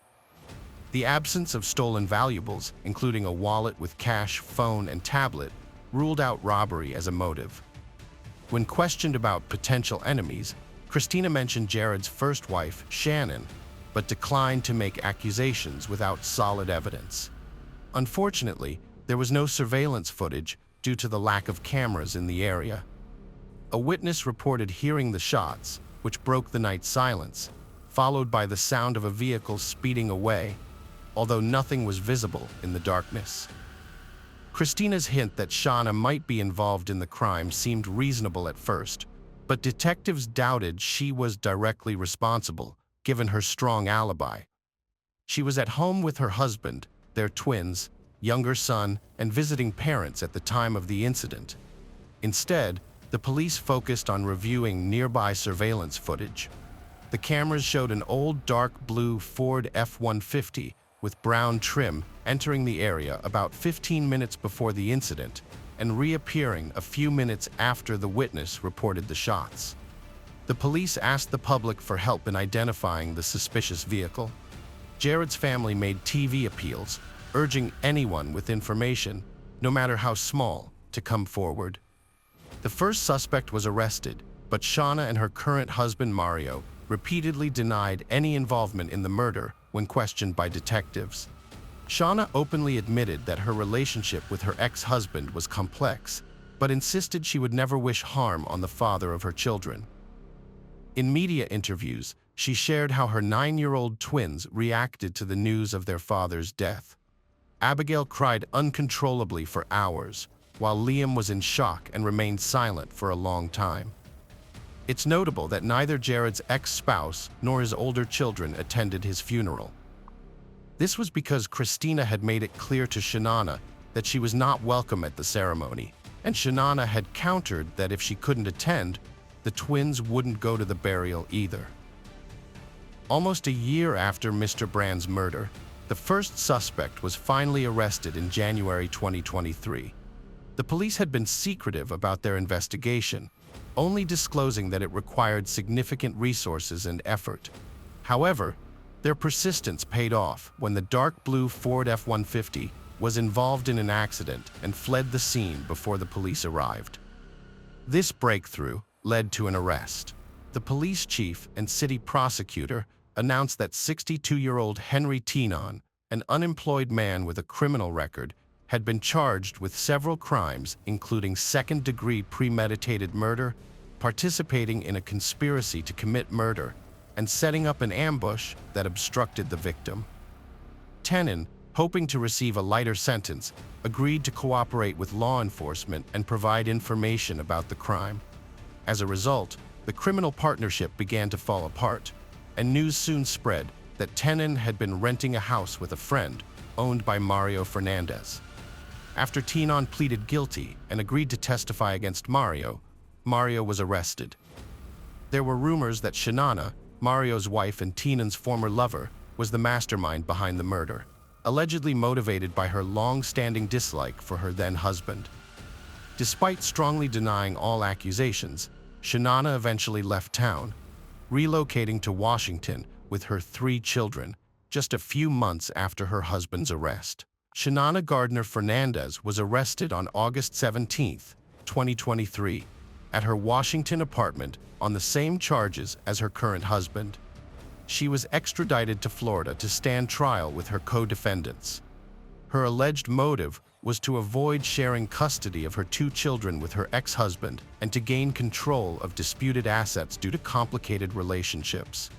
The absence of stolen valuables, including a wallet with cash, phone, and tablet, ruled out robbery as a motive. When questioned about potential enemies, Christina mentioned Jared's first wife, Shannon, but declined to make accusations without solid evidence. Unfortunately, there was no surveillance footage due to the lack of cameras in the area. A witness reported hearing the shots, which broke the night's silence, followed by the sound of a vehicle speeding away, although nothing was visible in the darkness. Christina's hint that Shauna might be involved in the crime seemed reasonable at first, but detectives doubted she was directly responsible, given her strong alibi. She was at home with her husband, their twins, younger son, and visiting parents at the time of the incident. Instead, the police focused on reviewing nearby surveillance footage. The cameras showed an old dark blue Ford F-150 with brown trim entering the area about 15 minutes before the incident and reappearing a few minutes after the witness reported the shots. The police asked the public for help in identifying the suspicious vehicle. Jared's family made TV appeals, urging anyone with information, no matter how small, to come forward. The first suspect was arrested, but Shauna and her current husband Mario repeatedly denied any involvement in the murder when questioned by detectives. Shauna openly admitted that her relationship with her ex-husband was complex, but insisted she would never wish harm on the father of her children. In media interviews, she shared how her 9-year-old twins reacted to the news of their father's death. Abigail cried uncontrollably for hours, while Liam was in shock and remained silent for a long time. It's notable that neither Jared's ex-spouse nor his older children attended his funeral. This was because Christina had made it clear to Shanana that she was not welcome at the ceremony, and Shanana had countered that if she couldn't attend, the twins wouldn't go to the burial either. Almost a year after Mr. Brand's murder, the first suspect was finally arrested in January 2023. The police had been secretive about their investigation, only disclosing that it required significant resources and effort. However, their persistence paid off when the dark blue Ford F-150 was involved in an accident and fled the scene before the police arrived. This breakthrough led to an arrest. The police chief and city prosecutor announced that 62-year-old Henry Teenon, an unemployed man with a criminal record, had been charged with several crimes, including second-degree premeditated murder, participating in a conspiracy to commit murder, and setting up an ambush that obstructed the victim. Teenon, hoping to receive a lighter sentence, agreed to cooperate with law enforcement and provide information about the crime. As a result, the criminal partnership began to fall apart, and news soon spread that Teenon had been renting a house with a friend owned by Mario Fernandez. After Tinon pleaded guilty and agreed to testify against Mario, Mario was arrested. There were rumors that Shanana, Mario's wife and Tinon's former lover, was the mastermind behind the murder, allegedly motivated by her long-standing dislike for her then-husband. Despite strongly denying all accusations, Shanana eventually left town, relocating to Washington with her 3 children, just a few months after her husband's arrest. Shanana Gardner Fernandez was arrested on August 17, 2023, at her Washington apartment on the same charges as her current husband. She was extradited to Florida to stand trial with her co-defendants. Her alleged motive was to avoid sharing custody of her 2 children with her ex-husband and to gain control of disputed assets due to complicated relationships.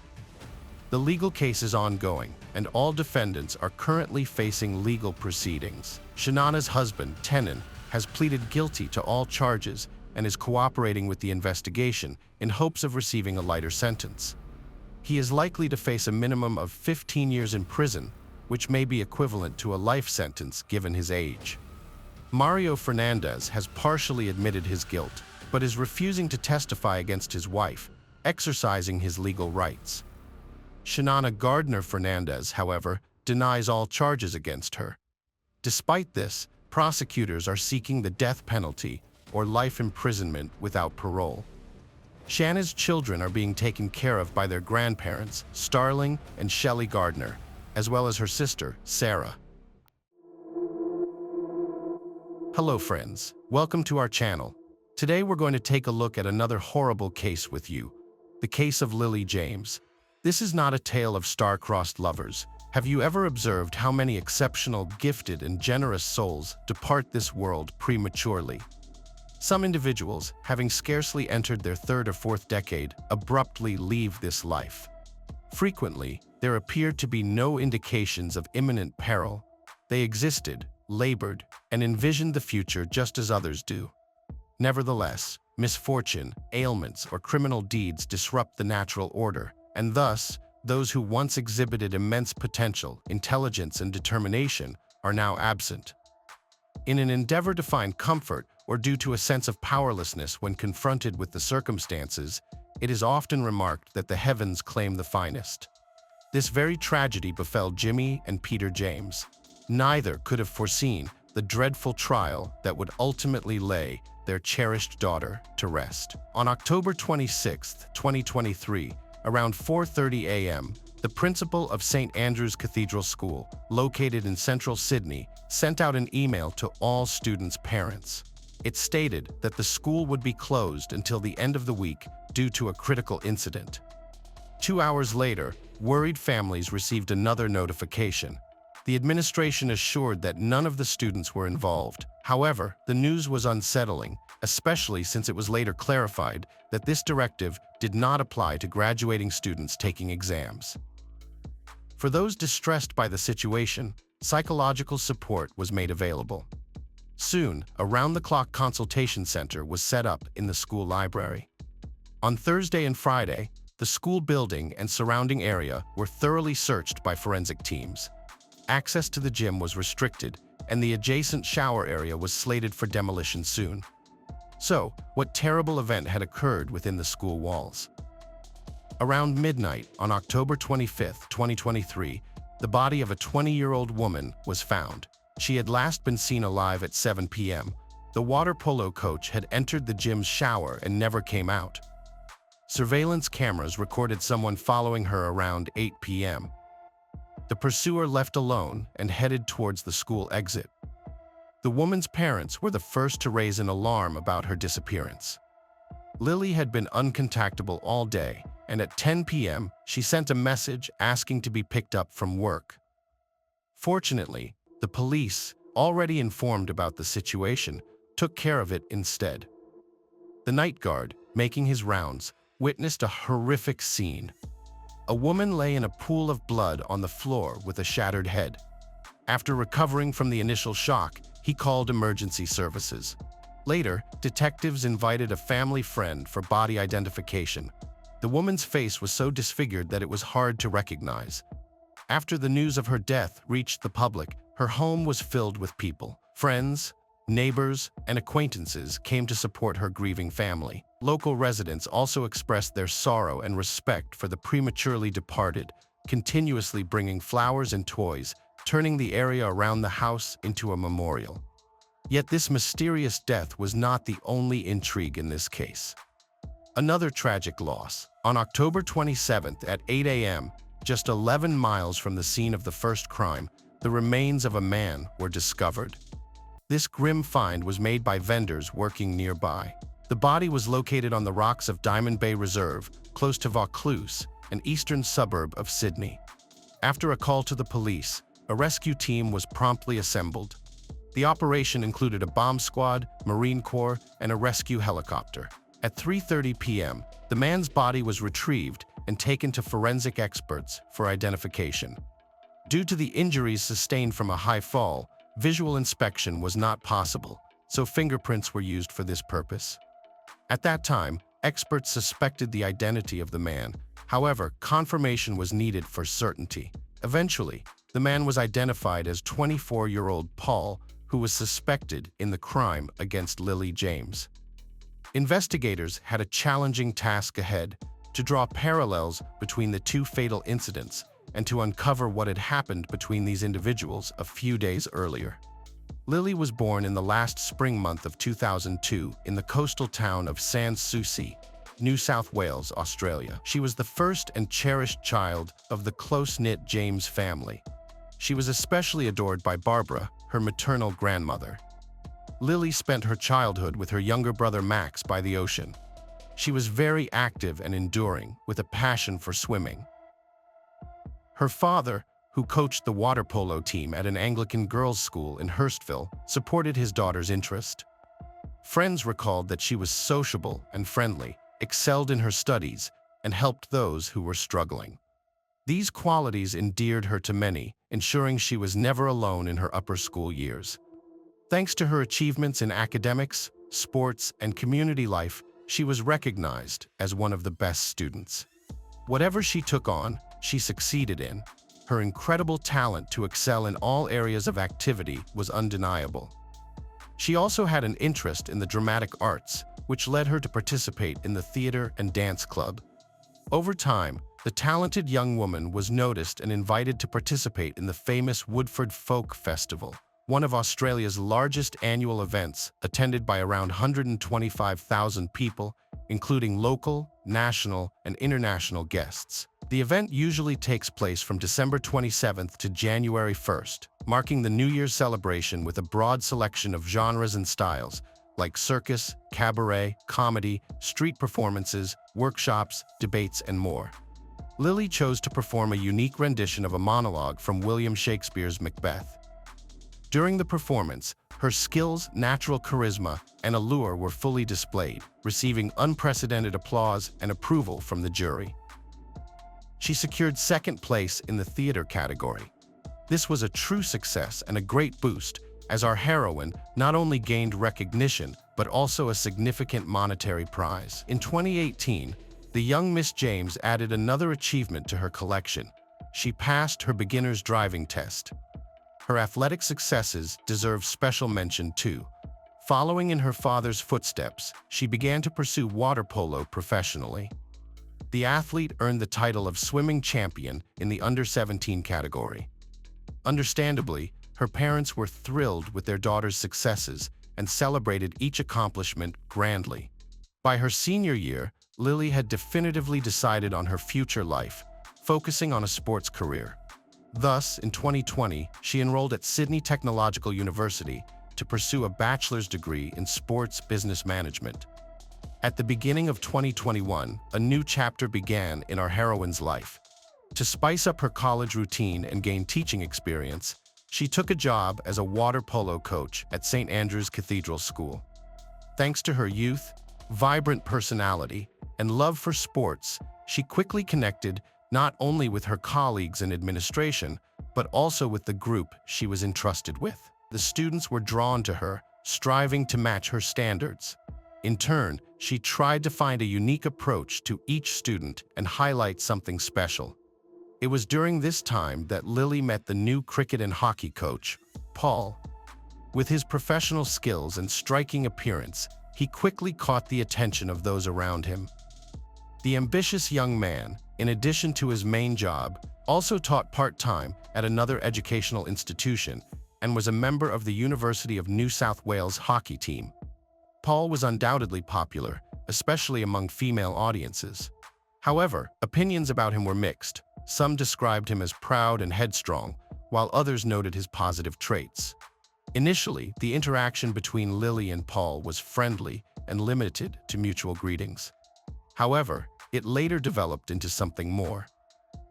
The legal case is ongoing, and all defendants are currently facing legal proceedings. Shanana's husband, Tenon, has pleaded guilty to all charges and is cooperating with the investigation in hopes of receiving a lighter sentence. He is likely to face a minimum of 15 years in prison, which may be equivalent to a life sentence given his age. Mario Fernandez has partially admitted his guilt, but is refusing to testify against his wife, exercising his legal rights. Shanana Gardner Fernandez, however, denies all charges against her. Despite this, prosecutors are seeking the death penalty or life imprisonment without parole. Shanna's children are being taken care of by their grandparents, Starling and Shelley Gardner, as well as her sister, Sarah. Hello friends, welcome to our channel. Today we're going to take a look at another horrible case with you, the case of Lily James. This is not a tale of star-crossed lovers. Have you ever observed how many exceptional, gifted, and generous souls depart this world prematurely? Some individuals, having scarcely entered their 3rd or 4th decade, abruptly leave this life. Frequently, there appeared to be no indications of imminent peril. They existed, labored, and envisioned the future just as others do. Nevertheless, misfortune, ailments, or criminal deeds disrupt the natural order, and thus, those who once exhibited immense potential, intelligence, and determination are now absent. In an endeavor to find comfort or due to a sense of powerlessness when confronted with the circumstances, it is often remarked that the heavens claim the finest. This very tragedy befell Jimmy and Peter James. Neither could have foreseen the dreadful trial that would ultimately lay their cherished daughter to rest. On October 26, 2023, around 4:30 a.m., the principal of St. Andrew's Cathedral School, located in central Sydney, sent out an email to all students' parents. It stated that the school would be closed until the end of the week due to a critical incident. 2 hours later, worried families received another notification. The administration assured that none of the students were involved. However, the news was unsettling, especially since it was later clarified that this directive did not apply to graduating students taking exams. For those distressed by the situation, psychological support was made available. Soon, a round-the-clock consultation center was set up in the school library. On Thursday and Friday, the school building and surrounding area were thoroughly searched by forensic teams. Access to the gym was restricted, and the adjacent shower area was slated for demolition soon. So, what terrible event had occurred within the school walls? Around midnight on October 25, 2023, the body of a 20-year-old woman was found. She had last been seen alive at 7 p.m. The water polo coach had entered the gym's shower and never came out. Surveillance cameras recorded someone following her around 8 p.m. The pursuer left alone and headed towards the school exit. The woman's parents were the first to raise an alarm about her disappearance. Lily had been uncontactable all day, and at 10 p.m., she sent a message asking to be picked up from work. Fortunately, the police, already informed about the situation, took care of it instead. The night guard, making his rounds, witnessed a horrific scene. A woman lay in a pool of blood on the floor with a shattered head. After recovering from the initial shock, he called emergency services. Later, detectives invited a family friend for body identification. The woman's face was so disfigured that it was hard to recognize. After the news of her death reached the public, her home was filled with people, Friends, neighbors, and acquaintances came to support her grieving family. Local residents also expressed their sorrow and respect for the prematurely departed, continuously bringing flowers and toys, turning the area around the house into a memorial. Yet this mysterious death was not the only intrigue in this case. Another tragic loss. On October 27th at 8 a.m., just 11 miles from the scene of the first crime, the remains of a man were discovered. This grim find was made by vendors working nearby. The body was located on the rocks of Diamond Bay Reserve, close to Vaucluse, an eastern suburb of Sydney. After a call to the police, a rescue team was promptly assembled. The operation included a bomb squad, Marine Corps, and a rescue helicopter. At 3:30 p.m., the man's body was retrieved and taken to forensic experts for identification. Due to the injuries sustained from a high fall, visual inspection was not possible, so fingerprints were used for this purpose. At that time, experts suspected the identity of the man. However, confirmation was needed for certainty. Eventually, the man was identified as 24-year-old Paul, who was suspected in the crime against Lily James. Investigators had a challenging task ahead: to draw parallels between the two fatal incidents and to uncover what had happened between these individuals a few days earlier. Lily was born in the last spring month of 2002 in the coastal town of Sans Souci, New South Wales, Australia. She was the first and cherished child of the close-knit James family. She was especially adored by Barbara, her maternal grandmother. Lily spent her childhood with her younger brother Max by the ocean. She was very active and enduring, with a passion for swimming. Her father, who coached the water polo team at an Anglican girls' school in Hurstville, supported his daughter's interest. Friends recalled that she was sociable and friendly, excelled in her studies, and helped those who were struggling. These qualities endeared her to many, ensuring she was never alone in her upper school years. Thanks to her achievements in academics, sports, and community life, she was recognized as one of the best students. Whatever she took on, she succeeded in. Her incredible talent to excel in all areas of activity was undeniable. She also had an interest in the dramatic arts, which led her to participate in the theater and dance club. Over time, the talented young woman was noticed and invited to participate in the famous Woodford Folk Festival, one of Australia's largest annual events, attended by around 125,000 people, including local, national, and international guests. The event usually takes place from December 27th to January 1st, marking the New Year's celebration with a broad selection of genres and styles, like circus, cabaret, comedy, street performances, workshops, debates, and more. Lily chose to perform a unique rendition of a monologue from William Shakespeare's Macbeth. During the performance, her skills, natural charisma, and allure were fully displayed, receiving unprecedented applause and approval from the jury. She secured second place in the theater category. This was a true success and a great boost, as our heroine not only gained recognition, but also a significant monetary prize. In 2018, the young Miss James added another achievement to her collection. She passed her beginner's driving test. Her athletic successes deserve special mention too. Following in her father's footsteps, she began to pursue water polo professionally. The athlete earned the title of swimming champion in the under-17 category. Understandably, her parents were thrilled with their daughter's successes and celebrated each accomplishment grandly. By her senior year, Lily had definitively decided on her future life, focusing on a sports career. Thus, in 2020, she enrolled at Sydney Technological University to pursue a bachelor's degree in sports business management. At the beginning of 2021, a new chapter began in our heroine's life. To spice up her college routine and gain teaching experience, she took a job as a water polo coach at St. Andrew's Cathedral School. Thanks to her youth, vibrant personality, and love for sports, she quickly connected not only with her colleagues in administration, but also with the group she was entrusted with. The students were drawn to her, striving to match her standards. In turn, she tried to find a unique approach to each student and highlight something special. It was during this time that Lily met the new cricket and hockey coach, Paul. With his professional skills and striking appearance, he quickly caught the attention of those around him. The ambitious young man, in addition to his main job, also taught part-time at another educational institution and was a member of the University of New South Wales hockey team. Paul was undoubtedly popular, especially among female audiences. However, opinions about him were mixed. Some described him as proud and headstrong, while others noted his positive traits. Initially, the interaction between Lily and Paul was friendly and limited to mutual greetings. However, it later developed into something more.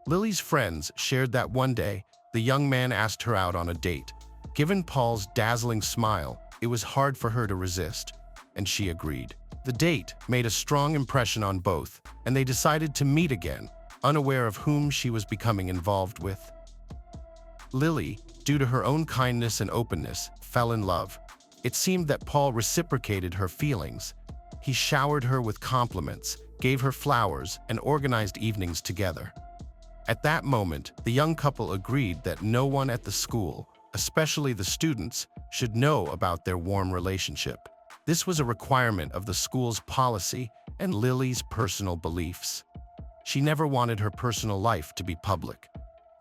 Lily's friends shared that one day, the young man asked her out on a date. Given Paul's dazzling smile, it was hard for her to resist, and she agreed. The date made a strong impression on both, and they decided to meet again, unaware of whom she was becoming involved with. Lily, due to her own kindness and openness, fell in love. It seemed that Paul reciprocated her feelings. He showered her with compliments, gave her flowers, and organized evenings together. At that moment, the young couple agreed that no one at the school, especially the students, should know about their warm relationship. This was a requirement of the school's policy and Lily's personal beliefs. She never wanted her personal life to be public.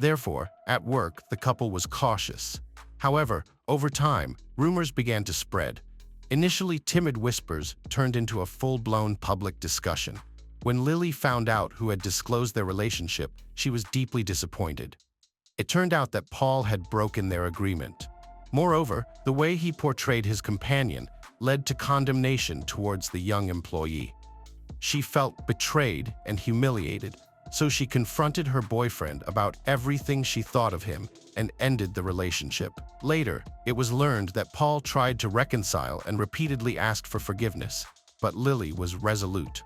Therefore, at work, the couple was cautious. However, over time, rumors began to spread. Initially, timid whispers turned into a full-blown public discussion. When Lily found out who had disclosed their relationship, she was deeply disappointed. It turned out that Paul had broken their agreement. Moreover, the way he portrayed his companion led to condemnation towards the young employee. She felt betrayed and humiliated, so she confronted her boyfriend about everything she thought of him and ended the relationship. Later, it was learned that Paul tried to reconcile and repeatedly asked for forgiveness, but Lily was resolute.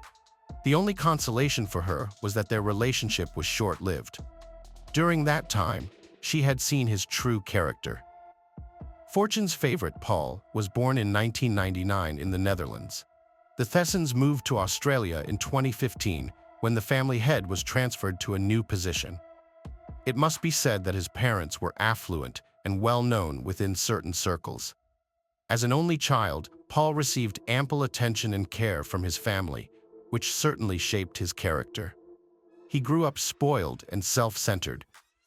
The only consolation for her was that their relationship was short-lived. During that time, she had seen his true character. Fortune's favorite, Paul, was born in 1999 in the Netherlands. The Thessens moved to Australia in 2015 when the family head was transferred to a new position. It must be said that his parents were affluent and well-known within certain circles. As an only child, Paul received ample attention and care from his family, which certainly shaped his character. He grew up spoiled and self-centered.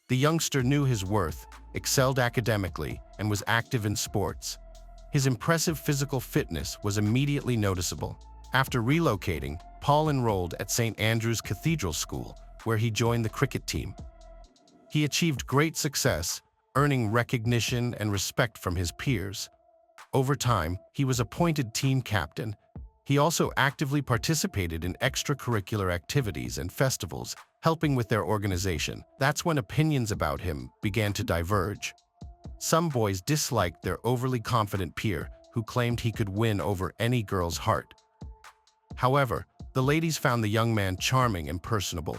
The youngster knew his worth, excelled academically, and was active in sports. His impressive physical fitness was immediately noticeable. After relocating, Paul enrolled at St. Andrew's Cathedral School, where he joined the cricket team. He achieved great success, earning recognition and respect from his peers. Over time, he was appointed team captain. He also actively participated in extracurricular activities and festivals, helping with their organization. That's when opinions about him began to diverge. Some boys disliked their overly confident peer, who claimed he could win over any girl's heart. However, the ladies found the young man charming and personable.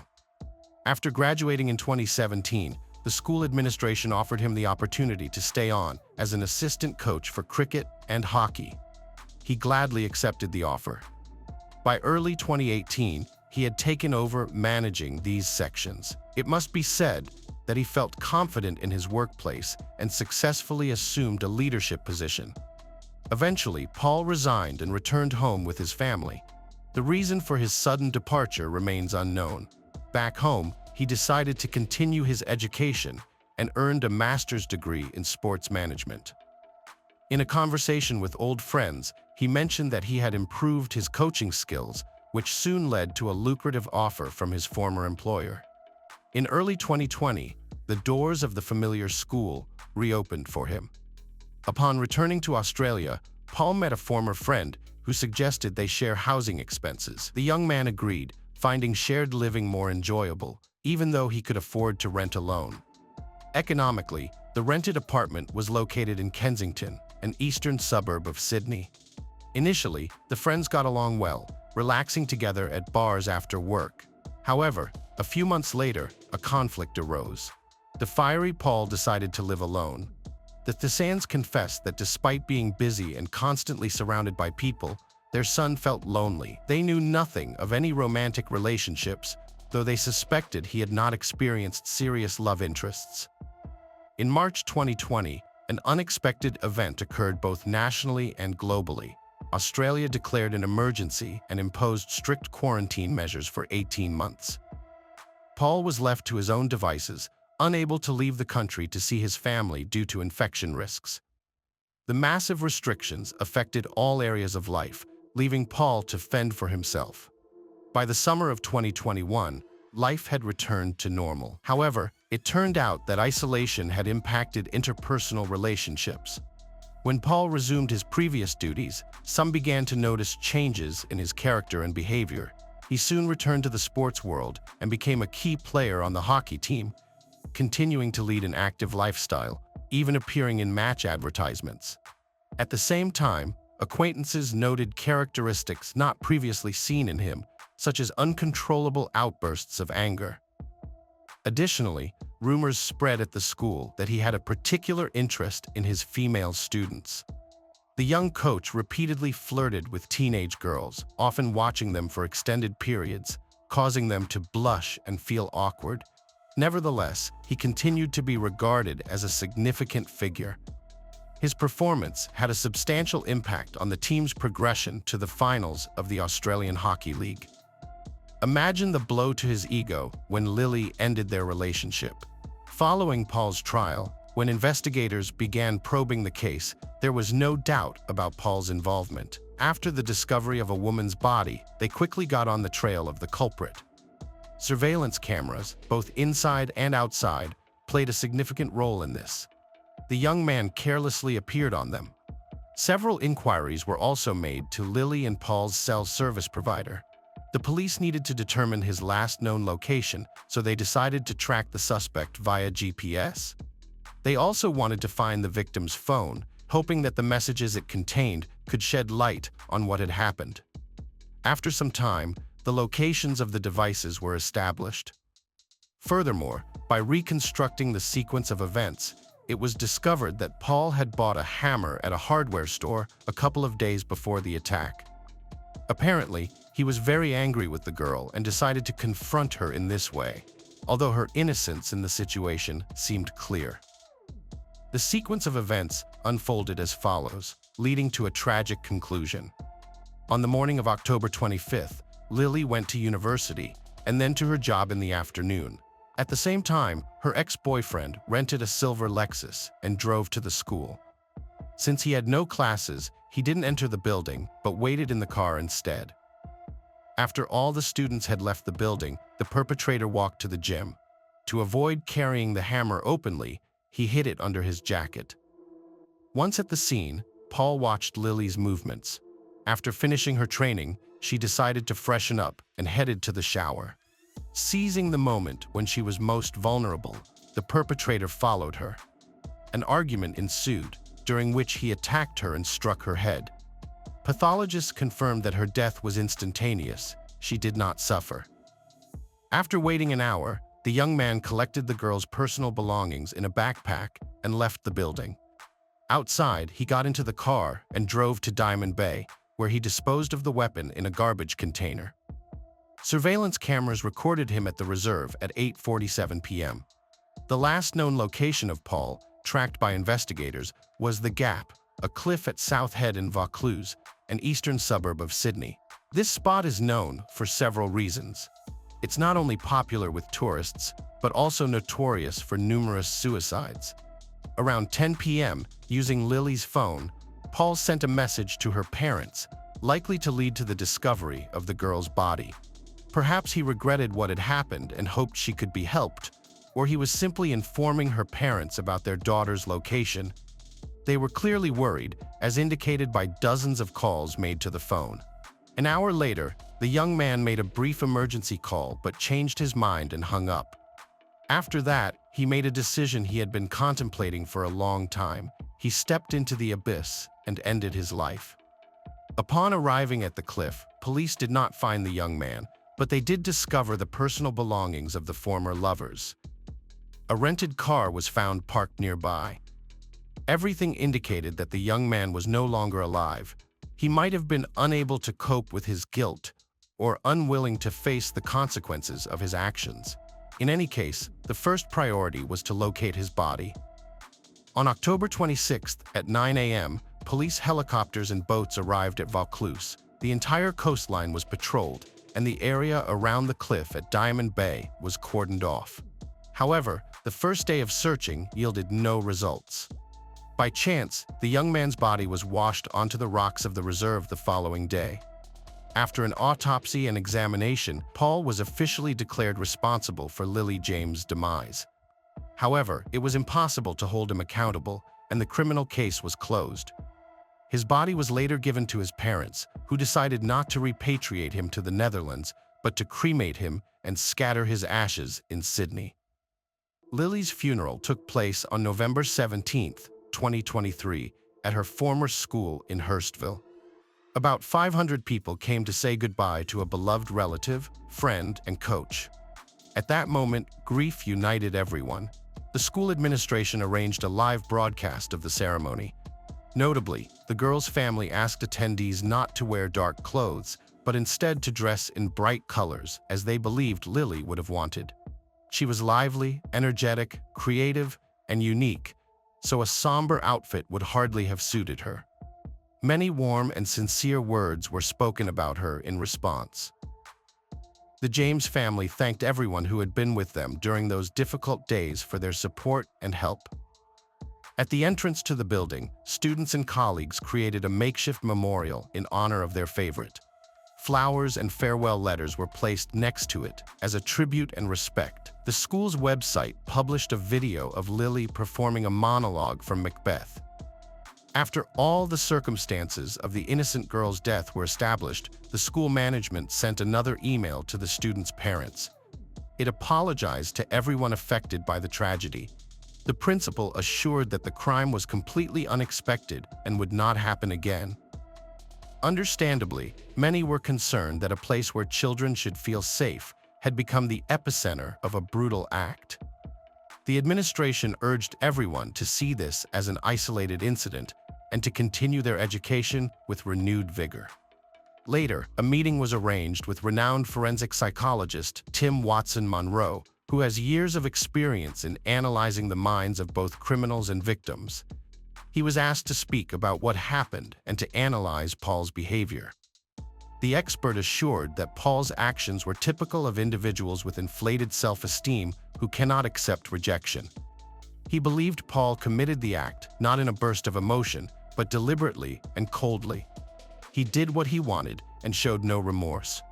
After graduating in 2017, the school administration offered him the opportunity to stay on as an assistant coach for cricket and hockey. He gladly accepted the offer. By early 2018, he had taken over managing these sections. It must be said that he felt confident in his workplace and successfully assumed a leadership position. Eventually, Paul resigned and returned home with his family. The reason for his sudden departure remains unknown. Back home, he decided to continue his education and earned a master's degree in sports management. In a conversation with old friends, he mentioned that he had improved his coaching skills, which soon led to a lucrative offer from his former employer. In early 2020, the doors of the familiar school reopened for him. Upon returning to Australia, Paul met a former friend who suggested they share housing expenses. The young man agreed, finding shared living more enjoyable, even though he could afford to rent alone. Economically, the rented apartment was located in Kensington, an eastern suburb of Sydney. Initially, the friends got along well, relaxing together at bars after work. However, a few months later, a conflict arose. The fiery Paul decided to live alone. The Thessens confessed that despite being busy and constantly surrounded by people, their son felt lonely. They knew nothing of any romantic relationships, though they suspected he had not experienced serious love interests. In March 2020, An unexpected event occurred both nationally and globally. Australia declared an emergency and imposed strict quarantine measures for 18 months. Paul was left to his own devices, unable to leave the country to see his family due to infection risks. The massive restrictions affected all areas of life, leaving Paul to fend for himself. By the summer of 2021, life had returned to normal. However, it turned out that isolation had impacted interpersonal relationships. When Paul resumed his previous duties, some began to notice changes in his character and behavior. He soon returned to the sports world and became a key player on the hockey team, continuing to lead an active lifestyle, even appearing in match advertisements. At the same time, acquaintances noted characteristics not previously seen in him, such as uncontrollable outbursts of anger. Additionally, rumors spread at the school that he had a particular interest in his female students. The young coach repeatedly flirted with teenage girls, often watching them for extended periods, causing them to blush and feel awkward. Nevertheless, he continued to be regarded as a significant figure. His performance had a substantial impact on the team's progression to the finals of the Australian Hockey League. Imagine the blow to his ego when Lily ended their relationship. Following Paul's trial, when investigators began probing the case, there was no doubt about Paul's involvement. After the discovery of a woman's body, they quickly got on the trail of the culprit. Surveillance cameras, both inside and outside, played a significant role in this. The young man carelessly appeared on them. Several inquiries were also made to Lily and Paul's cell service provider. The police needed to determine his last known location, so they decided to track the suspect via GPS. They also wanted to find the victim's phone, hoping that the messages it contained could shed light on what had happened. After some time, the locations of the devices were established. Furthermore, by reconstructing the sequence of events, it was discovered that Paul had bought a hammer at a hardware store a couple of days before the attack. Apparently, he was very angry with the girl and decided to confront her in this way, although her innocence in the situation seemed clear. The sequence of events unfolded as follows, leading to a tragic conclusion. On the morning of October 25th, Lily went to university and then to her job in the afternoon. At the same time, her ex-boyfriend rented a silver Lexus and drove to the school. Since he had no classes, he didn't enter the building but waited in the car instead. After all the students had left the building, the perpetrator walked to the gym. To avoid carrying the hammer openly, he hid it under his jacket. Once at the scene, Paul watched Lily's movements. After finishing her training, she decided to freshen up and headed to the shower. Seizing the moment when she was most vulnerable, the perpetrator followed her. An argument ensued, during which he attacked her and struck her head. Pathologists confirmed that her death was instantaneous. She did not suffer. After waiting an hour, the young man collected the girl's personal belongings in a backpack and left the building. Outside, he got into the car and drove to Diamond Bay, where he disposed of the weapon in a garbage container. Surveillance cameras recorded him at the reserve at 8:47 p.m. The last known location of Paul, tracked by investigators, was The Gap, a cliff at South Head in Vaucluse, an eastern suburb of Sydney. This spot is known for several reasons. It's not only popular with tourists, but also notorious for numerous suicides. Around 10 p.m., using Lily's phone, Paul sent a message to her parents, likely to lead to the discovery of the girl's body. Perhaps he regretted what had happened and hoped she could be helped, or he was simply informing her parents about their daughter's location. They were clearly worried, as indicated by dozens of calls made to the phone. An hour later, the young man made a brief emergency call but changed his mind and hung up. After that, he made a decision he had been contemplating for a long time. He stepped into the abyss and ended his life. Upon arriving at the cliff, police did not find the young man, but they did discover the personal belongings of the former lovers. A rented car was found parked nearby. Everything indicated that the young man was no longer alive. He might have been unable to cope with his guilt or unwilling to face the consequences of his actions. In any case, the first priority was to locate his body. On October 26th at 9 a.m., police helicopters and boats arrived at Vaucluse. The entire coastline was patrolled, and the area around the cliff at Diamond Bay was cordoned off. However, the first day of searching yielded no results. By chance, the young man's body was washed onto the rocks of the reserve the following day. After an autopsy and examination, Paul was officially declared responsible for Lily James' demise. However, it was impossible to hold him accountable, and the criminal case was closed. His body was later given to his parents, who decided not to repatriate him to the Netherlands, but to cremate him and scatter his ashes in Sydney. Lily's funeral took place on November 17, 2023, at her former school in Hurstville. About 500 people came to say goodbye to a beloved relative, friend, and coach. At that moment, grief united everyone. The school administration arranged a live broadcast of the ceremony. Notably, the girl's family asked attendees not to wear dark clothes, but instead to dress in bright colors, as they believed Lily would have wanted. She was lively, energetic, creative, and unique, so a somber outfit would hardly have suited her. Many warm and sincere words were spoken about her in response. The James family thanked everyone who had been with them during those difficult days for their support and help. At the entrance to the building, students and colleagues created a makeshift memorial in honor of their favorite. Flowers and farewell letters were placed next to it as a tribute and respect. The school's website published a video of Lily performing a monologue from Macbeth. After all the circumstances of the innocent girl's death were established, the school management sent another email to the students' parents. It apologized to everyone affected by the tragedy. The principal assured that the crime was completely unexpected and would not happen again. Understandably, many were concerned that a place where children should feel safe had become the epicenter of a brutal act. The administration urged everyone to see this as an isolated incident and to continue their education with renewed vigor. Later, a meeting was arranged with renowned forensic psychologist Tim Watson-Monroe, who has years of experience in analyzing the minds of both criminals and victims. He was asked to speak about what happened and to analyze Paul's behavior. The expert assured that Paul's actions were typical of individuals with inflated self-esteem who cannot accept rejection. He believed Paul committed the act not in a burst of emotion, but deliberately and coldly. He did what he wanted and showed no remorse.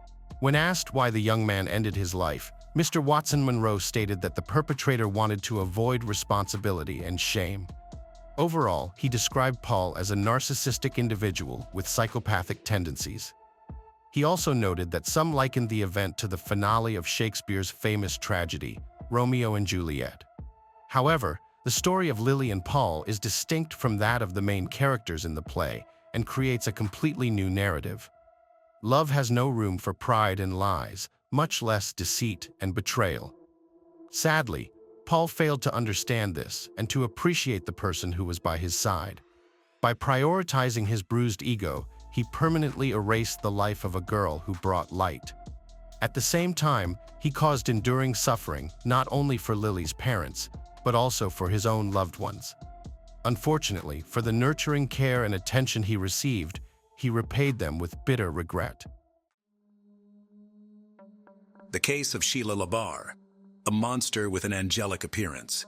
When asked why the young man ended his life, Mr. Watson-Monroe stated that the perpetrator wanted to avoid responsibility and shame. Overall, he described Paul as a narcissistic individual with psychopathic tendencies. He also noted that some likened the event to the finale of Shakespeare's famous tragedy, Romeo and Juliet. However, the story of Lily and Paul is distinct from that of the main characters in the play and creates a completely new narrative. Love has no room for pride and lies, much less deceit and betrayal. Sadly, Paul failed to understand this and to appreciate the person who was by his side. By prioritizing his bruised ego, he permanently erased the life of a girl who brought light. At the same time, he caused enduring suffering not only for Lily's parents, but also for his own loved ones. Unfortunately, for the nurturing care and attention he received, he repaid them with bitter regret. The case of Sheila Labar, a monster with an angelic appearance.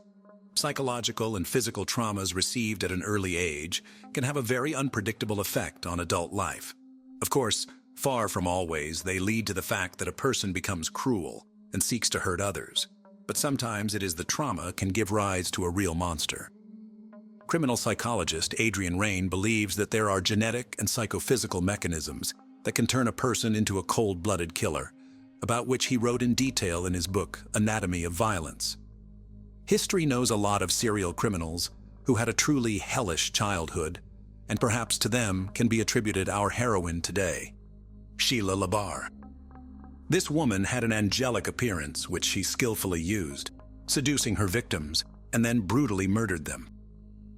Psychological and physical traumas received at an early age can have a very unpredictable effect on adult life. Of course, far from always, they lead to the fact that a person becomes cruel and seeks to hurt others. But sometimes it is the trauma can give rise to a real monster. Criminal psychologist Adrian Raine believes that there are genetic and psychophysical mechanisms that can turn a person into a cold-blooded killer, about which he wrote in detail in his book, Anatomy of Violence. History knows a lot of serial criminals who had a truly hellish childhood, and perhaps to them can be attributed our heroine today, Sheila Labar. This woman had an angelic appearance which she skillfully used, seducing her victims and then brutally murdered them.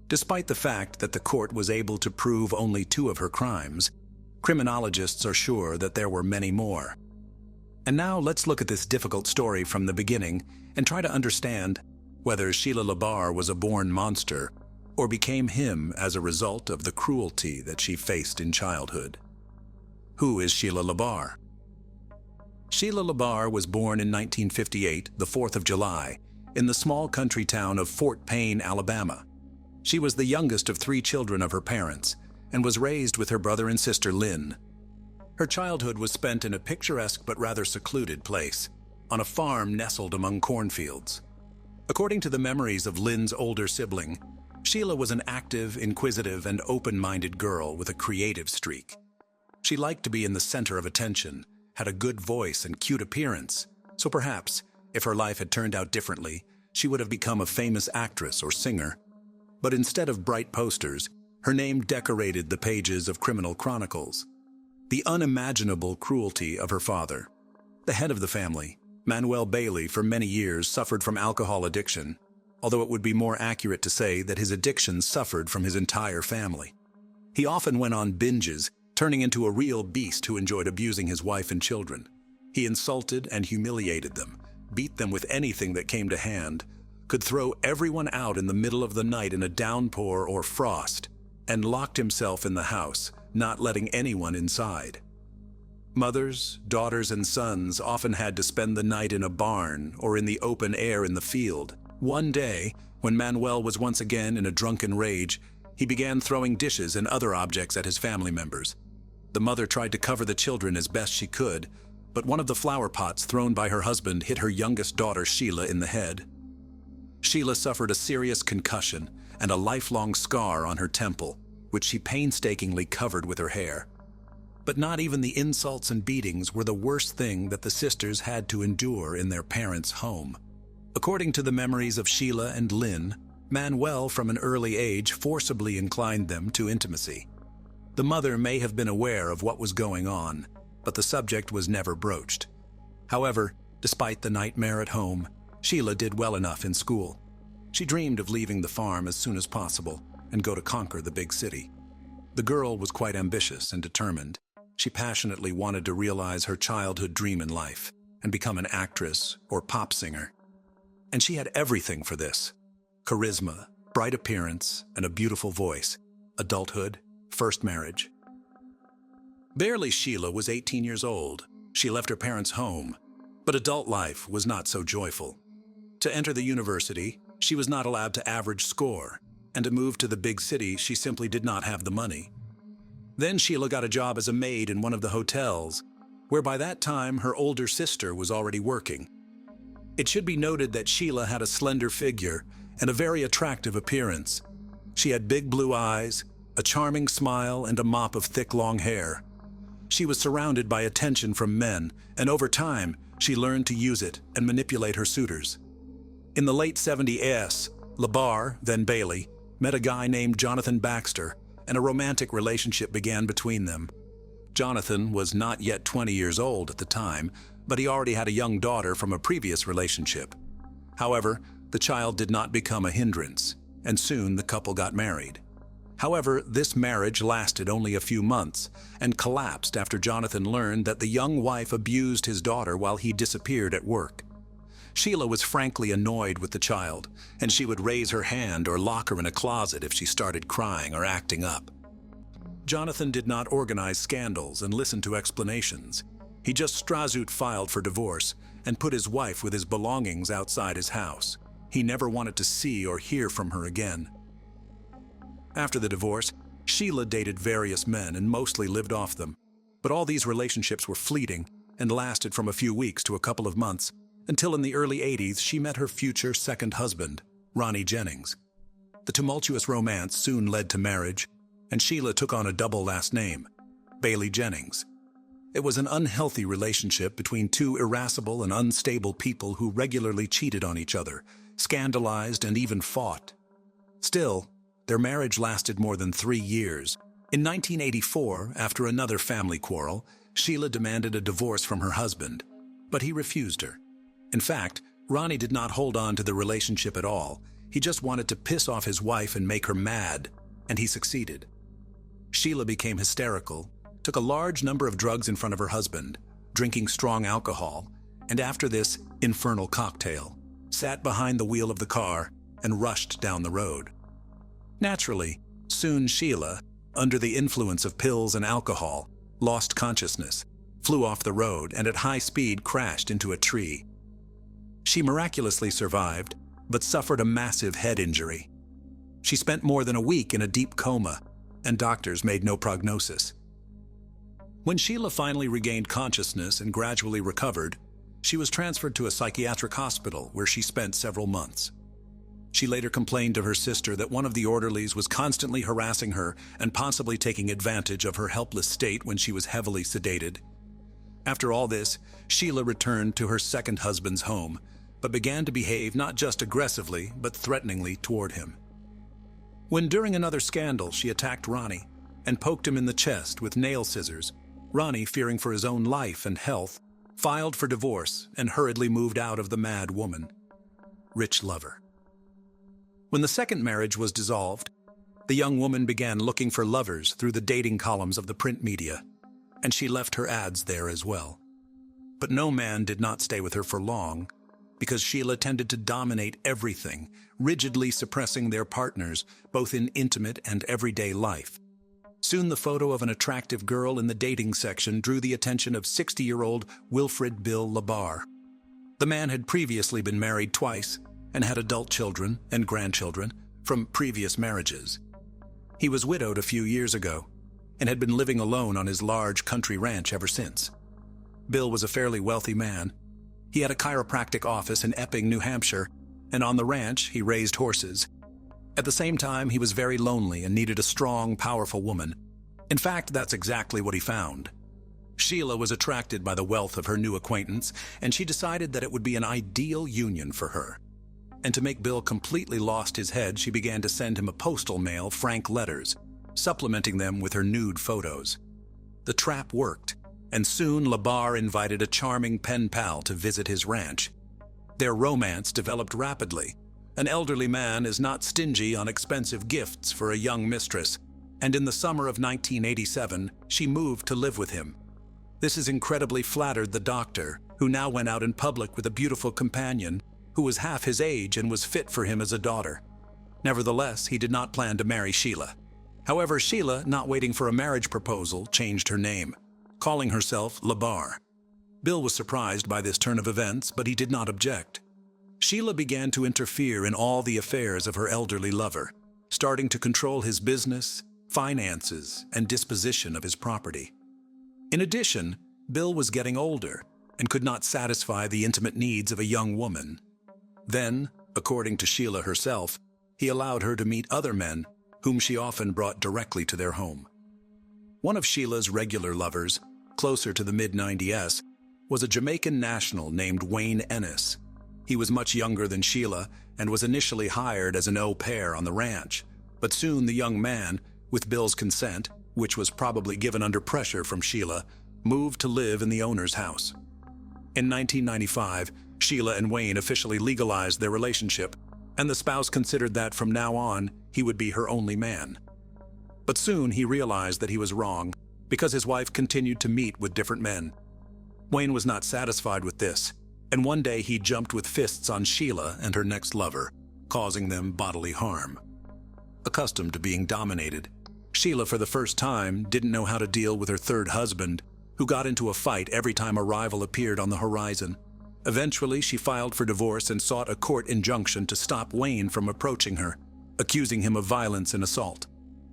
Despite the fact that the court was able to prove only 2 of her crimes, criminologists are sure that there were many more. And now let's look at this difficult story from the beginning and try to understand whether Sheila Labar was a born monster or became him as a result of the cruelty that she faced in childhood. Who is Sheila LaBarre? Sheila LaBarre was born in 1958, the 4th of July, in the small country town of Fort Payne, Alabama. She was the youngest of 3 children of her parents and was raised with her brother and sister Lynn. Her childhood was spent in a picturesque but rather secluded place, on a farm nestled among cornfields. According to the memories of Lynn's older sibling, Sheila was an active, inquisitive, and open-minded girl with a creative streak. She liked to be in the center of attention, had a good voice and cute appearance, so perhaps, if her life had turned out differently, she would have become a famous actress or singer. But instead of bright posters, her name decorated the pages of criminal chronicles. The unimaginable cruelty of her father. The head of the family, Manuel Bailey, for many years suffered from alcohol addiction, although it would be more accurate to say that his addiction suffered from his entire family. He often went on binges, turning into a real beast who enjoyed abusing his wife and children. He insulted and humiliated them, beat them with anything that came to hand, could throw everyone out in the middle of the night in a downpour or frost, and locked himself in the house, not letting anyone inside. Mothers, daughters, and sons often had to spend the night in a barn or in the open air in the field. One day, when Manuel was once again in a drunken rage, he began throwing dishes and other objects at his family members. The mother tried to cover the children as best she could, but one of the flower pots thrown by her husband hit her youngest daughter Sheila in the head. Sheila suffered a serious concussion and a lifelong scar on her temple, which she painstakingly covered with her hair. But not even the insults and beatings were the worst thing that the sisters had to endure in their parents' home. According to the memories of Sheila and Lynn, Manuel from an early age forcibly inclined them to intimacy. The mother may have been aware of what was going on, but the subject was never broached. However, despite the nightmare at home, Sheila did well enough in school. She dreamed of leaving the farm as soon as possible and go to conquer the big city. The girl was quite ambitious and determined. She passionately wanted to realize her childhood dream in life and become an actress or pop singer. And she had everything for this: charisma, bright appearance, and a beautiful voice, adulthood, first marriage. Barely Sheila was 18 years old. She left her parents' home, but adult life was not so joyful. To enter the university, she was not allowed to average score, and to move to the big city, she simply did not have the money. Then Sheila got a job as a maid in one of the hotels, where by that time her older sister was already working. It should be noted that Sheila had a slender figure and a very attractive appearance. She had big blue eyes, a charming smile, and a mop of thick long hair. She was surrounded by attention from men, and over time, she learned to use it and manipulate her suitors. In the late 70s, LaBarre, then Bailey, met a guy named Jonathan Baxter, and a romantic relationship began between them. Jonathan was not yet 20 years old at the time, but he already had a young daughter from a previous relationship. However, the child did not become a hindrance, and soon the couple got married. However, this marriage lasted only a few months and collapsed after Jonathan learned that the young wife abused his daughter while he disappeared at work. Sheila was frankly annoyed with the child, and she would raise her hand or lock her in a closet if she started crying or acting up. Jonathan did not organize scandals and listen to explanations. He just Strazoot filed for divorce and put his wife with his belongings outside his house. He never wanted to see or hear from her again. After the divorce, Sheila dated various men and mostly lived off them. But all these relationships were fleeting and lasted from a few weeks to a couple of months, until in the early 80s she met her future second husband, Ronnie Jennings. The tumultuous romance soon led to marriage, and Sheila took on a double last name, Bailey Jennings. It was an unhealthy relationship between two irascible and unstable people who regularly cheated on each other, scandalized, and even fought. Still, their marriage lasted more than 3 years. In 1984, after another family quarrel, Sheila demanded a divorce from her husband, but he refused her. In fact, Ronnie did not hold on to the relationship at all. He just wanted to piss off his wife and make her mad, and he succeeded. Sheila became hysterical, took a large number of drugs in front of her husband, drinking strong alcohol, and after this infernal cocktail, sat behind the wheel of the car and rushed down the road. Naturally, soon Sheila, under the influence of pills and alcohol, lost consciousness, flew off the road, and at high speed crashed into a tree. She miraculously survived, but suffered a massive head injury. She spent more than a week in a deep coma, and doctors made no prognosis. When Sheila finally regained consciousness and gradually recovered, she was transferred to a psychiatric hospital where she spent several months. She later complained to her sister that one of the orderlies was constantly harassing her and possibly taking advantage of her helpless state when she was heavily sedated. After all this, Sheila returned to her second husband's home, but began to behave not just aggressively, but threateningly toward him. When during another scandal she attacked Ronnie and poked him in the chest with nail scissors, Ronnie, fearing for his own life and health, filed for divorce and hurriedly moved out of the mad woman. Rich lover. When the second marriage was dissolved, the young woman began looking for lovers through the dating columns of the print media, and she left her ads there as well. But no man did not stay with her for long, because Sheila tended to dominate everything, rigidly suppressing their partners, both in intimate and everyday life. Soon the photo of an attractive girl in the dating section drew the attention of 60-year-old Wilfred Bill Labar. The man had previously been married twice and had adult children and grandchildren from previous marriages. He was widowed a few years ago and had been living alone on his large country ranch ever since. Bill was a fairly wealthy man. He had a chiropractic office in Epping, New Hampshire, and on the ranch he raised horses. At the same time, he was very lonely and needed a strong, powerful woman. In fact, that's exactly what he found. Sheila was attracted by the wealth of her new acquaintance, and she decided that it would be an ideal union for her. And to make Bill completely lost his head, she began to send him a postal mail frank letters, supplementing them with her nude photos. The trap worked, and soon Labar invited a charming pen pal to visit his ranch. Their romance developed rapidly. An elderly man is not stingy on expensive gifts for a young mistress, and in the summer of 1987, she moved to live with him. This has incredibly flattered the doctor, who now went out in public with a beautiful companion who was half his age and was fit for him as a daughter. Nevertheless, he did not plan to marry Sheila. However, Sheila, not waiting for a marriage proposal, changed her name, calling herself Labar. Bill was surprised by this turn of events, but he did not object. Sheila began to interfere in all the affairs of her elderly lover, starting to control his business, finances, and disposition of his property. In addition, Bill was getting older and could not satisfy the intimate needs of a young woman. Then, according to Sheila herself, he allowed her to meet other men, whom she often brought directly to their home. One of Sheila's regular lovers, closer to the mid-90s, was a Jamaican national named Wayne Ennis. He was much younger than Sheila and was initially hired as an au pair on the ranch, but soon the young man, with Bill's consent, which was probably given under pressure from Sheila, moved to live in the owner's house. In 1995, Sheila and Wayne officially legalized their relationship, and the spouse considered that from now on, he would be her only man. But soon he realized that he was wrong, because his wife continued to meet with different men. Wayne was not satisfied with this, and one day he jumped with fists on Sheila and her next lover, causing them bodily harm. Accustomed to being dominated, Sheila for the first time didn't know how to deal with her third husband, who got into a fight every time a rival appeared on the horizon. Eventually, she filed for divorce and sought a court injunction to stop Wayne from approaching her, accusing him of violence and assault.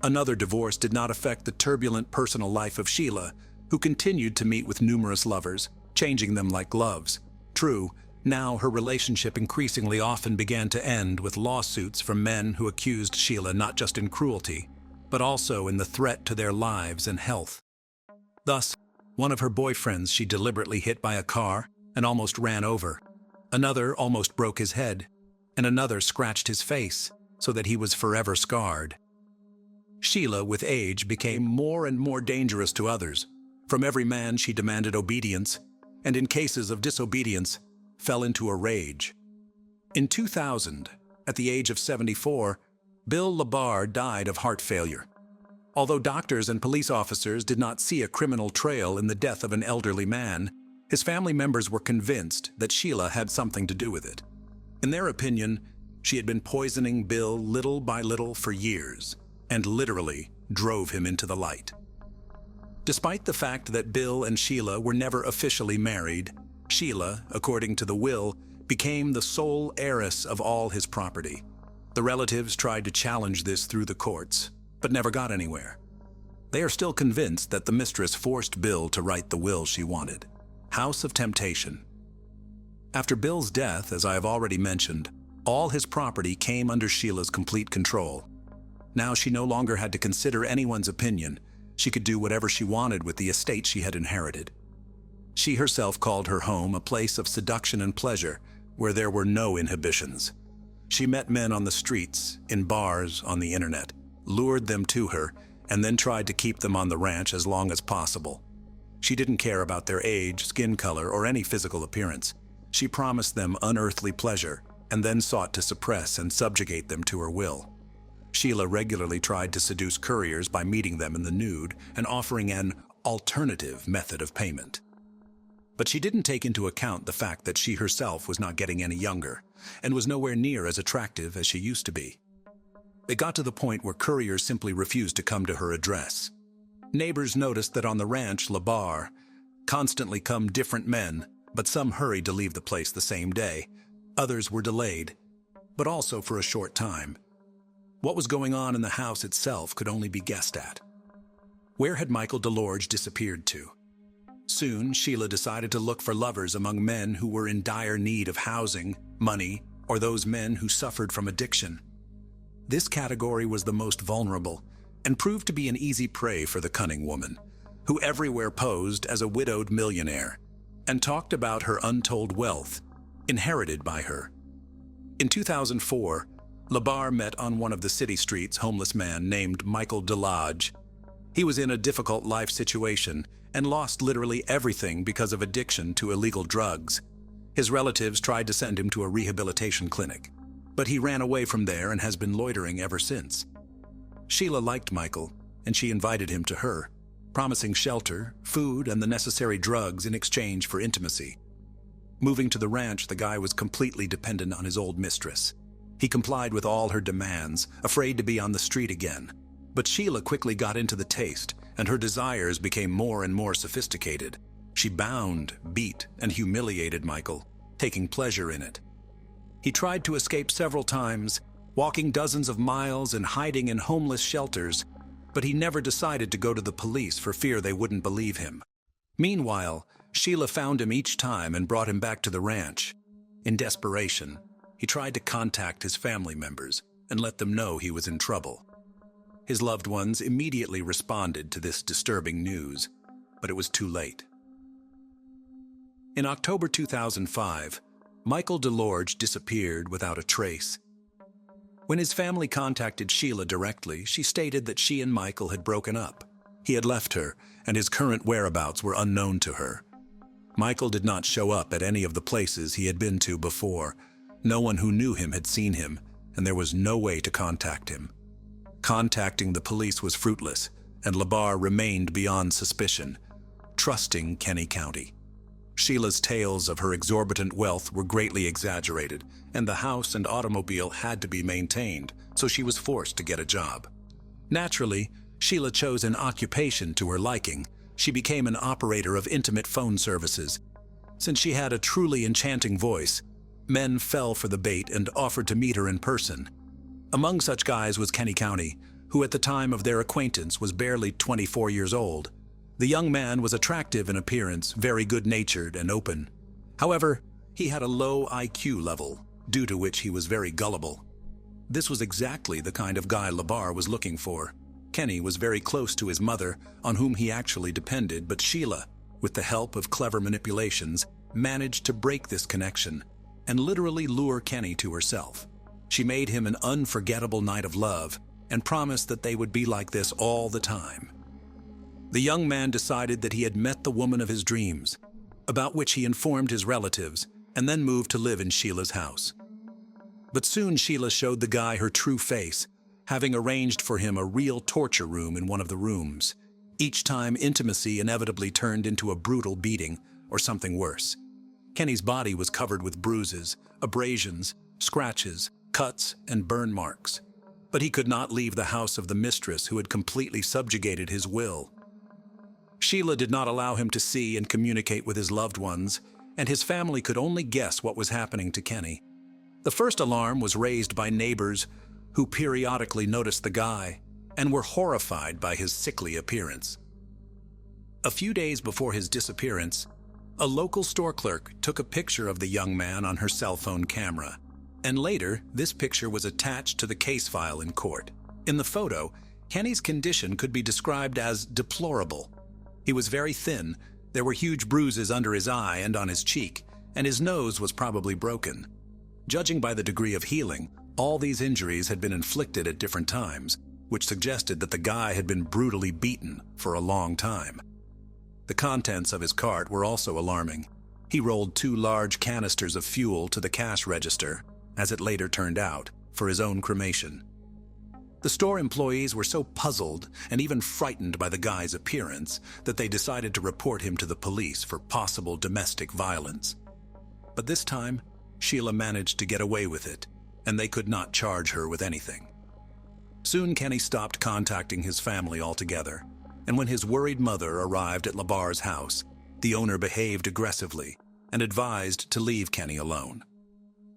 Another divorce did not affect the turbulent personal life of Sheila, who continued to meet with numerous lovers, changing them like gloves. True, now her relationship increasingly often began to end with lawsuits from men who accused Sheila not just in cruelty, but also in the threat to their lives and health. Thus, one of her boyfriends she deliberately hit by a car and almost ran over. Another almost broke his head, and another scratched his face so that he was forever scarred. Sheila, with age, became more and more dangerous to others. From every man she demanded obedience, and in cases of disobedience, fell into a rage. In 2000, at the age of 74, Bill Labar died of heart failure. Although doctors and police officers did not see a criminal trail in the death of an elderly man, his family members were convinced that Sheila had something to do with it. In their opinion, She had been poisoning Bill little by little for years, and literally drove him into the light. Despite the fact that Bill and Sheila were never officially married, Sheila, according to the will, became the sole heiress of all his property. The relatives tried to challenge this through the courts, but never got anywhere. They are still convinced that the mistress forced Bill to write the will she wanted. House of Temptation. After Bill's death, as I have already mentioned, all his property came under Sheila's complete control. Now she no longer had to consider anyone's opinion. She could do whatever she wanted with the estate she had inherited. She herself called her home a place of seduction and pleasure, where there were no inhibitions. She met men on the streets, in bars, on the internet, lured them to her, and then tried to keep them on the ranch as long as possible. She didn't care about their age, skin color, or any physical appearance. She promised them unearthly pleasure, and then sought to suppress and subjugate them to her will. Sheila regularly tried to seduce couriers by meeting them in the nude and offering an alternative method of payment. But she didn't take into account the fact that she herself was not getting any younger and was nowhere near as attractive as she used to be. It got to the point where couriers simply refused to come to her address. Neighbors noticed that on the ranch La Barre constantly come different men, but some hurried to leave the place the same day. Others were delayed, but also for a short time. What was going on in the house itself could only be guessed at. Where had Michael DeLorge disappeared to? Soon, Sheila decided to look for lovers among men who were in dire need of housing, money, or those men who suffered from addiction. This category was the most vulnerable and proved to be an easy prey for the cunning woman, who everywhere posed as a widowed millionaire and talked about her untold wealth, inherited by her. In 2004, La Barre met on one of the city streets homeless man named Michael DeLodge. He was in a difficult life situation and lost literally everything because of addiction to illegal drugs. His relatives tried to send him to a rehabilitation clinic, but he ran away from there and has been loitering ever since. Sheila liked Michael, and she invited him to her, promising shelter, food, and the necessary drugs in exchange for intimacy. Moving to the ranch, the guy was completely dependent on his old mistress. He complied with all her demands, afraid to be on the street again. But Sheila quickly got into the taste, and her desires became more and more sophisticated. She bound, beat, and humiliated Michael, taking pleasure in it. He tried to escape several times, walking dozens of miles and hiding in homeless shelters, but he never decided to go to the police for fear they wouldn't believe him. Meanwhile, Sheila found him each time and brought him back to the ranch. In desperation, he tried to contact his family members and let them know he was in trouble. His loved ones immediately responded to this disturbing news, but it was too late. In October 2005, Michael DeLorge disappeared without a trace. When his family contacted Sheila directly, she stated that she and Michael had broken up. He had left her, and his current whereabouts were unknown to her. Michael did not show up at any of the places he had been to before. No one who knew him had seen him, and there was no way to contact him. Contacting the police was fruitless, and La Barre remained beyond suspicion, trusting Kenny County. Sheila's tales of her exorbitant wealth were greatly exaggerated, and the house and automobile had to be maintained, so she was forced to get a job. Naturally, Sheila chose an occupation to her liking. She became an operator of intimate phone services. Since she had a truly enchanting voice, men fell for the bait and offered to meet her in person. Among such guys was Kenny County, who at the time of their acquaintance was barely 24 years old. The young man was attractive in appearance, very good-natured and open. However, he had a low IQ level, due to which he was very gullible. This was exactly the kind of guy La Barre was looking for. Kenny was very close to his mother, on whom he actually depended, but Sheila, with the help of clever manipulations, managed to break this connection and literally lure Kenny to herself. She made him an unforgettable night of love and promised that they would be like this all the time. The young man decided that he had met the woman of his dreams, about which he informed his relatives, and then moved to live in Sheila's house. But soon Sheila showed the guy her true face, having arranged for him a real torture room in one of the rooms. Each time, intimacy inevitably turned into a brutal beating or something worse. Kenny's body was covered with bruises, abrasions, scratches, cuts, and burn marks. But he could not leave the house of the mistress who had completely subjugated his will. Sheila did not allow him to see and communicate with his loved ones, and his family could only guess what was happening to Kenny. The first alarm was raised by neighbors who periodically noticed the guy and were horrified by his sickly appearance. A few days before his disappearance, a local store clerk took a picture of the young man on her cell phone camera, and later this picture was attached to the case file in court. In the photo, Kenny's condition could be described as deplorable. He was very thin, there were huge bruises under his eye and on his cheek, and his nose was probably broken. Judging by the degree of healing, all these injuries had been inflicted at different times, which suggested that the guy had been brutally beaten for a long time. The contents of his cart were also alarming. He rolled 2 large canisters of fuel to the cash register, as it later turned out, for his own cremation. The store employees were so puzzled and even frightened by the guy's appearance that they decided to report him to the police for possible domestic violence. But this time, Sheila managed to get away with it, and they could not charge her with anything. Soon Kenny stopped contacting his family altogether, and when his worried mother arrived at Labar's house, the owner behaved aggressively and advised to leave Kenny alone.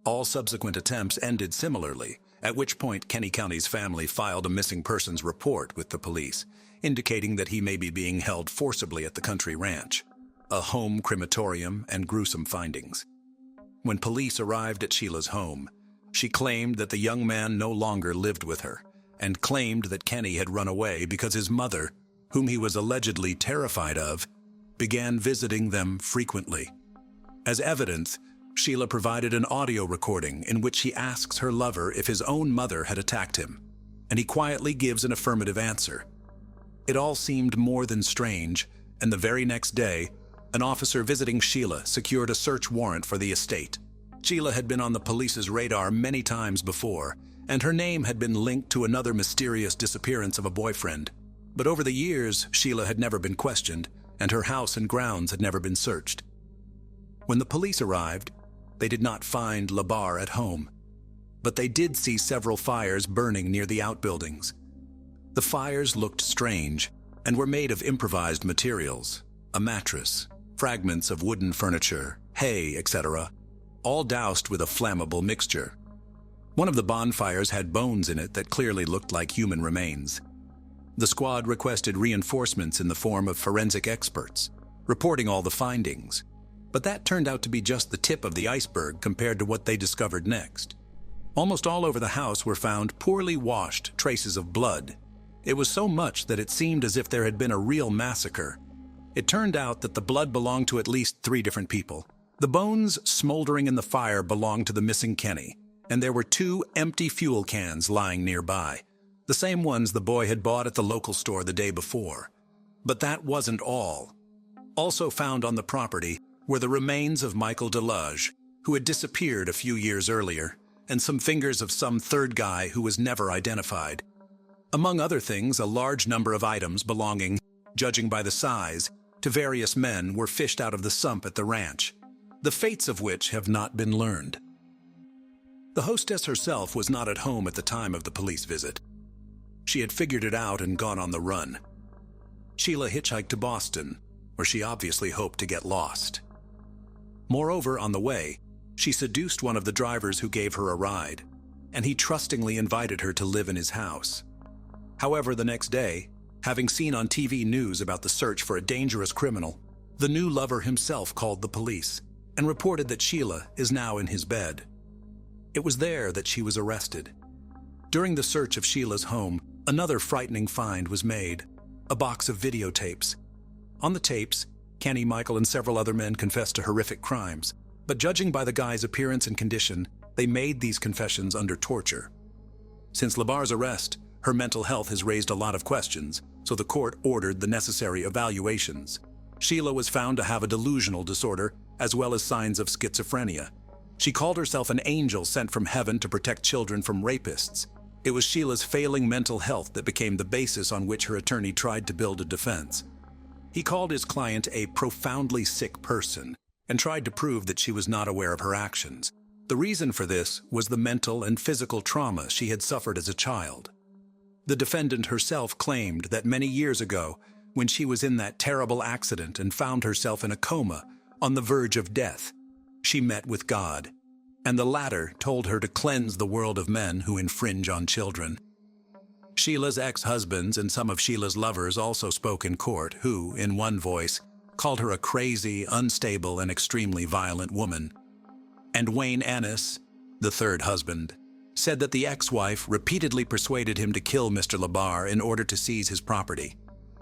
All subsequent attempts ended similarly, at which point Kenny County's family filed a missing persons report with the police, indicating that he may be being held forcibly at the country ranch, a home crematorium, and gruesome findings. When police arrived at Sheila's home, she claimed that the young man no longer lived with her, and claimed that Kenny had run away because his mother, whom he was allegedly terrified of, began visiting them frequently. As evidence, Sheila provided an audio recording in which he asks her lover if his own mother had attacked him, and he quietly gives an affirmative answer. It all seemed more than strange, and the very next day, an officer visiting Sheila secured a search warrant for the estate. Sheila had been on the police's radar many times before, and her name had been linked to another mysterious disappearance of a boyfriend. But over the years, Sheila had never been questioned, and her house and grounds had never been searched. When the police arrived, they did not find Labar at home, but they did see several fires burning near the outbuildings. The fires looked strange and were made of improvised materials, a mattress, fragments of wooden furniture, hay, etc., all doused with a flammable mixture. One of the bonfires had bones in it that clearly looked like human remains. The squad requested reinforcements in the form of forensic experts, reporting all the findings. But that turned out to be just the tip of the iceberg compared to what they discovered next. Almost all over the house were found poorly washed traces of blood. It was so much that it seemed as if there had been a real massacre. It turned out that the blood belonged to at least 3 different people. The bones smoldering in the fire belonged to the missing Kenny, and there were 2 empty fuel cans lying nearby, the same ones the boy had bought at the local store the day before. But that wasn't all. Also found on the property were the remains of Michael Delage, who had disappeared a few years earlier, and some fingers of some third guy who was never identified. Among other things, a large number of items belonging, judging by the size, to various men were fished out of the sump at the ranch, the fates of which have not been learned. The hostess herself was not at home at the time of the police visit. She had figured it out and gone on the run. Sheila hitchhiked to Boston, where she obviously hoped to get lost. Moreover, on the way, she seduced one of the drivers who gave her a ride, and he trustingly invited her to live in his house. However, the next day, having seen on TV news about the search for a dangerous criminal, the new lover himself called the police and reported that Sheila is now in his bed. It was there that she was arrested. During the search of Sheila's home, another frightening find was made, a box of videotapes. On the tapes, Kenny, Michael, and several other men confessed to horrific crimes, but judging by the guy's appearance and condition, they made these confessions under torture. Since Labar's arrest, her mental health has raised a lot of questions, so the court ordered the necessary evaluations. Sheila was found to have a delusional disorder, as well as signs of schizophrenia. She called herself an angel sent from heaven to protect children from rapists. It was Sheila's failing mental health that became the basis on which her attorney tried to build a defense. He called his client a profoundly sick person and tried to prove that she was not aware of her actions. The reason for this was the mental and physical trauma she had suffered as a child. The defendant herself claimed that many years ago, when she was in that terrible accident and found herself in a coma on the verge of death, she met with God, and the latter told her to cleanse the world of men who infringe on children. Sheila's ex-husbands and some of Sheila's lovers also spoke in court, who, in one voice, called her a crazy, unstable, and extremely violent woman. And Wayne Annis, the third husband, said that the ex-wife repeatedly persuaded him to kill Mr. Labar in order to seize his property.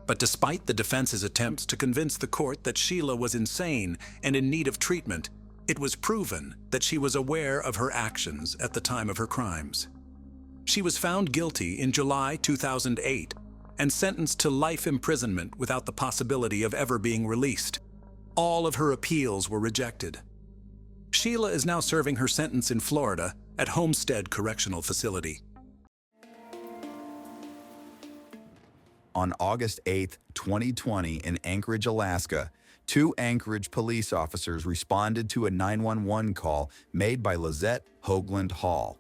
But despite the defense's attempts to convince the court that Sheila was insane and in need of treatment, it was proven that she was aware of her actions at the time of her crimes. She was found guilty in July 2008 and sentenced to life imprisonment without the possibility of ever being released. All of her appeals were rejected. Sheila is now serving her sentence in Florida at Homestead Correctional Facility. On August 8, 2020, in Anchorage, Alaska, 2 Anchorage police officers responded to a 911 call made by Lizette Hoagland Hall.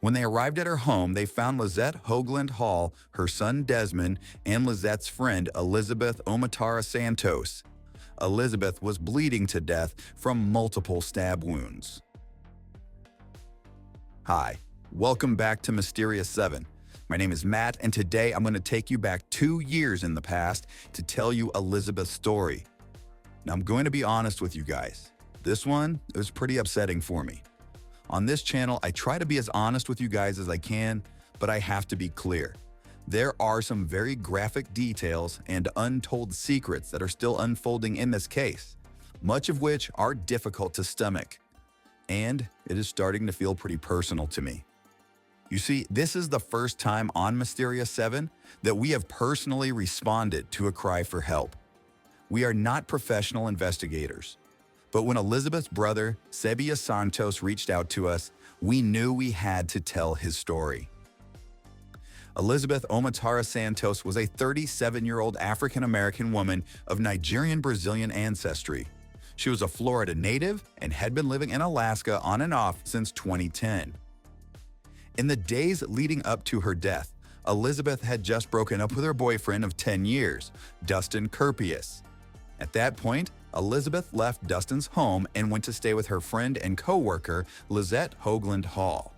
When they arrived at her home, they found Lizette Hoagland Hall, her son Desmond, and Lizette's friend Elizabeth Omatara Santos. Elizabeth was bleeding to death from multiple stab wounds. Hi, welcome back to Mysterious 7. My name is Matt, and today I'm going to take you back 2 years in the past to tell you Elizabeth's story. Now, I'm going to be honest with you guys. This one was pretty upsetting for me. On this channel, I try to be as honest with you guys as I can, but I have to be clear. There are some very graphic details and untold secrets that are still unfolding in this case, much of which are difficult to stomach. And it is starting to feel pretty personal to me. You see, this is the first time on Mysterious 7 that we have personally responded to a cry for help. We are not professional investigators. But when Elizabeth's brother, Sebia Santos, reached out to us, we knew we had to tell his story. Elizabeth Omatara Santos was a 37-year-old African-American woman of Nigerian-Brazilian ancestry. She was a Florida native and had been living in Alaska on and off since 2010. In the days leading up to her death, Elizabeth had just broken up with her boyfriend of 10 years, Dustin Kerpius. At that point, Elizabeth left Dustin's home and went to stay with her friend and co-worker, Lizette Hoagland Hall.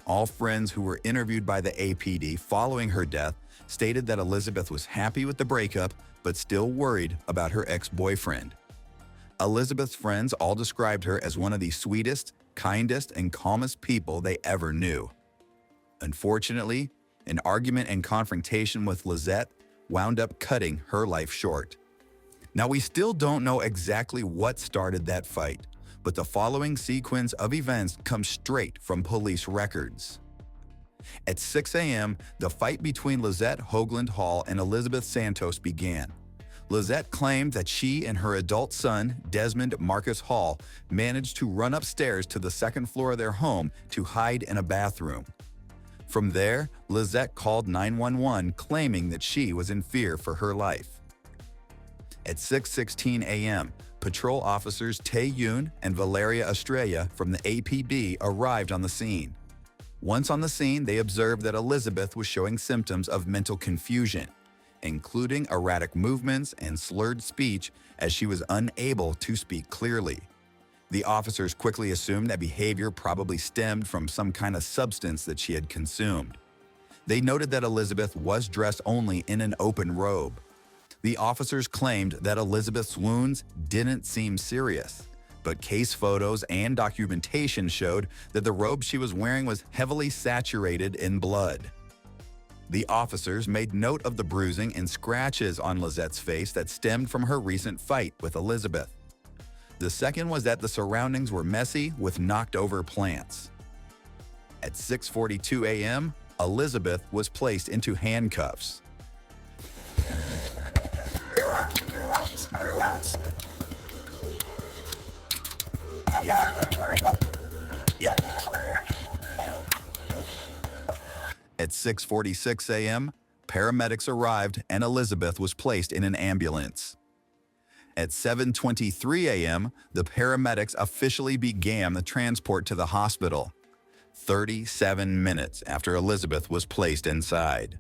All friends who were interviewed by the APD following her death stated that Elizabeth was happy with the breakup, but still worried about her ex-boyfriend. Elizabeth's friends all described her as one of the sweetest, kindest, and calmest people they ever knew. Unfortunately, an argument and confrontation with Lizette wound up cutting her life short. Now, we still don't know exactly what started that fight, but the following sequence of events comes straight from police records. At 6 a.m., the fight between Lizette Hoagland Hall and Elizabeth Santos began. Lizette claimed that she and her adult son, Desmond Marcus Hall, managed to run upstairs to the second floor of their home to hide in a bathroom. From there, Lizette called 911, claiming that she was in fear for her life. At 6:16 a.m., patrol officers Tae Yoon and Valeria Estrella from the APB arrived on the scene. Once on the scene, they observed that Elizabeth was showing symptoms of mental confusion, including erratic movements and slurred speech, as she was unable to speak clearly. The officers quickly assumed that behavior probably stemmed from some kind of substance that she had consumed. They noted that Elizabeth was dressed only in an open robe. The officers claimed that Elizabeth's wounds didn't seem serious, but case photos and documentation showed that the robe she was wearing was heavily saturated in blood. The officers made note of the bruising and scratches on Lizette's face that stemmed from her recent fight with Elizabeth. The second was that the surroundings were messy with knocked-over plants. At 6:42 a.m., Elizabeth was placed into handcuffs. At 6:46 a.m., paramedics arrived and Elizabeth was placed in an ambulance. At 7:23 a.m., the paramedics officially began the transport to the hospital, 37 minutes after Elizabeth was placed inside.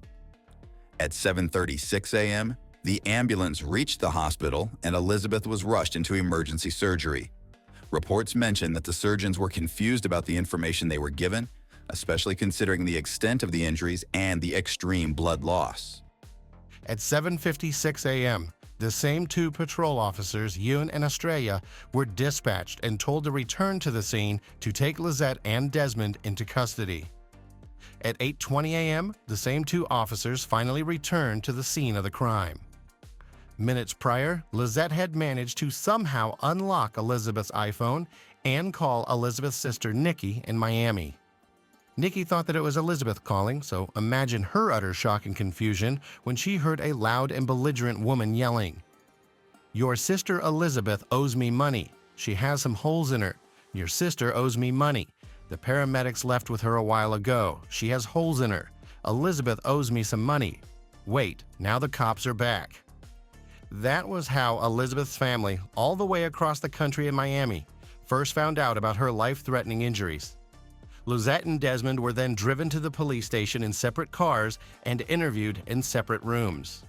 At 7:36 a.m., the ambulance reached the hospital and Elizabeth was rushed into emergency surgery. Reports mention that the surgeons were confused about the information they were given, especially considering the extent of the injuries and the extreme blood loss. At 7:56 a.m., the same two patrol officers, Ewan and Estrella, were dispatched and told to return to the scene to take Lizette and Desmond into custody. At 8:20 a.m., the same two officers finally returned to the scene of the crime. Minutes prior, Lizette had managed to somehow unlock Elizabeth's iPhone and call Elizabeth's sister Nikki in Miami. Nikki thought that it was Elizabeth calling, so imagine her utter shock and confusion when she heard a loud and belligerent woman yelling, "Your sister Elizabeth owes me money. She has some holes in her. Your sister owes me money. The paramedics left with her a while ago. She has holes in her. Elizabeth owes me some money. Wait, now the cops are back." That was how Elizabeth's family, all the way across the country in Miami, first found out about her life-threatening injuries. Lizette and Desmond were then driven to the police station in separate cars and interviewed in separate rooms.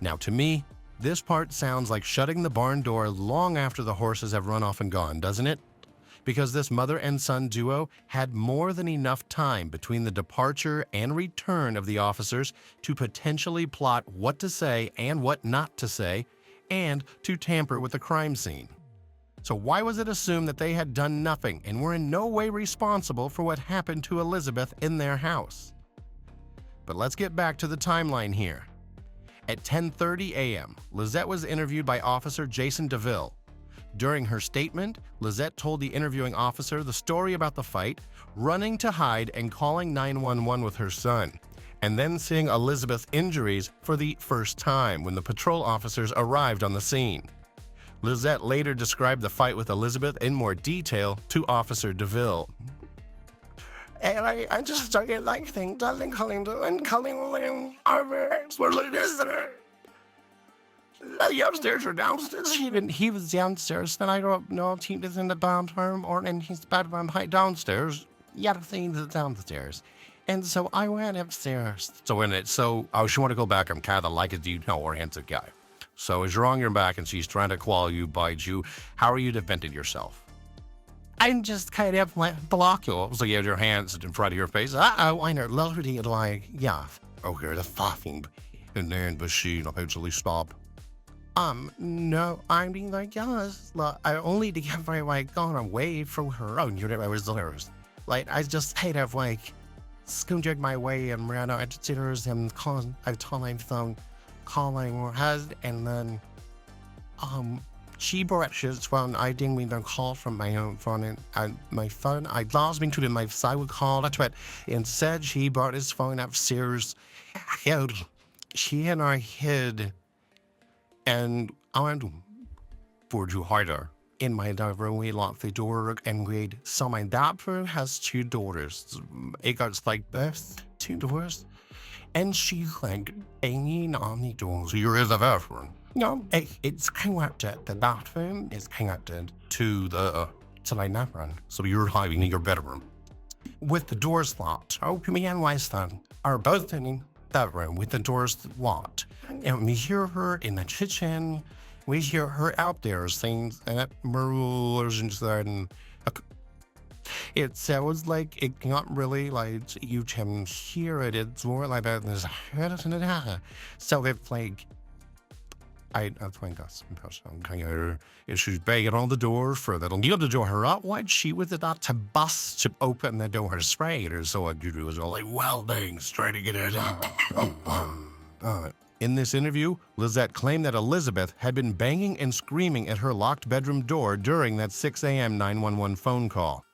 Now, to me, this part sounds like shutting the barn door long after the horses have run off and gone, doesn't it? Because this mother and son duo had more than enough time between the departure and return of the officers to potentially plot what to say and what not to say, and to tamper with the crime scene. So why was it assumed that they had done nothing and were in no way responsible for what happened to Elizabeth in their house? But let's get back to the timeline here. At 10:30 a.m., Lizette was interviewed by Officer Jason DeVille. During her statement, Lizette told the interviewing officer the story about the fight, running to hide and calling 911 with her son, and then seeing Elizabeth's injuries for the first time when the patrol officers arrived on the scene. Lizette later described the fight with Elizabeth in more detail to Officer DeVille. And I just started like things, darling, calling over. The upstairs or downstairs? He was downstairs, then I don't know if he was in the bathroom or in his bedroom downstairs. Yeah, the thing is downstairs. And so I went upstairs. She want to go back. I'm kind of like a oriented guy. So as you're on your back and she's trying to claw you, bite you, how are you defending yourself? I'm just kind of like block you. So you have your hands in front of your face. I know, literally like, yeah. Okay, the fucking. And then, but she eventually stopped. No, I mean, like, yes, like, I only to get like gone away from her. Oh, you know, I was there. Like, I just kind of like scooted my way and ran out to stairs and I told my phone calling her husband, and then, she brought his phone. I didn't even call from my own phone, and my phone, I lost me to my side call. That's what, instead, she brought his phone upstairs. She and I hid. And I went for to hide her. In my room, we locked the door and so my daughter has two daughters. It got like both two doors. And she's like banging on the door. So you're in the bathroom? No, it's connected. The bathroom is connected to my bedroom. So you're hiding in your bedroom? With the doors locked. Oh, me and my son are both in that room with the doors locked. And we hear her in the kitchen. We hear her out there saying that Merrill's inside. And it sounds like it not really like you can hear it. It's more like that. So it's like, I think that's impossible. She's banging on the door for that. Near the door, her up. Why she with it not to bust to open the door straight, or so I do was all like welding, trying to get it out. In this interview, Lizette claimed that Elizabeth had been banging and screaming at her locked bedroom door during that 6 a.m. 911 phone call.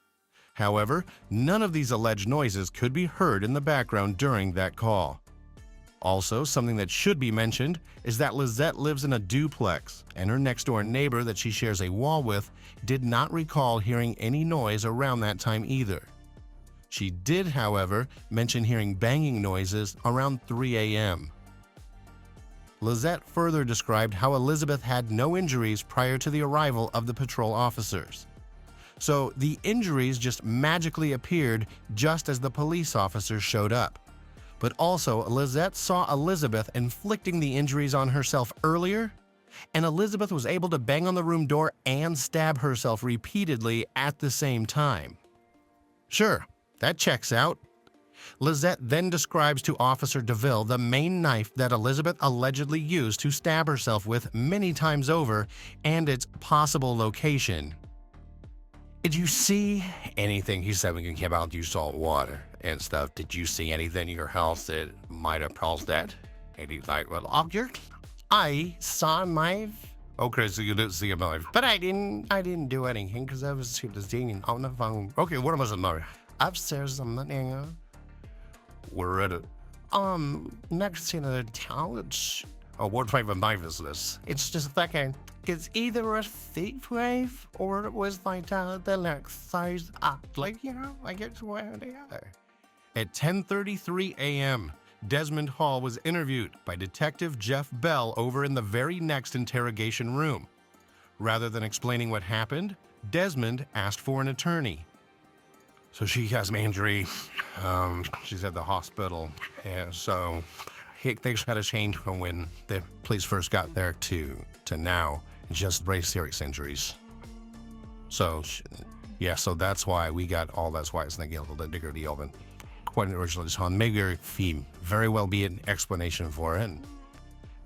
However, none of these alleged noises could be heard in the background during that call. Also, something that should be mentioned is that Lizette lives in a duplex, and her next-door neighbor that she shares a wall with did not recall hearing any noise around that time either. She did, however, mention hearing banging noises around 3 a.m. Lizette further described how Elizabeth had no injuries prior to the arrival of the patrol officers. So the injuries just magically appeared just as the police officers showed up. But also, Lizette saw Elizabeth inflicting the injuries on herself earlier, and Elizabeth was able to bang on the room door and stab herself repeatedly at the same time. Sure, that checks out. Lizette then describes to Officer DeVille the main knife that Elizabeth allegedly used to stab herself with many times over and its possible location. Did you see anything? He said when you came out, you saw water and stuff. Did you see anything in your house that might have caused that? And he's like, well, I saw a knife. Okay, so you didn't see a knife. But I didn't do anything because I was sitting on the phone. Okay, what was the knife? Upstairs on the we're at it. Next to the couch. Oh, what type of knife is this? It's just like it's either a thick knife or it was like the next size up. Like, like it's one or the other. At 10:33 a.m., Desmond Hall was interviewed by Detective Jeff Bell over in the very next interrogation room. Rather than explaining what happened, Desmond asked for an attorney. So she has an injury. She's at the hospital. And so things had to change from when the police first got there to now. Just very serious injuries. So, so that's why we got all that's why it's the digger the oven. Quite an original design. Maybe a theme. Very well be an explanation for it.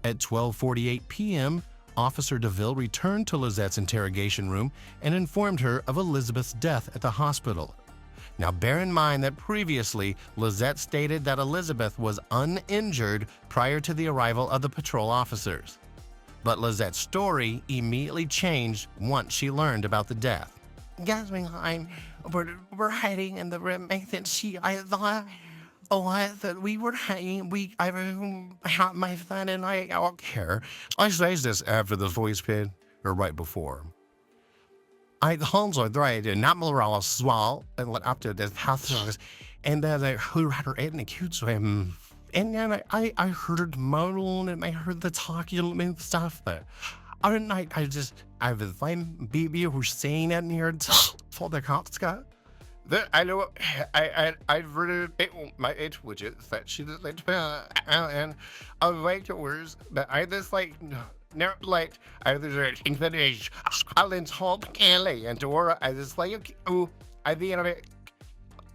At 12:48 p.m., Officer DeVille returned to Lizette's interrogation room and informed her of Elizabeth's death at the hospital. Now, bear in mind that previously, Lizette stated that Elizabeth was uninjured prior to the arrival of the patrol officers. But Lizette's story immediately changed once she learned about the death. Yes, we're hiding in the room, and I thought that we were hiding. I had my friend and I don't care. I says this after the voice pin, or right before. I also tried to not morale swell and let up to this house, and then I heard her in the cute room. And then I heard moan and I heard the talking and stuff. But other night I was like, baby who's saying it here for the cops got. I know I've heard it my age widget that she just like and I like yours, but I just like. No, like, I was in the age, Alan's Hope, Kelly, and Dora, I was like, oh, I think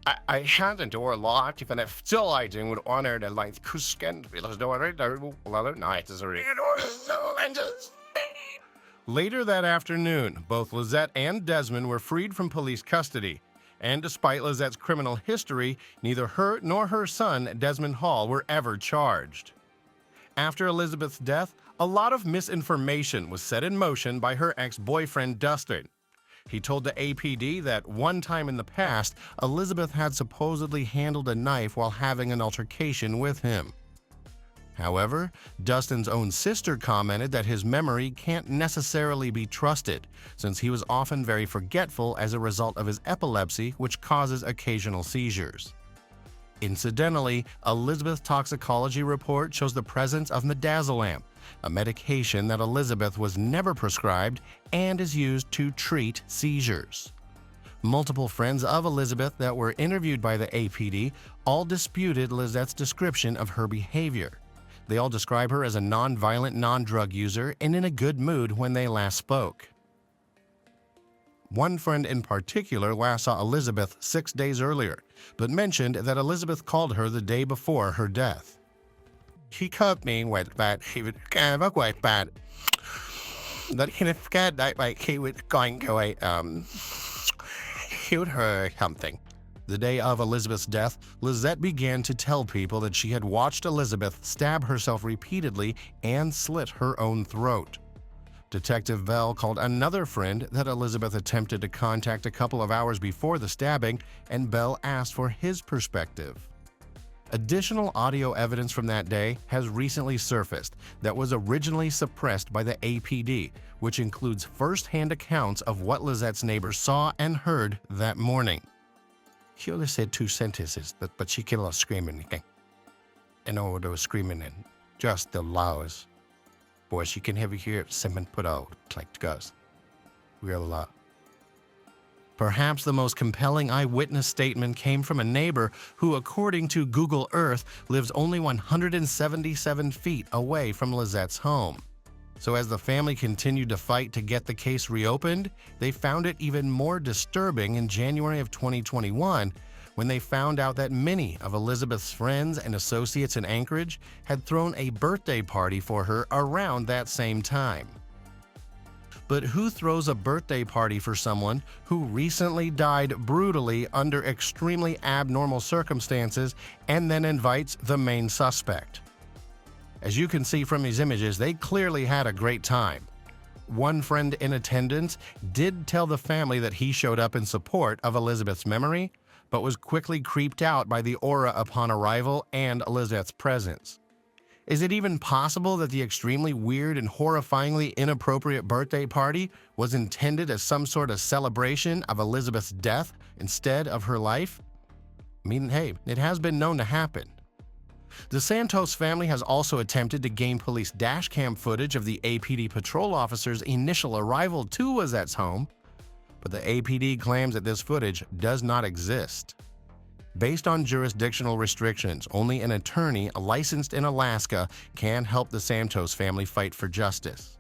I had a door locked, even if still I do would honor the like, Kusken, because Dora, other night is already. Later that afternoon, both Lizette and Desmond were freed from police custody, and despite Lizette's criminal history, neither her nor her son, Desmond Hall, were ever charged. After Elizabeth's death, a lot of misinformation was set in motion by her ex-boyfriend, Dustin. He told the APD that one time in the past, Elizabeth had supposedly handled a knife while having an altercation with him. However, Dustin's own sister commented that his memory can't necessarily be trusted, since he was often very forgetful as a result of his epilepsy, which causes occasional seizures. Incidentally, Elizabeth's toxicology report shows the presence of midazolam, a medication that Elizabeth was never prescribed and is used to treat seizures. Multiple friends of Elizabeth that were interviewed by the APD all disputed Lizette's description of her behavior. They all describe her as a non-violent, non-drug user and in a good mood when they last spoke. One friend in particular last saw Elizabeth 6 days earlier, but mentioned that Elizabeth called her the day before her death. He called me with that he was kind of quite bad. That he was scared that like he was going to shoot her or something. The day of Elizabeth's death, Lizette began to tell people that she had watched Elizabeth stab herself repeatedly and slit her own throat. Detective Bell called another friend that Elizabeth attempted to contact a couple of hours before the stabbing, and Bell asked for his perspective. Additional audio evidence from that day has recently surfaced that was originally suppressed by the APD, which includes first-hand accounts of what Lizette's neighbors saw and heard that morning. She only said 2 sentences, but she kept on screaming. And all those screaming and just the loudest. Boy, she can hear someone put out like goes. Real loud. Perhaps the most compelling eyewitness statement came from a neighbor who, according to Google Earth, lives only 177 feet away from Lizette's home. So as the family continued to fight to get the case reopened, they found it even more disturbing in January of 2021 when they found out that many of Elizabeth's friends and associates in Anchorage had thrown a birthday party for her around that same time. But who throws a birthday party for someone who recently died brutally under extremely abnormal circumstances and then invites the main suspect? As you can see from these images, they clearly had a great time. One friend in attendance did tell the family that he showed up in support of Elizabeth's memory, but was quickly creeped out by the aura upon arrival and Lizette's presence. Is it even possible that the extremely weird and horrifyingly inappropriate birthday party was intended as some sort of celebration of Elizabeth's death instead of her life? I mean, hey, it has been known to happen. The Santos family has also attempted to gain police dashcam footage of the APD patrol officer's initial arrival to Lizette's home, but the APD claims that this footage does not exist. Based on jurisdictional restrictions, only an attorney licensed in Alaska can help the Santos family fight for justice.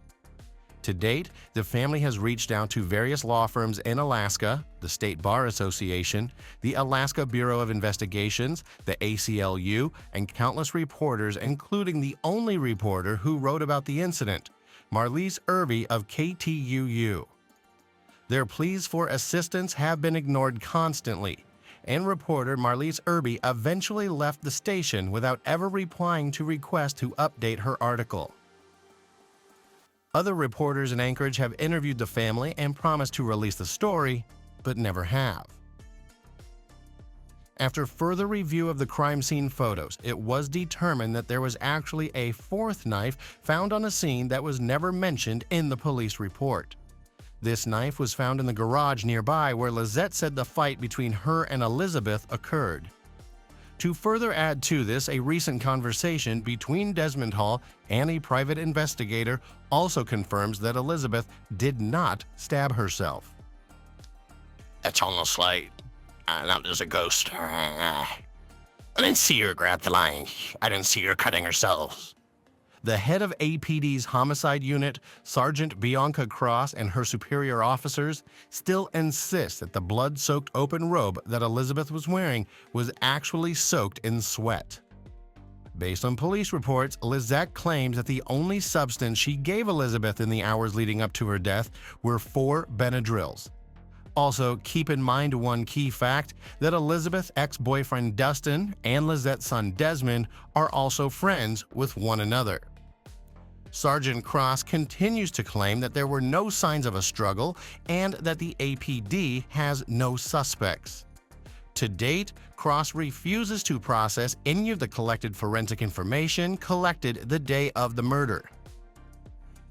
To date, the family has reached out to various law firms in Alaska, the State Bar Association, the Alaska Bureau of Investigations, the ACLU, and countless reporters, including the only reporter who wrote about the incident, Marlise Irby of KTUU. Their pleas for assistance have been ignored constantly, and reporter Marlise Irby eventually left the station without ever replying to requests to update her article. Other reporters in Anchorage have interviewed the family and promised to release the story, but never have. After further review of the crime scene photos, it was determined that there was actually a 4th knife found on a scene that was never mentioned in the police report. This knife was found in the garage nearby where Lizette said the fight between her and Elizabeth occurred. To further add to this, a recent conversation between Desmond Hall and a private investigator also confirms that Elizabeth did not stab herself. That's almost like, not as a ghost. I didn't see her grab the line. I didn't see her cutting herself. The head of APD's homicide unit, Sergeant Bianca Cross, and her superior officers still insist that the blood-soaked open robe that Elizabeth was wearing was actually soaked in sweat. Based on police reports, Lizette claims that the only substance she gave Elizabeth in the hours leading up to her death were 4 Benadryls. Also, keep in mind one key fact, that Elizabeth's ex-boyfriend Dustin and Lizette's son Desmond are also friends with one another. Sergeant Cross continues to claim that there were no signs of a struggle and that the APD has no suspects. To date, Cross refuses to process any of the collected forensic information collected the day of the murder.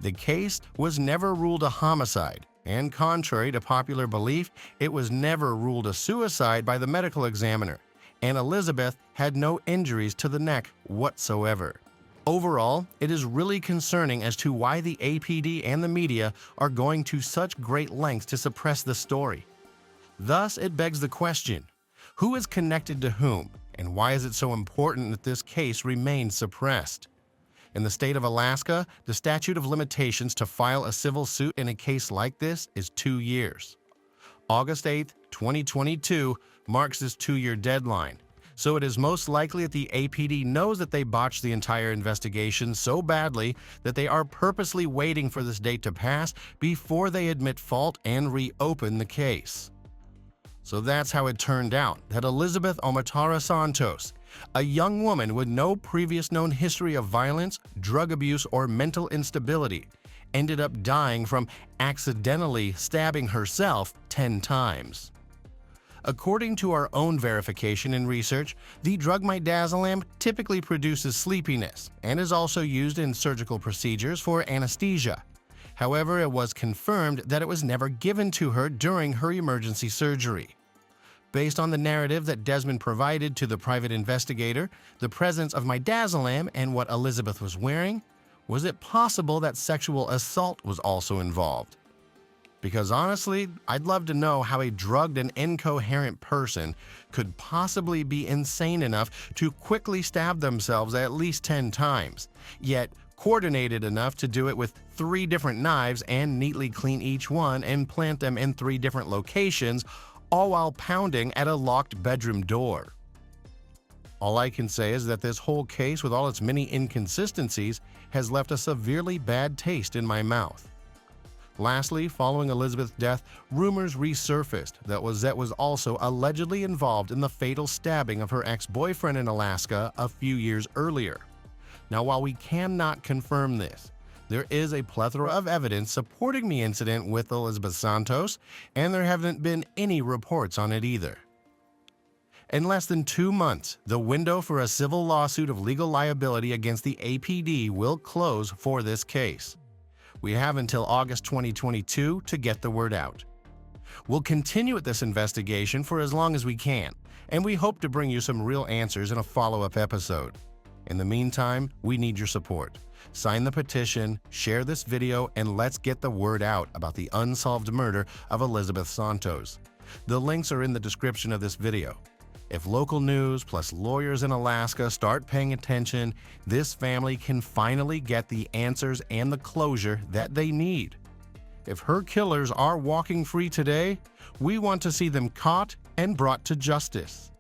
The case was never ruled a homicide, and contrary to popular belief, it was never ruled a suicide by the medical examiner, and Elizabeth had no injuries to the neck whatsoever. Overall, it is really concerning as to why the APD and the media are going to such great lengths to suppress the story. Thus, it begs the question, who is connected to whom, and why is it so important that this case remains suppressed? In the state of Alaska, the statute of limitations to file a civil suit in a case like this is 2 years. August 8, 2022 marks this 2-year deadline. So it is most likely that the APD knows that they botched the entire investigation so badly that they are purposely waiting for this date to pass before they admit fault and reopen the case. So that's how it turned out that Elizabeth Omatara Santos, a young woman with no previous known history of violence, drug abuse, or mental instability, ended up dying from accidentally stabbing herself 10 times. According to our own verification and research, the drug midazolam typically produces sleepiness and is also used in surgical procedures for anesthesia. However, it was confirmed that it was never given to her during her emergency surgery. Based on the narrative that Desmond provided to the private investigator, the presence of midazolam and what Elizabeth was wearing, was it possible that sexual assault was also involved? Because honestly, I'd love to know how a drugged and incoherent person could possibly be insane enough to quickly stab themselves at least 10 times, yet coordinated enough to do it with 3 different knives and neatly clean each one and plant them in 3 different locations, all while pounding at a locked bedroom door. All I can say is that this whole case, with all its many inconsistencies, has left a severely bad taste in my mouth. Lastly, following Elizabeth's death, rumors resurfaced that Lizette was also allegedly involved in the fatal stabbing of her ex-boyfriend in Alaska a few years earlier. Now, while we cannot confirm this, there is a plethora of evidence supporting the incident with Elizabeth Santos, and there haven't been any reports on it either. In less than 2 months, the window for a civil lawsuit of legal liability against the APD will close for this case. We have until August 2022 to get the word out. We'll continue with this investigation for as long as we can, and we hope to bring you some real answers in a follow-up episode. In the meantime, we need your support. Sign the petition, share this video, and let's get the word out about the unsolved murder of Elizabeth Santos. The links are in the description of this video. If local news plus lawyers in Alaska start paying attention, this family can finally get the answers and the closure that they need. If her killers are walking free today, we want to see them caught and brought to justice.